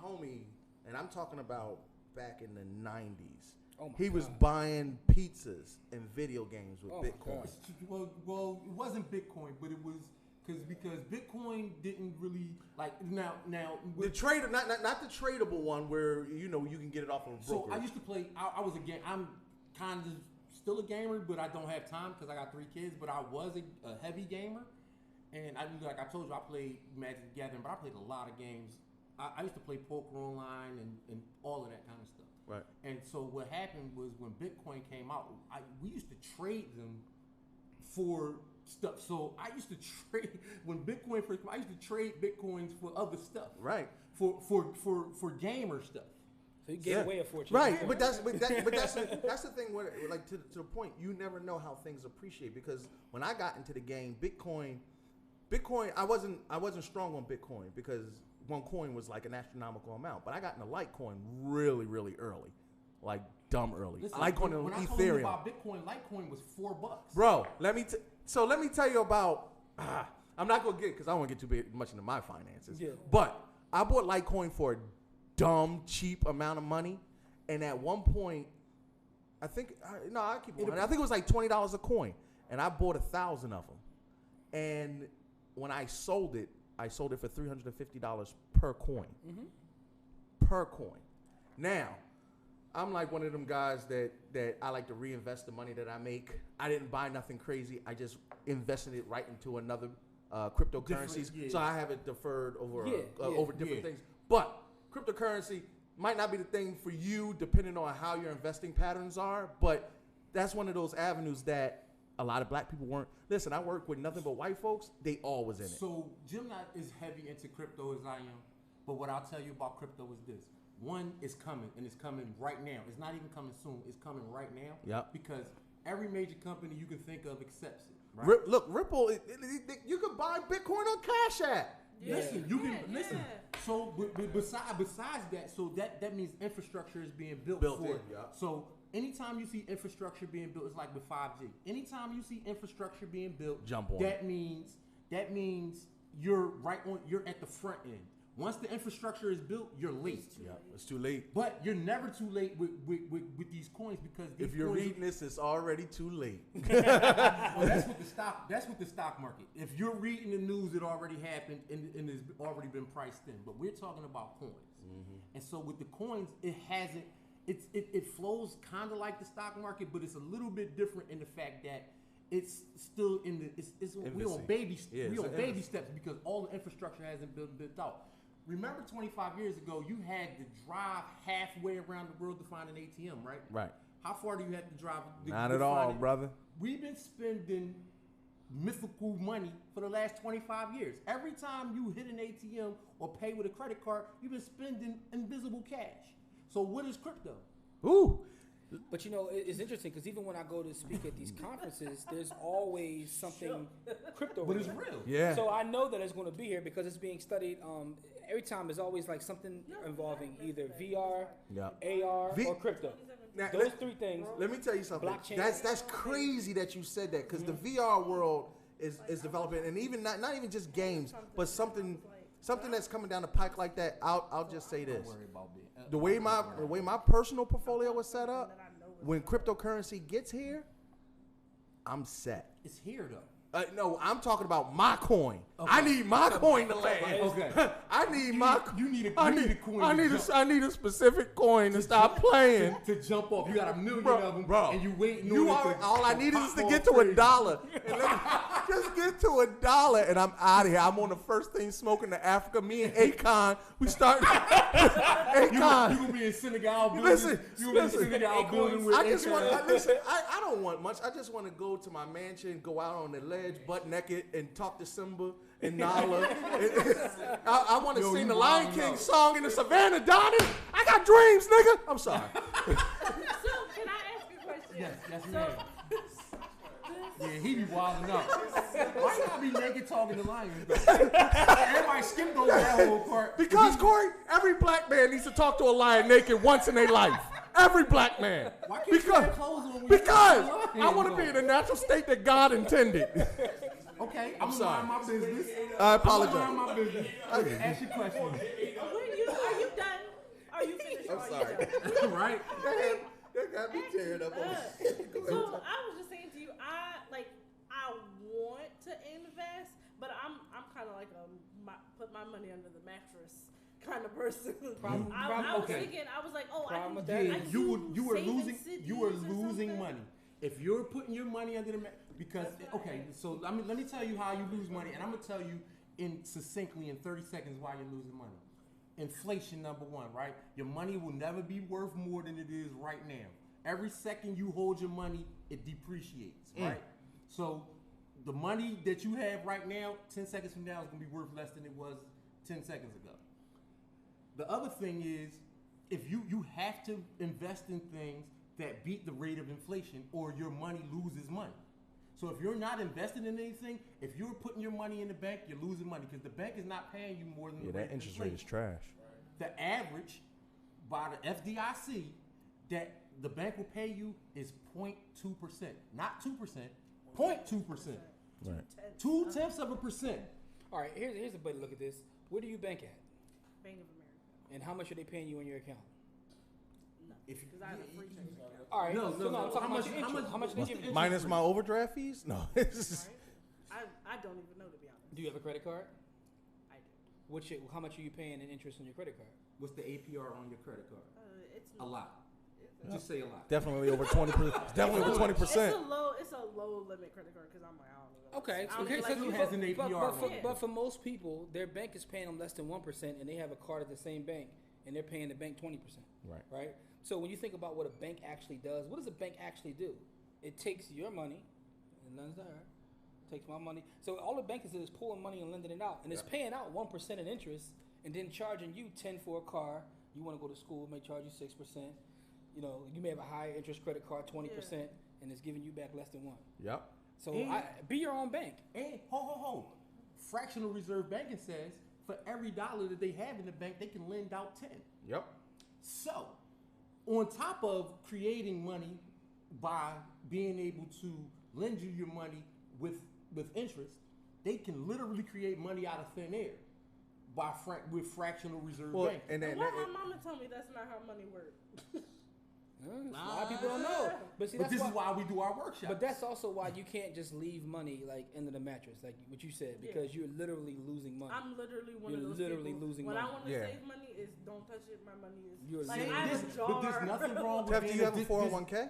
homie, and I'm talking about back in the 90s. Oh my He was buying pizzas and video games with Bitcoin. Well, it wasn't Bitcoin, but it was because Bitcoin didn't really now the trader, not the tradable one where you can get it off of a broker. So I used to play. I was a game. I'm kind of still a gamer, but I don't have time because I got 3 kids. But I was a heavy gamer, and I told you, I played Magic the Gathering, but I played a lot of games. I used to play poker online and all of that kind of stuff. Right. And so what happened was when Bitcoin came out, we used to trade them for stuff. So I used to trade when Bitcoin first came out, I used to trade Bitcoins for other stuff. Right. For gamer stuff. So you gave away a fortune. Right, but that's the thing where to the point, you never know how things appreciate, because when I got into the game, Bitcoin I wasn't strong on Bitcoin because one coin was like an astronomical amount, but I got into Litecoin really, really early, like dumb early. Listen, Litecoin when and I told you Ethereum. about Bitcoin, Litecoin was $4. Bro, let me So let me tell you about. I'm not gonna get because I don't want to get too much into my finances. Yeah. But I bought Litecoin for a dumb cheap amount of money, and at one point, I think I keep going. I think it was like $20 a coin, and I bought 1,000 of them. And when I sold it for $350 per coin. Mm-hmm. Per coin. Now, I'm like one of them guys that I like to reinvest the money that I make. I didn't buy nothing crazy. I just invested it right into another cryptocurrencies. Yeah. So I have it deferred over different Yeah. things. But cryptocurrency might not be the thing for you depending on how your investing patterns are. But that's one of those avenues that a lot of black people weren't. Listen, I work with nothing but white folks. They all was in it. So Jim not as heavy into crypto as I am, but what I'll tell you about crypto is this. One is coming, and it's coming right now. It's not even coming soon. It's coming right now. Yep. Because every major company you can think of accepts it. Right? Look, Ripple, you can buy Bitcoin on Cash App. Yeah. Listen, you can listen. So, but besides that, so that means infrastructure is being built for it. Yeah. So anytime you see infrastructure being built, it's like with 5G. Anytime you see infrastructure being built, jump on. That means you're right on. You're at the front end. Once the infrastructure is built, you're late. Yeah, it's too late. But you're never too late with these coins because these if you're coins reading this, it's already too late. well, that's with the stock market. If you're reading the news, it already happened and has already been priced in. But we're talking about coins, and so with the coins, it hasn't. It flows kind of like the stock market, but it's a little bit different in the fact that it's still in the we're on baby steps because all the infrastructure hasn't been built out. Remember 25 years ago, you had to drive halfway around the world to find an ATM, right? Right. How far do you have to drive? Not at all, brother. We've been spending mythical money for the last 25 years. Every time you hit an ATM or pay with a credit card, you've been spending invisible cash. So what is crypto? Ooh. But you know, it's interesting because even when I go to speak at these conferences, there's always something crypto. But it's real. Yeah. So I know that it's going to be here because it's being studied. Every time there's always like something involving either VR, AR, or crypto. Now, Those three things. Let me tell you something. Blockchain. That's crazy that you said that because the VR world is developing, and even not even just games, but something that's coming down the pike like that. I'll just say this: the way my personal portfolio is set up, when cryptocurrency gets here, I'm set. It's here though. No, I'm talking about my coin. Okay. I need my coin to land. Okay. I need You need a coin. I need a specific coin to stop playing. To jump off. You got a million of them, bro. and you waiting. All I need is to get to $1. And just get to $1, and I'm out of here. I'm on the first thing smoking to Africa. Me and Akon, we start. Akon, you gonna be in Senegal building. Listen. With I just want. Listen, I don't want much. I just want to go to my mansion, go out on the ledge, butt naked, and talk to Simba and Nala. I want to sing the Lion King song in the Savannah, Donnie. I got dreams, nigga. I'm sorry. So can I ask you a question? Yes, ma'am. Yeah, he be wilding up. Why you gotta be naked talking to lions? Everybody skipped over that whole part. Because, Corey, every black man needs to talk to a lion naked once in their life. Every black man. Why can't you have clothes on when because you I want to be in the natural state that God intended. Okay, I'm sorry. Mind my business. I apologize. I'm mind my business. Ask your question. Are you done? Are you finished? I'm sorry. Right? That got me teared up. So I was just saying to you, I want to invest, but I'm kind of like put my money under the mattress kind of person. I was thinking, I was like, you were losing money. If you're putting your money under the because so let me tell you how you lose money, and I'm gonna tell you succinctly in 30 seconds why you're losing money. Inflation, number one, right? Your money will never be worth more than it is right now. Every second you hold your money, it depreciates, right? So the money that you have right now, 10 seconds from now, is gonna be worth less than it was 10 seconds ago. The other thing is, if you have to invest in things that beat the rate of inflation, or your money loses money. So if you're not investing in anything, if you're putting your money in the bank, you're losing money because the bank is not paying you more than the rate that interest rate is trash. The average by the FDIC that the bank will pay you is 0.2%, not 2%, 0.2%. Right. 0.2%. All right, here's a way to look at this. Where do you bank at? Bank of America. And how much are they paying you in your account? Because I have a free checking account. All right, No, so I'm talking about your interest. How much what's they the give you? Minus my overdraft fees? No. It's just- I don't even know, to be honest. Do you have a credit card? I do. How much are you paying in interest on your credit card? What's the APR on your credit card? It's A lot. Just say a lot. Definitely over 20%. Definitely over 20%. It's a low limit credit card because I'm like, I don't know. Okay, I don't feel like who you has an APR? but for most people, their bank is paying them less than 1%, and they have a card at the same bank, and they're paying the bank 20%. Right. Right. So when you think about what a bank actually does, what does a bank actually do? It takes your money and lends it out. Takes my money. So all the bank is pulling money and lending it out, and it's paying out 1% in interest, and then charging you 10 for a car. You want to go to school, may charge you 6%. You know, you may have a higher interest credit card, 20%, and it's giving you back less than 1%. Yep. So be your own bank. And ho. Fractional reserve banking says for every dollar that they have in the bank, they can lend out 10. Yep. So, on top of creating money by being able to lend you your money with interest, they can literally create money out of thin air with fractional reserve banking. And then Why my mama told me that's not how money works? A lot of people don't know. But see, But this is why we do our workshops. But that's also why you can't just leave money like under the mattress, like what you said, because you're literally losing money. I'm literally one of those literally people. losing when money. I want to save money, is don't touch it. My money is. You're like, literally- I have a jar. But there's nothing wrong with Tev, do you have a 401k?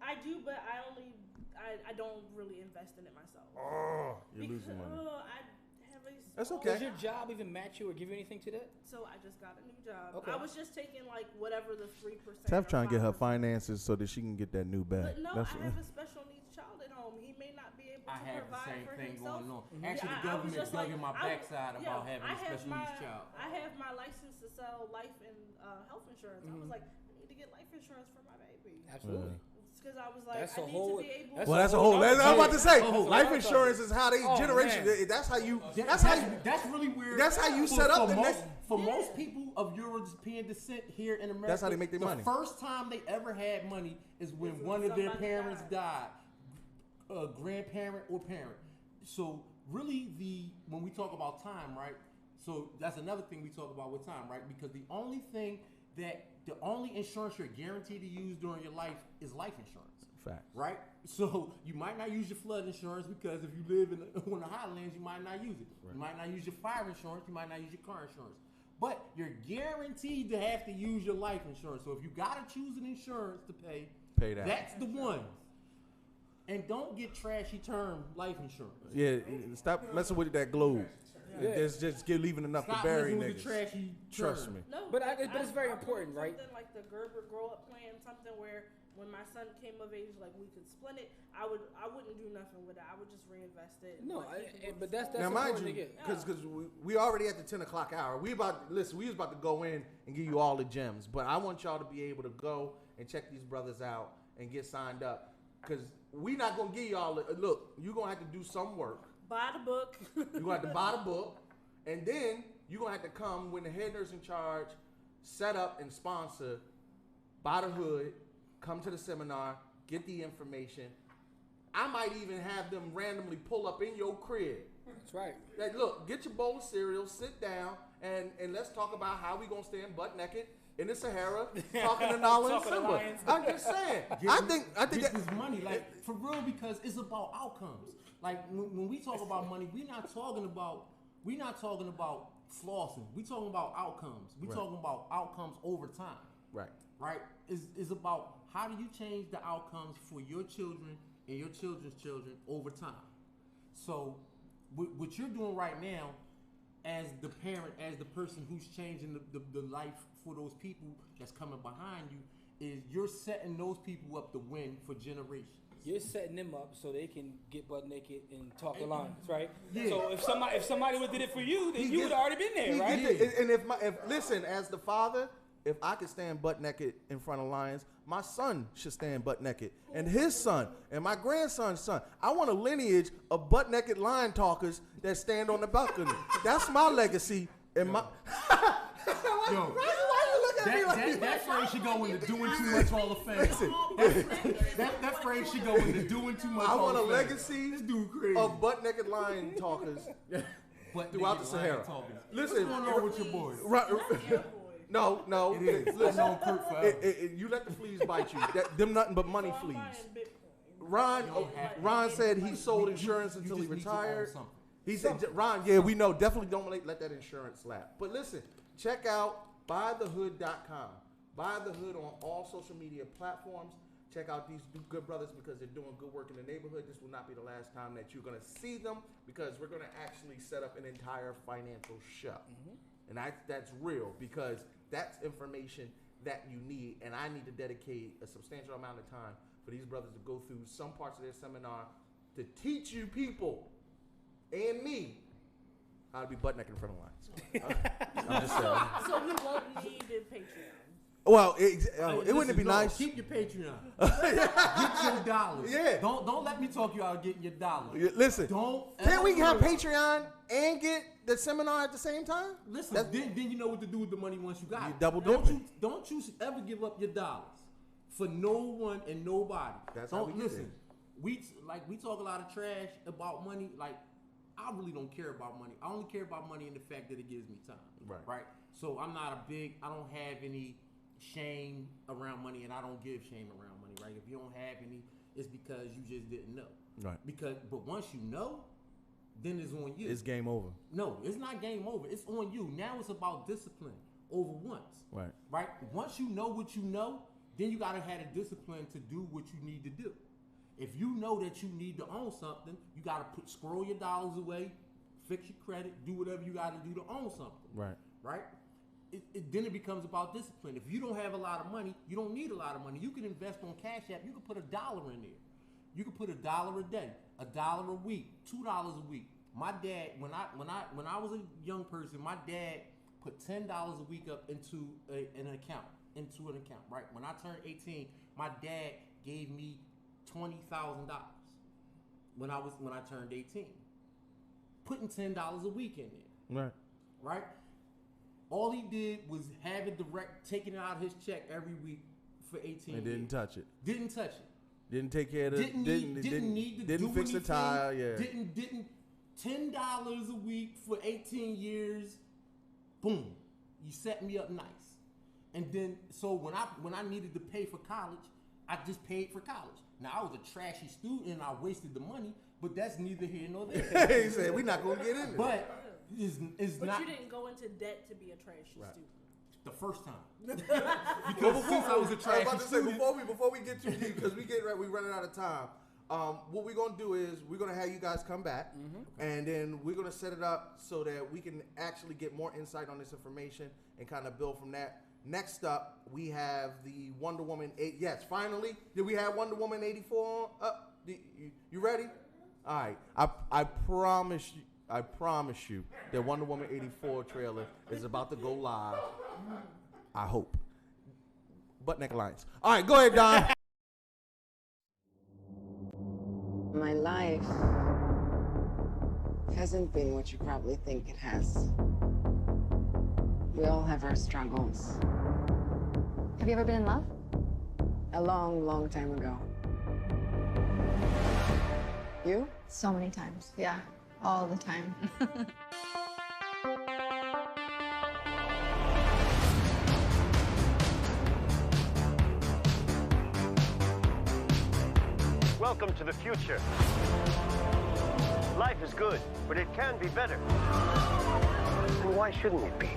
I do, but I don't really invest in it myself. Oh, you're losing money. I have a That's small- okay. Does your job even match you or give you anything to that? So I just got a new job. Okay. I was just taking like whatever the 3%. Tev or trying to get her 5%. finances so that she can get that new bag. But no, That's I have a special needs child at home. He may not be able to I have the provide same for thing himself. going on. Mhm. Actually, Yeah, the I was government just dug like, in my backside about having a special needs child. I have my license to sell life and health insurance. I was like, I need to get life insurance for my baby. Absolutely. Because I was like, That's I a need whole- to be able. that's Well, that's a whole. I'm about to say, life insurance is how they Oh, generation. man. That's how you. That's really weird. That's how you set up the next. For most people of European descent here in America, That's how they make their money. The first time they ever had money is when one of their parents died, a grandparent or parent. So really, when we talk about time, right? So that's another thing we talk about with time, right? Because the only insurance you're guaranteed to use during your life is life insurance. Fact. Right? So you might not use your flood insurance because if you live on the highlands, you might not use it. Right. You might not use your fire insurance. You might not use your car insurance. But you're guaranteed to have to use your life insurance. So if you got to choose an insurance to pay that. That's the one. And don't get trashy term life insurance. Yeah, stop messing with that globe. Just get leaving enough Stop to bury messing with niggas. the trashy Trust term. me. No, But it's very important, right? Something like the Gerber Grow Up Plan, something where when my son came of age, like we could split it. I wouldn't do nothing with it. I would just reinvest it. No, like, he could but go to that's school. Now, mind important you, to get. because we already at the 10 o'clock hour. We was about to go in and give you all the gems. But I want y'all to be able to go and check these brothers out and get signed up. Because we not going to give y'all, look, you're going to have to do some work. Buy the book. You're going to have to buy the book. And then you're going to have to come when the head nurse in charge set up and sponsor, buy the hood, come to the seminar, get the information. I might even have them randomly pull up in your crib. That's right. Like, look, get your bowl of cereal, sit down, and let's talk about how we going to stand butt naked in the Sahara talking to Nala and Talking to Simba. lions. I'm just saying. I think Get that, this money, like for real, because it's about outcomes. Like when we talk about money, we're not talking about flossing. We talking about outcomes. We talking about outcomes over time. Right. Right? Is about how do you change the outcomes for your children and your children's children over time. So what you're doing right now, as the parent, as the person who's changing the life for those people that's coming behind you, is you're setting those people up to win for generations. You're setting them up so they can get butt naked and talk alliance, right? Yeah. So if somebody would did it for you, then you would have already been there, right? And listen, as the father, if I could stand butt naked in front of lions, my son should stand butt naked, and his son, and my grandson's son. I want a lineage of butt naked lion talkers that stand on the balcony. That's my legacy. And my Yo, why you looking That phrase should go into doing too much Hall of Fame. That phrase should go into doing too much. I Hall want a of Fame. legacy of butt naked lion talkers throughout the Sahara. Listen, what's going on with your boys? No. It is. Listen, I've known Kurt forever. you let the fleas bite you. Them nothing but money fleas. Ron said he sold insurance until he retired. He said, Ron, yeah, we know. Definitely don't let that insurance slap. But listen, check out buythehood.com. Buy the Hood on all social media platforms. Check out these good brothers because they're doing good work in the neighborhood. This will not be the last time that you're going to see them because we're going to actually set up an entire financial show. And that's real because that's information that you need. And I need to dedicate a substantial amount of time for these brothers to go through some parts of their seminar to teach you people and me how to be butt naked in front of lines. I'm just saying. So we won't need a Patreon. Well, it wouldn't be nice. Keep your Patreon. Get your dollars. Yeah. Don't let me talk you out of getting your dollars. Listen. Can't we have ever- Patreon and get the seminar at the same time? Listen, then you know what to do with the money once you got You it. double Don't dipping. don't you ever give up your dollars for no one and nobody. That's how we get listen. We talk a lot of trash about money. Like I really don't care about money. I only care about money in the fact that it gives me time. Right. So I don't have any shame around money, and I don't give shame around money. Right. If you don't have any, it's because you just didn't know. Right. But once you know, then it's on you. It's game over. No, it's not game over. It's on you. Now it's about discipline over once. Right. Right? Once you know what you know, then you gotta have the discipline to do what you need to do. If you know that you need to own something, you gotta scroll your dollars away, fix your credit, do whatever you gotta do to own something. Right. Right? Then it becomes about discipline. If you don't have a lot of money, you don't need a lot of money. You can invest on Cash App. You can put $1 in there. You can put $1 a day, $1 a week, $2 a week. My dad, when I was a young person, my dad put $10 a week up into an account. Right? When I turned 18, my dad gave me $20,000 when I turned 18. Putting $10 a week in there. Right. Right? All he did was have it direct, taking it out of his check every week for 18 years. And didn't touch it. Didn't touch it. Didn't take care of it. Didn't need to didn't do fix anything. the tire. Yeah. Didn't $10 a week for 18 years. Boom, you set me up nice. And then so when I needed to pay for college, I just paid for college. Now I was a trashy student and I wasted the money, but that's neither here nor there. He said we're not gonna get in there. But it's But not. you didn't go into debt to be a trashy student. The first time. Because since I was a trashy about to student. say, before we get too deep, because we're running out of time. What we're gonna do is we're gonna have you guys come back, and then we're gonna set it up so that we can actually get more insight on this information and kind of build from that. Next up, we have the Wonder Woman 8. Yes, finally, did we have Wonder Woman 84 up? You ready? All right. I promise you that Wonder Woman 84 trailer is about to go live. I hope. Butt Neck Alliance. All right, go ahead, Don. My life hasn't been what you probably think it has. We all have our struggles. Have you ever been in love? A long, long time ago. You? So many times. Yeah, all the time. Welcome to the future. Life is good, but it can be better. And why shouldn't it be?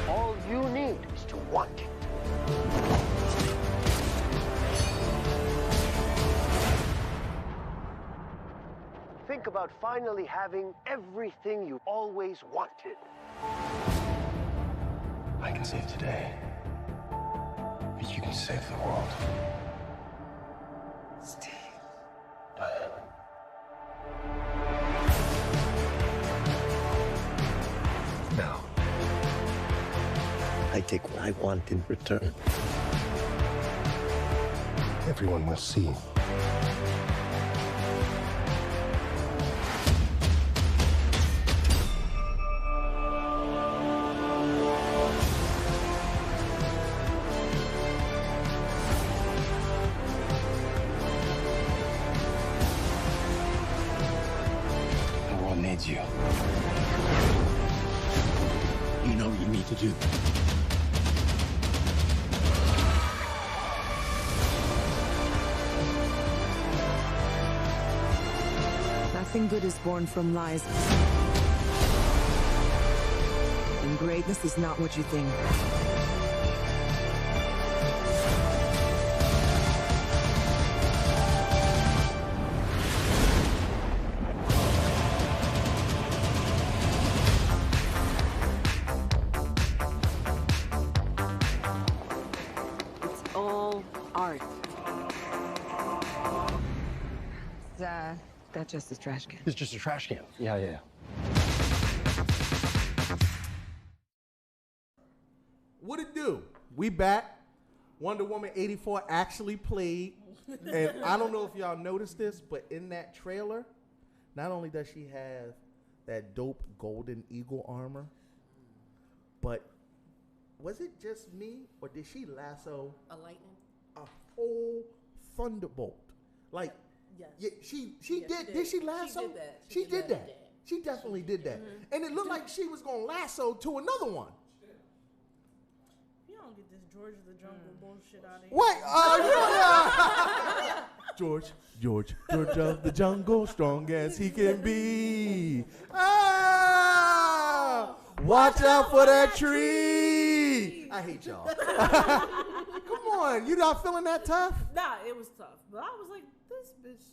All you need is to want it. Think about finally having everything you always wanted. I can save today, but you can save the world. Steve. Diane. Now, I take what I want in return. Everyone will see. you. You know what you need to do. Nothing good is born from lies. And greatness is not what you think. It's all art. That's just a trash can. It's just a trash can. Yeah. What it do? We back. Wonder Woman 84 actually played. And I don't know if y'all noticed this, but in that trailer, not only does she have that dope golden eagle armor, but was it just me or did she lasso A lightning? a whole thunderbolt? Like, Yes. yeah, she Yes, did. Did she lasso? She did that. She did that. She definitely did that. And it looked like she was going to lasso to another one. You don't get this George of the Jungle bullshit out of here. What? George of the jungle, strong as he can be. Ah, watch out for that tree. I hate y'all. Come on, you not feeling that tough? Nah, it was tough. But I was like, this bitch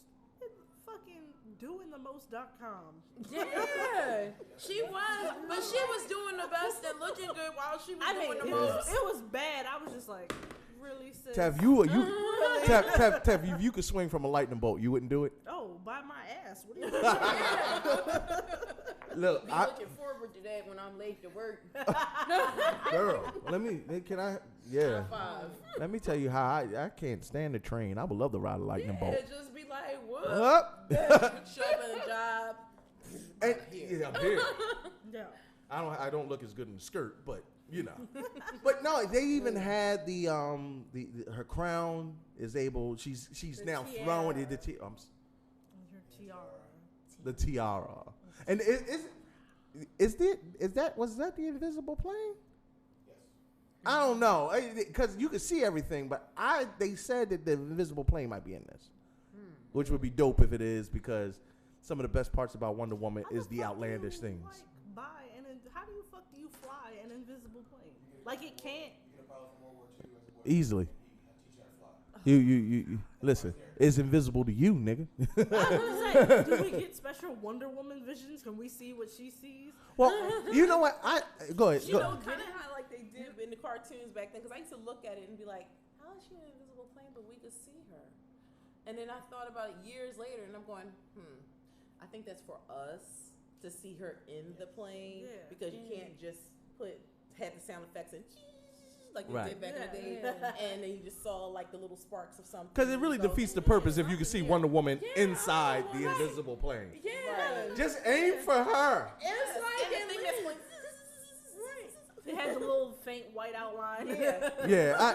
is fucking doingthemost.com. Yeah, she was, but she was doing the best and looking good while she was doing the it most. was bad. I was just like, really, sis? Tev, Tev, if you could swing from a lightning bolt, you wouldn't do it? Oh, by my ass. What are you Look, Be looking forward to that when I'm late to work. girl, yeah. Let me tell you how I can't stand the train. I would love to ride a lightning bolt. Just be like, what? Show up in a job. And, yeah, I'm here. Yeah. I don't look as good in the skirt, but you know. But no, they even had the her crown is able. She's now throwing it. Your tiara. The tiara. And was that the invisible plane? Yes. I don't know, because you could see everything, but they said that the invisible plane might be in this, which would be dope if it is, because some of the best parts about Wonder Woman is the outlandish things. How do you fly an invisible plane? Like, it can't. Easily. You listen. It's invisible to you, nigga. I was saying, do we get special Wonder Woman visions? Can we see what she sees? Well, you know what? Go ahead. You know, kind of how like they did in the cartoons back then. Because I used to look at it and be like, how is she in an invisible plane, but we could see her? And then I thought about it years later, and I'm going, I think that's for us to see her in the plane, because you can't just have the sound effects and like you did back in the day, and then you just saw like the little sparks of something. Because it really defeats the purpose if you can see Wonder Woman inside the invisible plane. Yeah. Right. Just aim for her. It's like and the thing that's like, It has a little faint white outline. Yeah,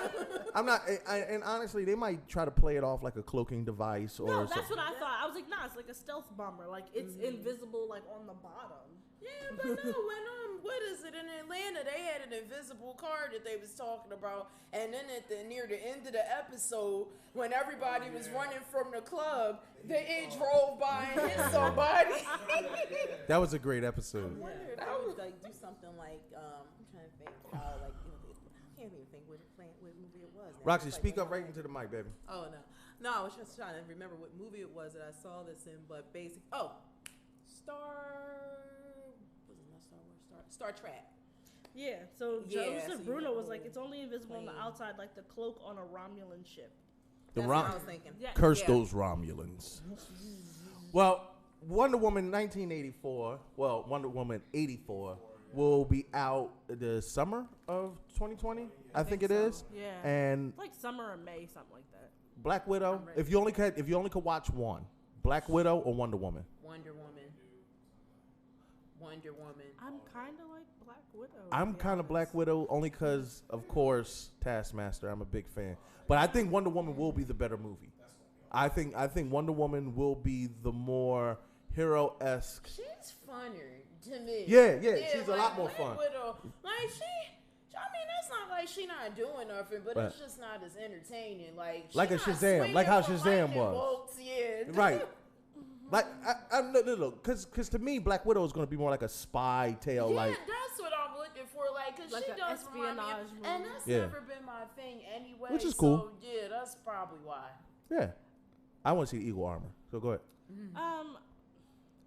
I'm not. And honestly, they might try to play it off like a cloaking device or. No, that's something. what I thought. I was like, nah, it's like a stealth bomber. Like, it's invisible, like on the bottom. Yeah, but no, when what is it in Atlanta? They had an invisible car that they was talking about, and then near the end of the episode, when everybody was running from the club, it drove by and hit somebody. That was a great episode. I wonder if I would like do something like I'm trying to think how like I can't even think what movie it was. Now. Roxy, It's like speak up right into the mic, baby. Oh no, I was just trying to remember what movie it was that I saw this in, but Star Trek. Yeah, so Yeah, Joseph so Bruno you was like, it's only invisible on the plane. outside, like the cloak on a Romulan ship. That's what I was thinking. Yeah. Curse those Romulans. Well, Wonder Woman 1984, Wonder Woman 84 will be out the summer of 2020. I think it is. Yeah. And It's like summer or May, something like that. Black Widow. If you only could watch one, Black Widow or Wonder Woman. Wonder Woman. I'm kind of like Black Widow. I'm kind of Black Widow only because, of course, Taskmaster. I'm a big fan, but I think Wonder Woman will be the better movie. I think Wonder Woman will be the more hero-esque. She's funnier. Yeah, she's a lot more Black fun. Widow, like I mean, that's not like she not doing nothing, but it's just not as entertaining. Like a not Shazam, like how Shazam was. Bolts, yeah. Right. Like no, because to me, Black Widow is going to be more like a spy tale. Yeah, like that's what I'm looking for. Like, cause Like she an does remind me, espionage movie. and that's never been my thing anyway. Which is cool. So yeah, that's probably why. Yeah, I want to see Eagle Armor. So go ahead.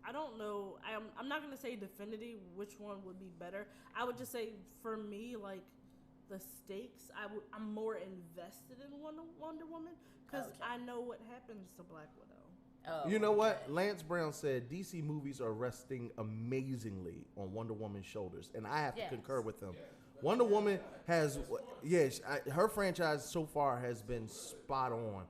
I don't know. I'm not gonna say definitively which one would be better. I would just say for me, like the stakes, I'm more invested in Wonder Woman because I know what happens to Black Widow. You know what? Lance Brown said DC movies are resting amazingly on Wonder Woman's shoulders, and I have to concur with him. Wonder Woman has, her franchise so far has been spot on.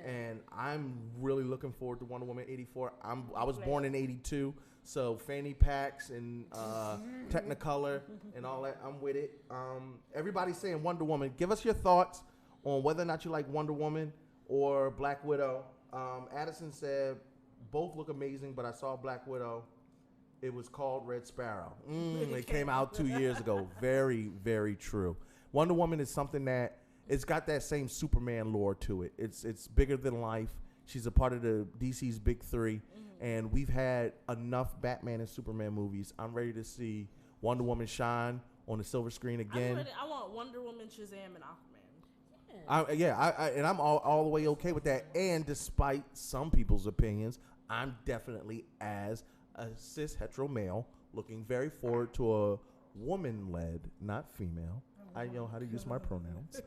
And I'm really looking forward to Wonder Woman 84. I was born in 82, so fanny packs and Technicolor and all that, I'm with it. Everybody's saying Wonder Woman. Give us your thoughts on whether or not you like Wonder Woman or Black Widow. Addison said, both look amazing, but I saw Black Widow. It was called Red Sparrow. It came out 2 years ago. Very, very true. Wonder Woman is something that it's got that same Superman lore to it. It's bigger than life. She's a part of the DC's big three, and we've had enough Batman and Superman movies. I'm ready to see Wonder Woman shine on the silver screen again. I want Wonder Woman, Shazam, and Aquaman. And I'm all the way okay with that. And despite some people's opinions, I'm definitely, as a cis hetero male, looking very forward to a woman-led, not female. I know how to use my pronouns.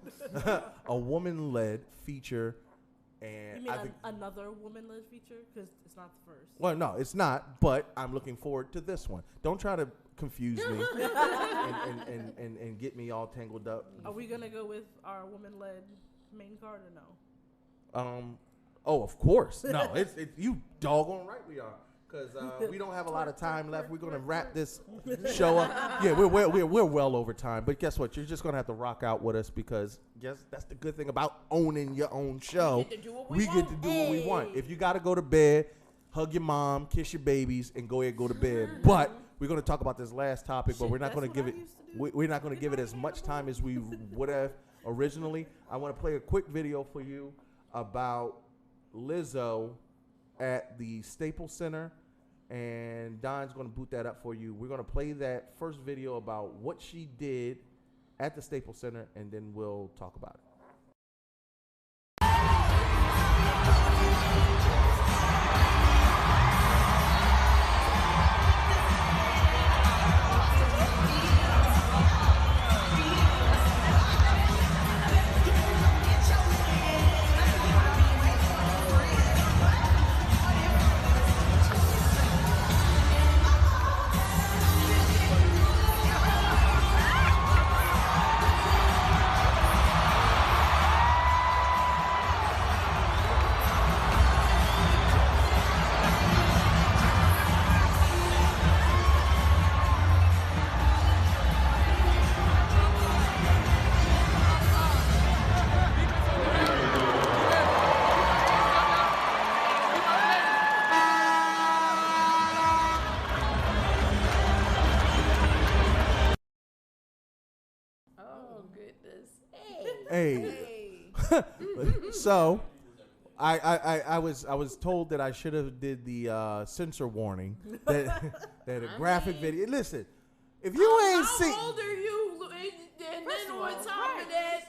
A woman-led feature, and you mean another woman-led feature? Because it's not the first. Well, no, it's not. But I'm looking forward to this one. Don't try to confuse me and get me all tangled up. Are we gonna go with our woman-led main card or no? Oh, of course. No, it's you doggone right we are. Because we don't have a lot of time left. We're going to wrap this show up. Yeah, we're well over time. But guess what? You're just going to have to rock out with us because that's the good thing about owning your own show. We get to do what we want. If you got to go to bed, hug your mom, kiss your babies, and go ahead and go to bed. But we're going to talk about this last topic, but we're not going to give it. We're not going to give it as much time as we would have originally. I want to play a quick video for you about Lizzo at the Staples Center. And Don's going to boot that up for you. We're going to play that first video about what she did at the Staples Center, and then we'll talk about it. Hey. So I was told that I should have did the censor warning that a graphic video. Listen, if you ain't seen, how old are you? And then on top of that,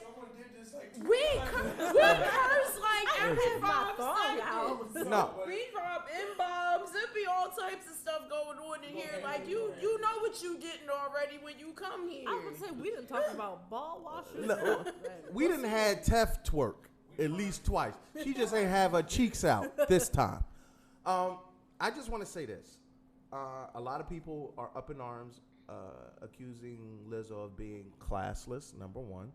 we curse like every 5 seconds. No. We drop M-bombs. There be all types of stuff going on in here. Like you know what you getting already when you come here. I would say we didn't talk about ball washers. No, we didn't had Tef twerk at least twice. She just ain't have her cheeks out this time. I just want to say this. A lot of people are up in arms accusing Lizzo of being classless, number one,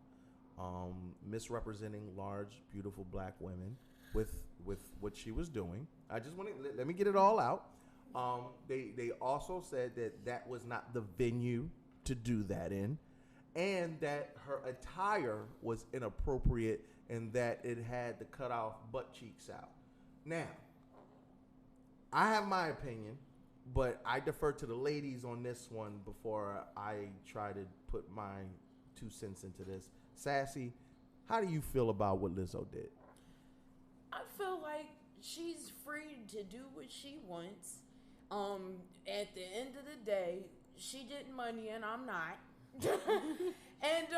misrepresenting large, beautiful black women with what she was doing. I just want to let me get it all out. They also said that was not the venue to do that in, and that her attire was inappropriate and that it had the cut off butt cheeks out. Now, I have my opinion, But I defer to the ladies on this one before I try to put my 2 cents into this. Sassy, how do you feel about what Lizzo did? I feel like she's free to do what she wants. At the end of the day, she getting money and I'm not. And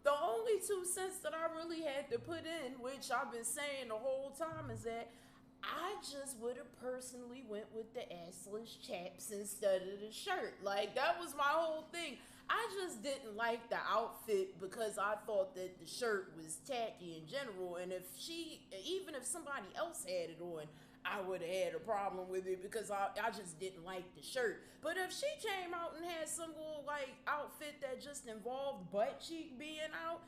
the only 2 cents that I really had to put in, which I've been saying the whole time, is that I just would have personally went with the assless chaps instead of the shirt. Like, that was my whole thing. I just didn't like the outfit because I thought that the shirt was tacky in general. And even if somebody else had it on, I would have had a problem with it because I just didn't like the shirt. But if she came out and had some little like outfit that just involved butt cheek being out,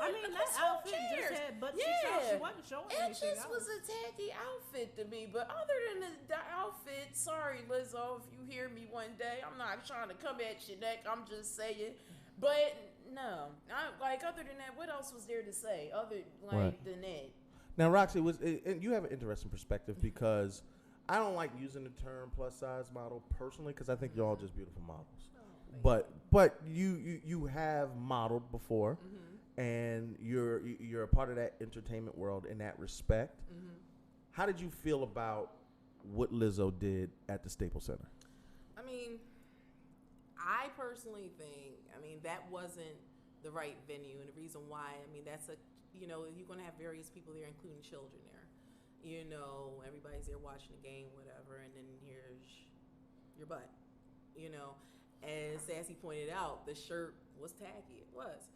I mean, that outfit just had butt cheeks out. She wasn't showing anything. It just was a tacky outfit to me. But other than the outfit, sorry, Lizzo, if you hear me one day, I'm not trying to come at your neck. I'm just saying. But no, other than that, what else was there to say than that? Now, Roxy, you have an interesting perspective because I don't like using the term plus size model personally because I think you're all just beautiful models. But you have modeled before. And you're a part of that entertainment world in that respect. How did you feel about what Lizzo did at the Staples Center? I mean, I personally think, that wasn't the right venue, and the reason why, that's you're going to have various people there, including children there. Everybody's there watching the game, whatever, and then here's your butt. As Sassy pointed out, the shirt was tacky. It was.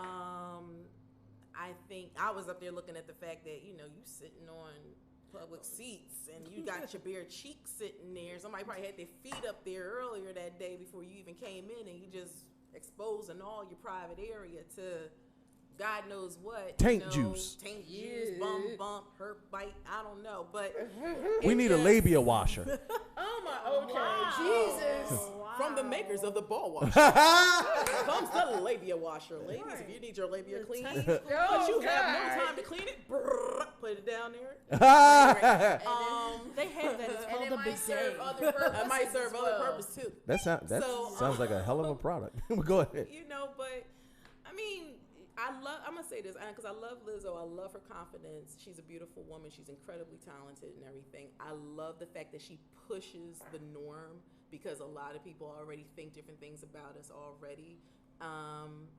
I think I was up there looking at the fact that, you sitting on public seats and you got your bare cheeks sitting there. Somebody probably had their feet up there earlier that day before you even came in, and you just exposing all your private area to God knows what. Taint juice, bump, hurt, bite, I don't know. But we need a labia washer. Oh my, okay, Jesus. From the makers of the ball washer comes the labia washer. Ladies, if you need your labia clean, but you have no time to clean it, put it down there. They have that. It's called a bidet. That might serve other purpose too. That sounds like a hell of a product. Go ahead. But I'm gonna say this because I love Lizzo. I love her confidence. She's a beautiful woman. She's incredibly talented and everything. I love the fact that she pushes the norm because a lot of people already think different things about us already.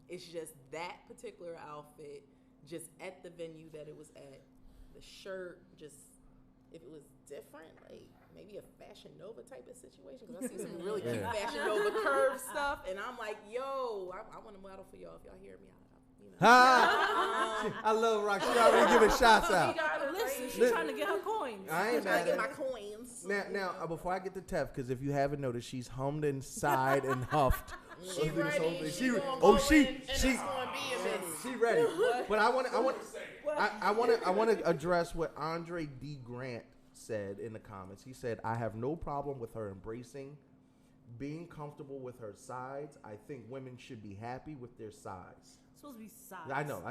It's just that particular outfit, just at the venue that it was at, the shirt, just if it was different, like maybe a Fashion Nova type of situation. Because I see some really cute Fashion Nova curve stuff, and I'm like, yo, I want to model for y'all if y'all hear me. I love Roxy. She already giving shots out. Listen, she's trying to get her coins. I ain't mad at my coins. Now, before I get to Tef, because if you haven't noticed, she's hummed and sighed and huffed. She ready. She ready. But I want to address what Andre D. Grant said in the comments. He said, "I have no problem with her embracing being comfortable with her sides. I think women should be happy with their size." Supposed to be size. I know.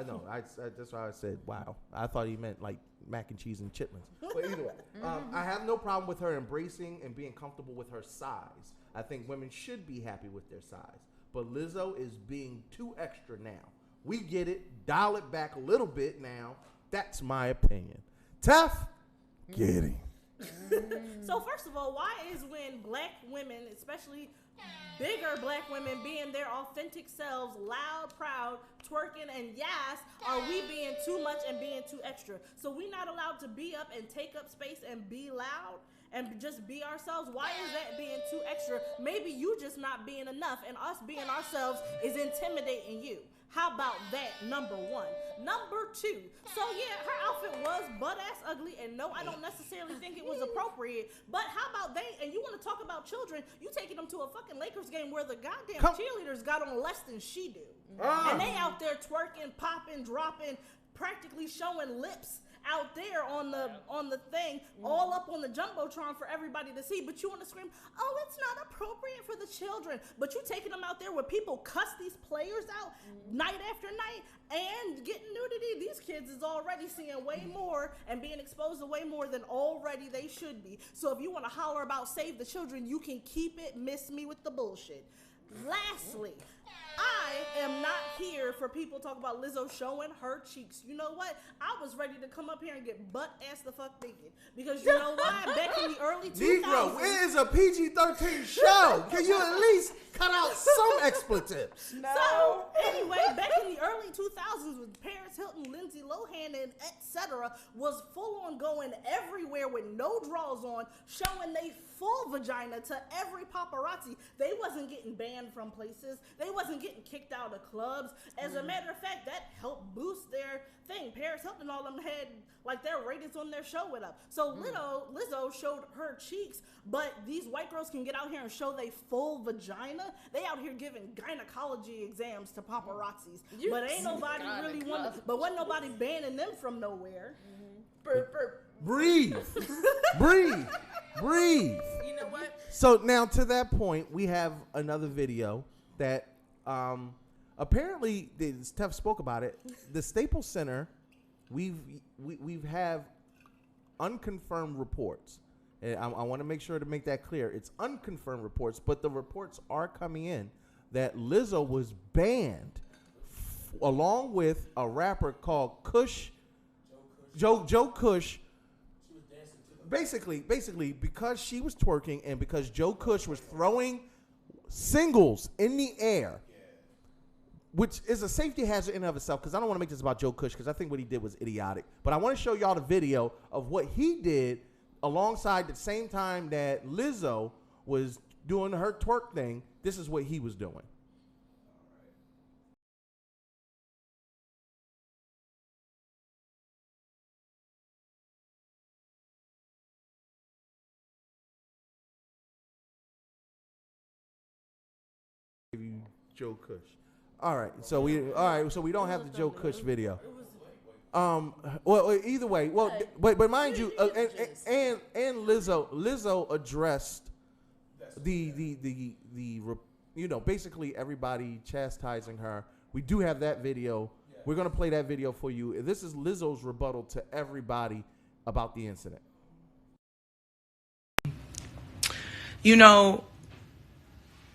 That's why I said, wow. I thought he meant like mac and cheese and chitlins. But either way, I have no problem with her embracing and being comfortable with her size. I think women should be happy with their size. But Lizzo is being too extra now. We get it. Dial it back a little bit now. That's my opinion. Tough? Get him. So first of all, why is when black women, especially bigger black women, being their authentic selves, loud, proud, twerking, and yes, are we being too much and being too extra? So we not allowed to be up and take up space and be loud and just be ourselves? Why is that being too extra? Maybe you just not being enough, and us being ourselves is intimidating you. How about that, number one? Number two, so yeah, her outfit was butt-ass ugly, and no, I don't necessarily think it was appropriate, but how about and you want to talk about children, you taking them to a fucking Lakers game where the goddamn cheerleaders got on less than she do. And they out there twerking, popping, dropping, practically showing lips out there on the thing, all up on the jumbotron for everybody to see. But you want to scream, "Oh, it's not appropriate for the children!" But you taking them out there where people cuss these players out night after night and getting nudity. These kids is already seeing way more and being exposed to way more than already they should be. So if you want to holler about save the children, you can keep it. Miss me with the bullshit. Lastly, I am not here for people talk about Lizzo showing her cheeks. You know what? I was ready to come up here and get butt-ass the fuck naked. Because you know why? Back in the early 2000s... Negro, it is a PG-13 show. Can you at least cut out some expletives? No. So, anyway, back in the early 2000s with Paris Hilton, Lindsay Lohan, and etc. was full-on going everywhere with no drawers on, showing they full vagina to every paparazzi. They wasn't getting banned from places. They wasn't getting kicked out of clubs. As a matter of fact, that helped boost their thing. Paris Hilton and all them had like their ratings on their show went up. So Lizzo showed her cheeks, but these white girls can get out here and show they full vagina. They out here giving gynecology exams to paparazzis. But ain't nobody really but wasn't nobody banning them from nowhere. Breathe. Breathe. Breathe. You know what? So now to that point, we have another video that apparently Steph spoke about it. The Staples Center, we've have unconfirmed reports. And I want to make sure to make that clear. It's unconfirmed reports, but the reports are coming in that Lizzo was banned along with a rapper called Kush, Joe Kush. Basically, because she was twerking and because Joe Kush was throwing singles in the air, which is a safety hazard in and of itself, because I don't want to make this about Joe Kush, because I think what he did was idiotic. But I want to show y'all the video of what he did alongside the same time that Lizzo was doing her twerk thing. This is what he was doing. Joe Kush. All right, so we don't have the Joe Kush video. Well, either way, but mind you, and Lizzo addressed the basically everybody chastising her. We do have that video. We're gonna play that video for you. This is Lizzo's rebuttal to everybody about the incident. You know,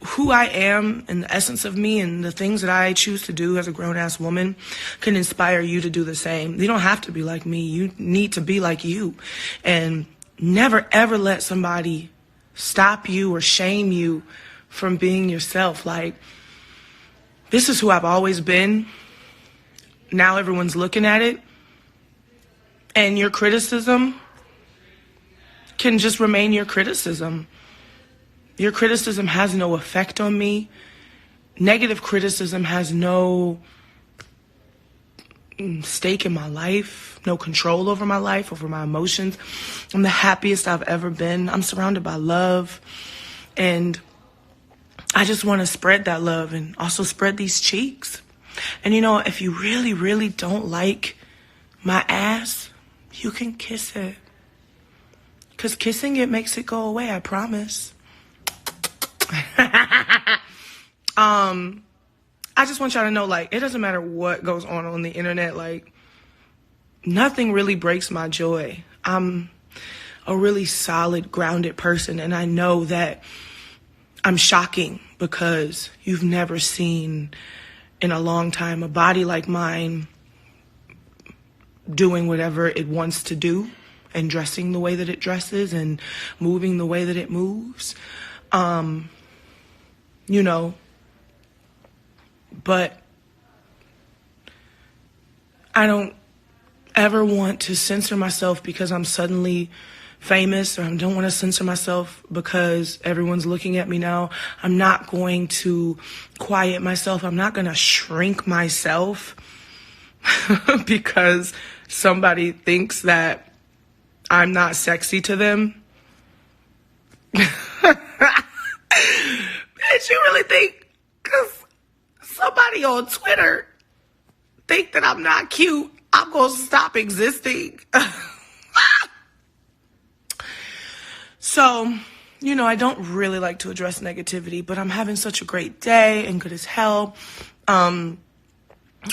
who I am and the essence of me and the things that I choose to do as a grown-ass woman can inspire you to do the same. You don't have to be like me. You need to be like you. And never, ever let somebody stop you or shame you from being yourself. Like, this is who I've always been. Now everyone's looking at it. And your criticism can just remain your criticism. Your criticism has no effect on me. Negative criticism has no stake in my life, no control over my life, over my emotions. I'm the happiest I've ever been. I'm surrounded by love. And I just want to spread that love and also spread these cheeks. And you know, if you really, really don't like my ass, you can kiss it. Because kissing it makes it go away, I promise. I just want y'all to know, like, it doesn't matter what goes on the internet. Like, nothing really breaks my joy. I'm a really solid, grounded person, and I know that I'm shocking because you've never seen in a long time a body like mine doing whatever it wants to do and dressing the way that it dresses and moving the way that it moves. You know, but I don't ever want to censor myself because I'm suddenly famous, or I don't want to censor myself because everyone's looking at me now. I'm not going to quiet myself. I'm not going to shrink myself because somebody thinks that I'm not sexy to them. Bitch, you really think, because somebody on Twitter think that I'm not cute, I'm I'm going to stop existing. So, you know, I don't really like to address negativity, but I'm having such a great day and good as hell.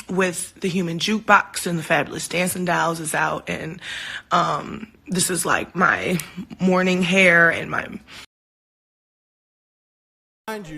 With the Human Jukebox and the Fabulous Dancing Dolls is out, and this is like my morning hair and my... Mind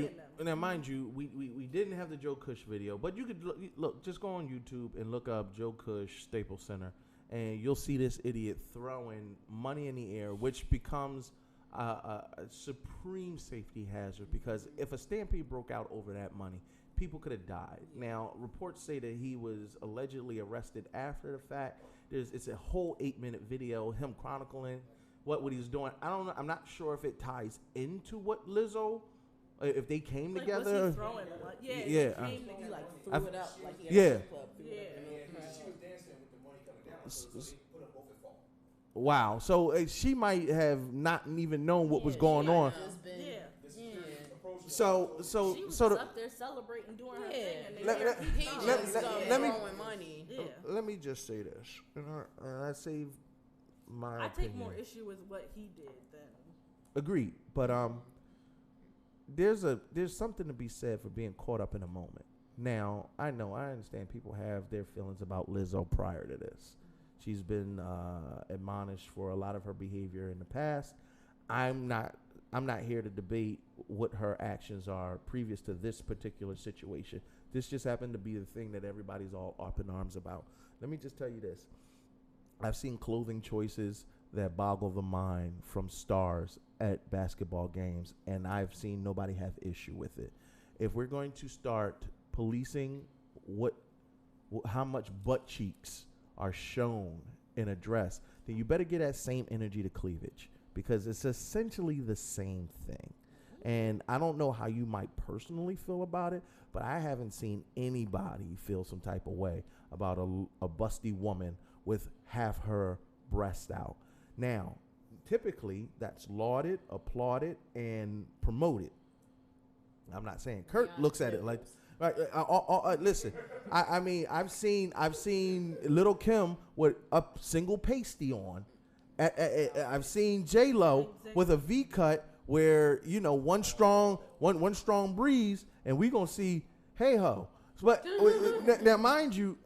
you, we didn't have the Joe Cush video, but you could look, just go on YouTube and look up Joe Cush Staples Center, and you'll see this idiot throwing money in the air, which becomes a supreme safety hazard, because if a stampede broke out over that money, people could have died. Now, reports say that he was allegedly arrested after the fact. It's a whole 8-minute video, him chronicling what he was doing. I don't know. I'm not sure if it ties into what Lizzo, if they came together. Was he throwing it? Like, He came to, threw it up like he had yeah. a club. She was dancing with the money coming down, so they put them both at fault. Wow. So she might have not even known what was going on. So she was up there celebrating, doing her thing, and let me just say this, and I save my I opinion. take more issue with what he did than. Agreed, but there's something to be said for being caught up in a moment. Now, I understand people have their feelings about Lizzo prior to this. She's been admonished for a lot of her behavior in the past. I'm not here to debate what her actions are previous to this particular situation. This just happened to be the thing that everybody's all up in arms about. Let me just tell you this. I've seen clothing choices that boggle the mind from stars at basketball games, and I've seen nobody have issue with it. If we're going to start policing how much butt cheeks are shown in a dress, then you better get that same energy to cleavage, because it's essentially the same thing. And I don't know how you might personally feel about it, but I haven't seen anybody feel some type of way about a busty woman with half her breast out. Now, typically that's lauded, applauded, and promoted. I'm not saying Kurt looks at it like, right? Listen, I mean, I've seen Little Kim with a single pasty on. I've seen J-Lo with a V cut where, you know, one strong breeze, and we gonna see hey ho. But now, mind you,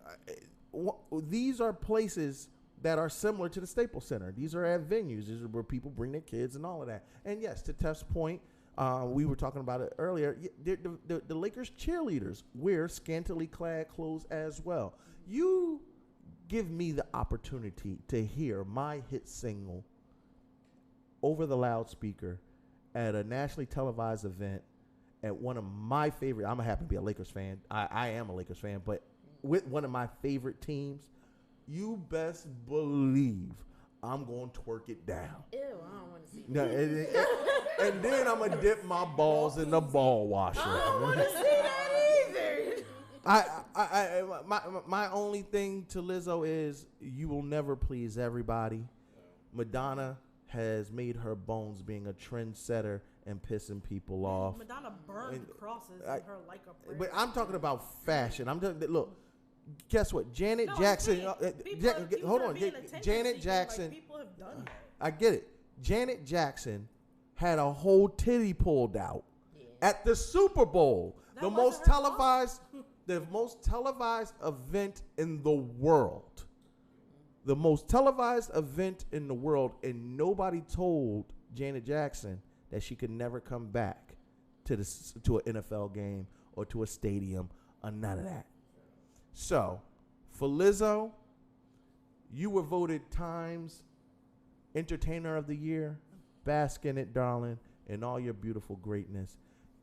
these are places that are similar to the Staples Center. These are at venues. These are where people bring their kids and all of that. And yes, to Tef's point, we were talking about it earlier. The Lakers cheerleaders wear scantily clad clothes as well. You give me the opportunity to hear my hit single over the loudspeaker at a nationally televised event at one of my favorite. I'm happy to be a Lakers fan. I am a Lakers fan, but with one of my favorite teams, you best believe I'm going to twerk it down. Ew, I don't want to see no, and then I'm going to dip my balls in the ball washer. I don't want to see that either. My only thing to Lizzo is you will never please everybody. Madonna has made her bones being a trendsetter and pissing people off. Madonna burned crosses in her Leica. But I'm talking about fashion. Look, guess what? Janet Jackson. Hold on. Janet Jackson. People have done that. I get it. Janet Jackson had a whole titty pulled out at the Super Bowl. The most televised event in the world. The most televised event in the world, and nobody told Janet Jackson that she could never come back to an NFL game or to a stadium or none of that. So, for Lizzo, you were voted Times Entertainer of the Year. Bask in it, darling, in all your beautiful greatness.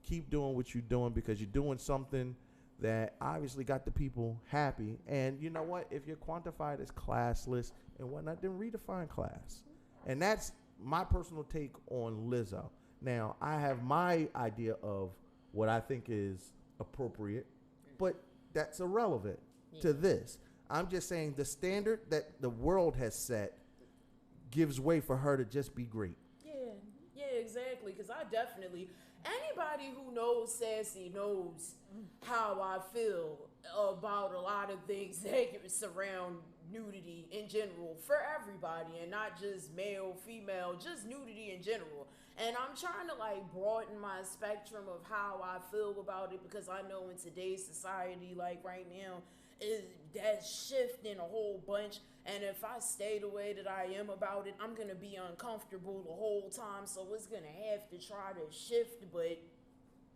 Keep doing what you're doing, because you're doing something that obviously got the people happy. And you know what? If you're quantified as classless and whatnot, then redefine class. And that's my personal take on Lizzo. Now, I have my idea of what I think is appropriate, but that's irrelevant to this. I'm just saying the standard that the world has set gives way for her to just be great. Yeah, exactly. Because I definitely, anybody who knows Sassy knows how I feel about a lot of things that surround nudity in general for everybody, and not just male, female, just nudity in general. And I'm trying to like broaden my spectrum of how I feel about it, because I know in today's society, like right now, that's shifting a whole bunch. And if I stay the way that I am about it, I'm gonna be uncomfortable the whole time. So it's gonna have to try to shift. But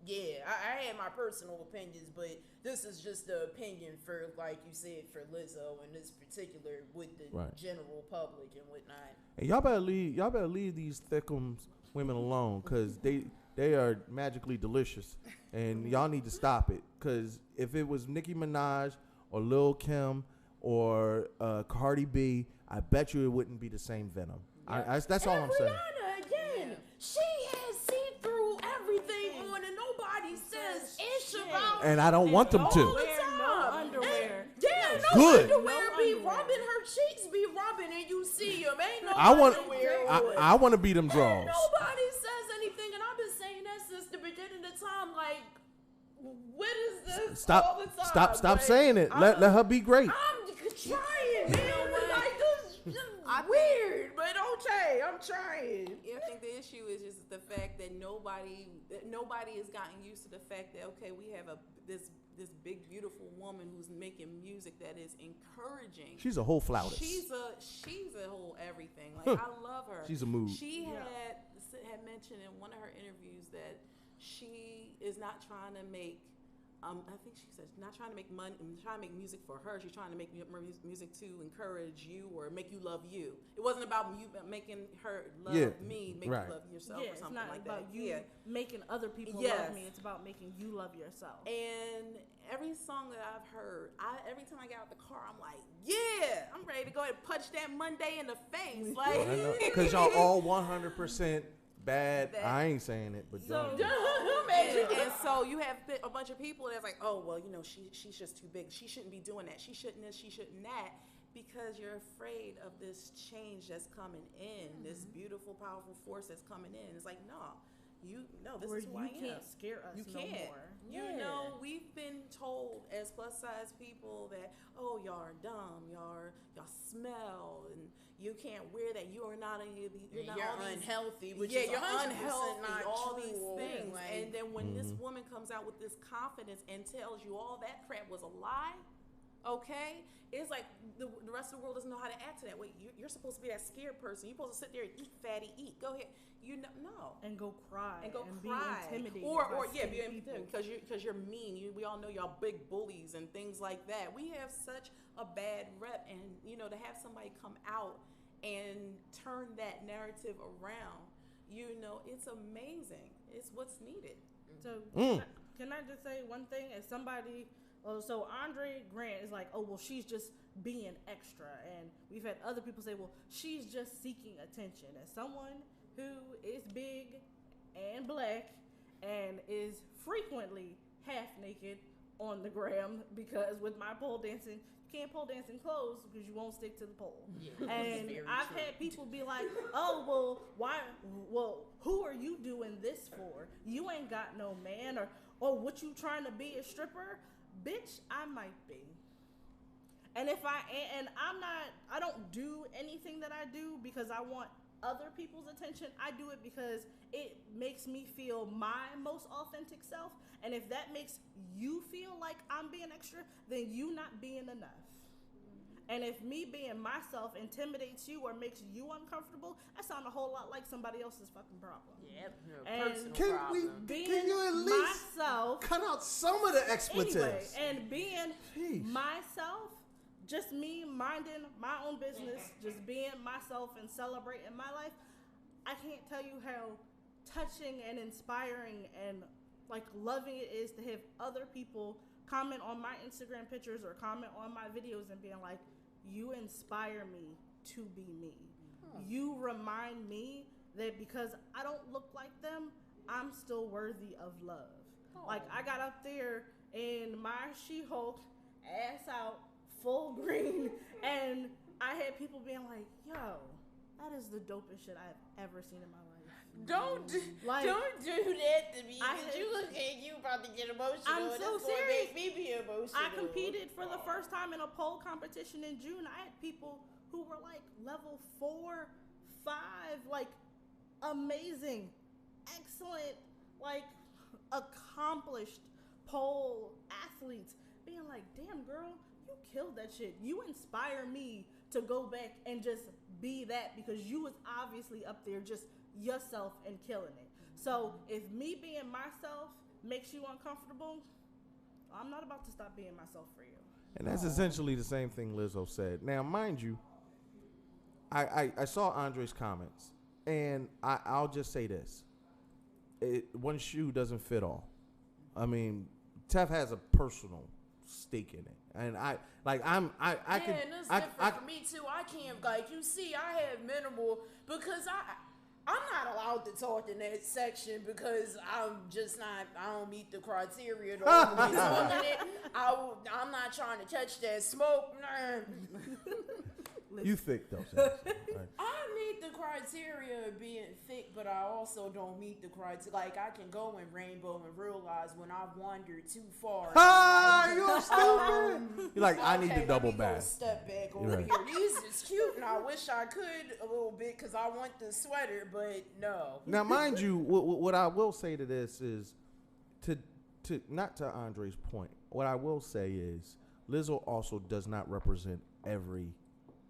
yeah, I had my personal opinions, but this is just the opinion for, like you said, for Lizzo in this particular with the general public and whatnot. And y'all better leave these thickums women alone, because they are magically delicious, and y'all need to stop it. Because if it was Nicki Minaj or Lil Kim or Cardi B, I bet you it wouldn't be the same venom. That's all I'm saying. Rihanna again, she has see-through everything on, and nobody says ish about. And I don't want them to. All the time. No underwear. Yeah, no Good. underwear be rubbing, her cheeks be rubbing, and you see them. Ain't no I underwear. want to be them draws. Nobody says anything, and I've been saying that since the beginning of time. Like, what is this all the time? Stop saying it. Let her be great. I'm trying, man. Like, this is weird, but okay, I'm trying. Yeah, I think the issue is just the fact that nobody has gotten used to the fact that, okay, we have this big beautiful woman who's making music that is encouraging. She's a whole flautist. She's a whole everything. Like, I love her. She's a mood. She had mentioned in one of her interviews that she is not trying to make. I think she said not trying to make money, trying to make music for her. She's trying to make music to encourage you or make you love you. It wasn't about you making her love me, make you love yourself or something like that. It's not about you making other people love me. It's about making you love yourself. And every song that I've heard, every time I get out the car, I'm like, yeah, I'm ready to go ahead and punch that Monday in the face. Like, because y'all all 100% bad. I ain't saying it, but and so you have a bunch of people that's like, oh, well, she's just too big. She shouldn't be doing that. She shouldn't this, she shouldn't that, because you're afraid of this change that's coming in, this beautiful, powerful force that's coming in. It's like, no, this is who I am. You can't scare us no more. You know, we've been told as plus size people that, oh, y'all are dumb, y'all smell, and you can't wear that. You are not you're unhealthy. Which you're is unhealthy. not all true. These things, Like, and then when this woman comes out with this confidence and tells you all that crap was a lie, okay, it's like the rest of the world doesn't know how to act to that. Wait, you're supposed to be that scared person. You're supposed to sit there and eat, fatty, eat. Go ahead. No. And go cry. And be intimidated. Or be intimidated because you're mean. We all know y'all big bullies and things like that. We have such a bad rep, and to have somebody come out and turn that narrative around, it's amazing. It's what's needed. So can I just say one thing? As somebody, so Andre Grant is like, oh, well, she's just being extra, and we've had other people say, well, she's just seeking attention. As someone who is big and black and is frequently half naked on the gram, because with my pole dancing, you can't pole dance in clothes because you won't stick to the pole. Yeah, and I've had people be like, oh, well, why? Well, who are you doing this for? You ain't got no man, or what, you trying to be a stripper? Bitch, I might be. And I don't do anything that I do because I want other people's attention. I do it because it makes me feel my most authentic self. And if that makes you feel like I'm being extra, then you not being enough. And if me being myself intimidates you or makes you uncomfortable, that sounds a whole lot like somebody else's fucking problem. Yeah, can you at least myself, cut out some of the expletives? Anyway, and being myself, just me minding my own business, just being myself and celebrating my life, I can't tell you how touching and inspiring and like loving it is to have other people comment on my Instagram pictures or comment on my videos and being like, you inspire me to be me. You remind me that because I don't look like them, I'm still worthy of love. Like, I got up there in my She-Hulk, ass out, full green, and I had people being like, yo, that is the dopest shit I've ever seen in my life. Don't do that to me. You look at you about to get emotional. I'm and so it's gonna serious. make me be emotional. I competed for the first time in a pole competition in June. I had people who were like level 4, 5, like amazing, excellent, like accomplished pole athletes being like, damn girl, you killed that shit. You inspire me to go back and just be that, because you was obviously up there just yourself and killing it. So if me being myself makes you uncomfortable, I'm not about to stop being myself for you. And that's essentially the same thing Lizzo said. Now, mind you, I saw Andre's comments, and I'll just say this. One shoe doesn't fit all. I mean, Tef has a personal stake in it. And I and it's different for me too. I can't, like, you see, I have minimal, because I'm not allowed to talk in that section because I don't meet the criteria. I'm not trying to touch that smoke. You thick though. Right. I meet the criteria of being thick, but I also don't meet the criteria. Like, I can go in Rainbow and realize when I've wandered too far. You're stupid. You're like, I need to double back. Step back over here. These is cute, and I wish I could a little bit because I want the sweater, but no. Now, mind you, what I will say to this is, to not to Andre's point, what I will say is, Lizzo also does not represent every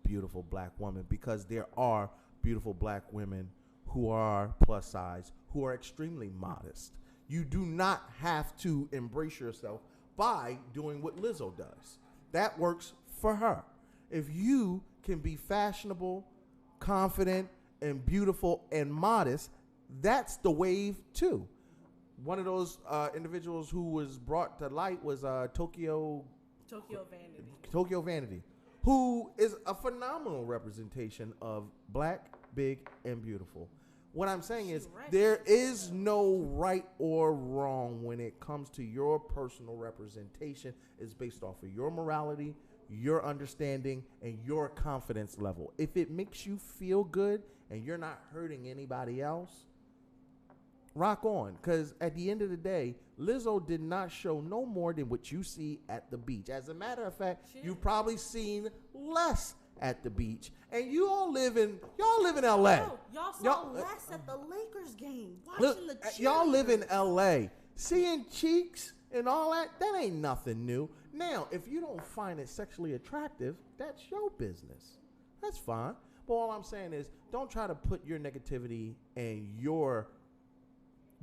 beautiful black woman, because there are beautiful black women who are plus size, who are extremely modest. You do not have to embrace yourself by doing what Lizzo does. That works for her. If you can be fashionable, confident, and beautiful and modest, that's the wave too. One of those individuals who was brought to light was Tokyo Vanity, who is a phenomenal representation of black, big, and beautiful. What I'm saying is, there is no right or wrong when it comes to your personal representation. It's based off of your morality, your understanding, and your confidence level. If it makes you feel good and you're not hurting anybody else, rock on. Because at the end of the day, Lizzo did not show no more than what you see at the beach. As a matter of fact, you've probably seen less at the beach. And y'all live in LA. Oh, y'all saw less at the Lakers game. Watching Look, the cheerleaders. y'all live in LA. Seeing cheeks and all that ain't nothing new. Now, if you don't find it sexually attractive, that's your business. That's fine. But all I'm saying is, don't try to put your negativity and your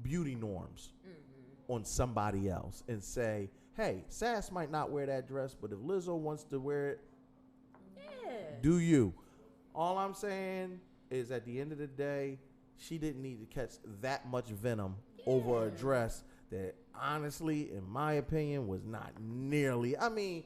beauty norms on somebody else and say, hey, Sass might not wear that dress, but if Lizzo wants to wear it, do you. All I'm saying is, at the end of the day, she didn't need to catch that much venom over a dress that, honestly, in my opinion, was not nearly. I mean,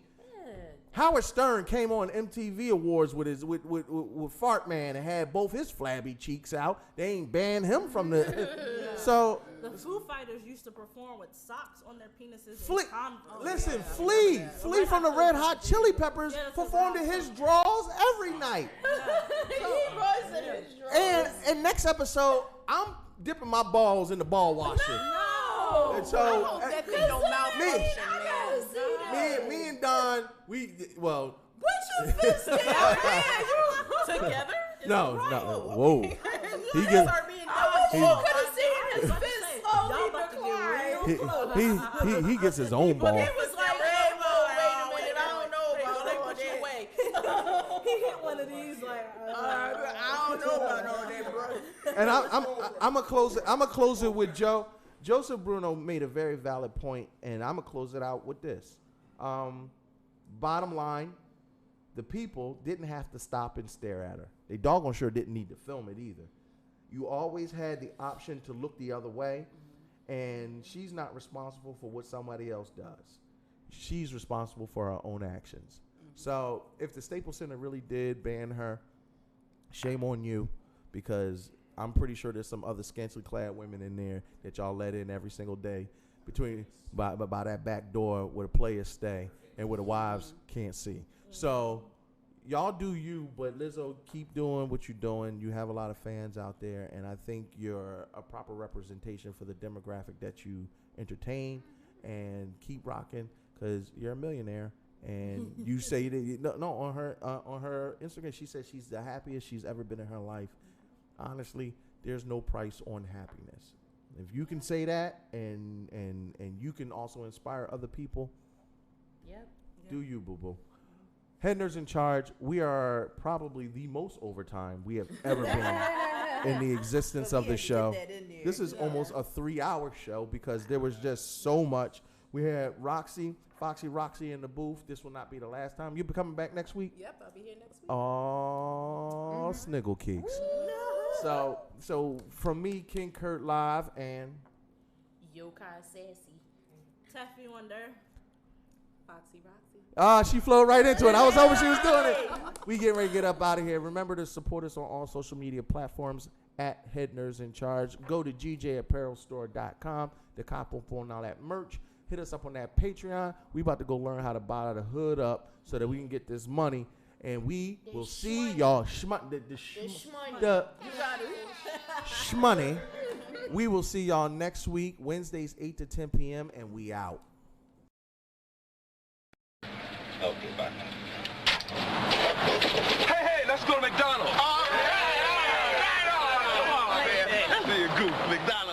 Howard Stern came on MTV Awards with Fart Man and had both his flabby cheeks out. They ain't banned him from the. So the Foo Fighters used to perform with socks on their penises. Flea from the Red Hot Chili Peppers performed in his drawers every night. He was in his drawers. And next episode, I'm dipping my balls in the ball washer. No. And so me and Don, Put your fists down. Together? No. Whoa. He gets. He gets his own ball. He was like, hey, wait a minute, I don't know about that. He hit one of these like, I don't know about all that, bro. And I'm gonna close it with Joe. Joseph Bruno made a very valid point, and I'm gonna close it out with this. Bottom line, the people didn't have to stop and stare at her. They doggone sure didn't need to film it either. You always had the option to look the other way, and she's not responsible for what somebody else does. She's responsible for her own actions. So if the Staples Center really did ban her, shame on you, because I'm pretty sure there's some other scantily clad women in there that y'all let in every single day by that back door where the players stay and where the wives can't see. So y'all do you, but Lizzo, keep doing what you're doing. You have a lot of fans out there, and I think you're a proper representation for the demographic that you entertain. And keep rocking, because you're a millionaire. And you say that on her Instagram, she said she's the happiest she's ever been in her life. Honestly, there's no price on happiness. If you can say that, and you can also inspire other people, do you, boo boo. Head Nerds in Charge. We are probably the most overtime we have ever been in the existence of the show. This is almost a 3-hour show because there was just so much. We had Roxy in the booth. This will not be the last time. You'll be coming back next week? Yep, I'll be here next week. Oh, sniggle keeks. So from me, King Kurt live, and Yokai Sassy. Taffy Wonder. Foxy Roxy. She flowed right into it. I was hoping she was doing it. We getting ready to get up out of here. Remember to support us on all social media platforms at Head Nerds in Charge. Go to gjapparelstore.com to cop on all that merch. Hit us up on that Patreon. We about to go learn how to buy the hood up so that we can get this money. And we will see y'all. Shmoney. We will see y'all next week, Wednesdays 8 to 10 p.m. And we out. Okay, bye. Hey, let's go to McDonald's. Come on, man. That's a goof. McDonald's.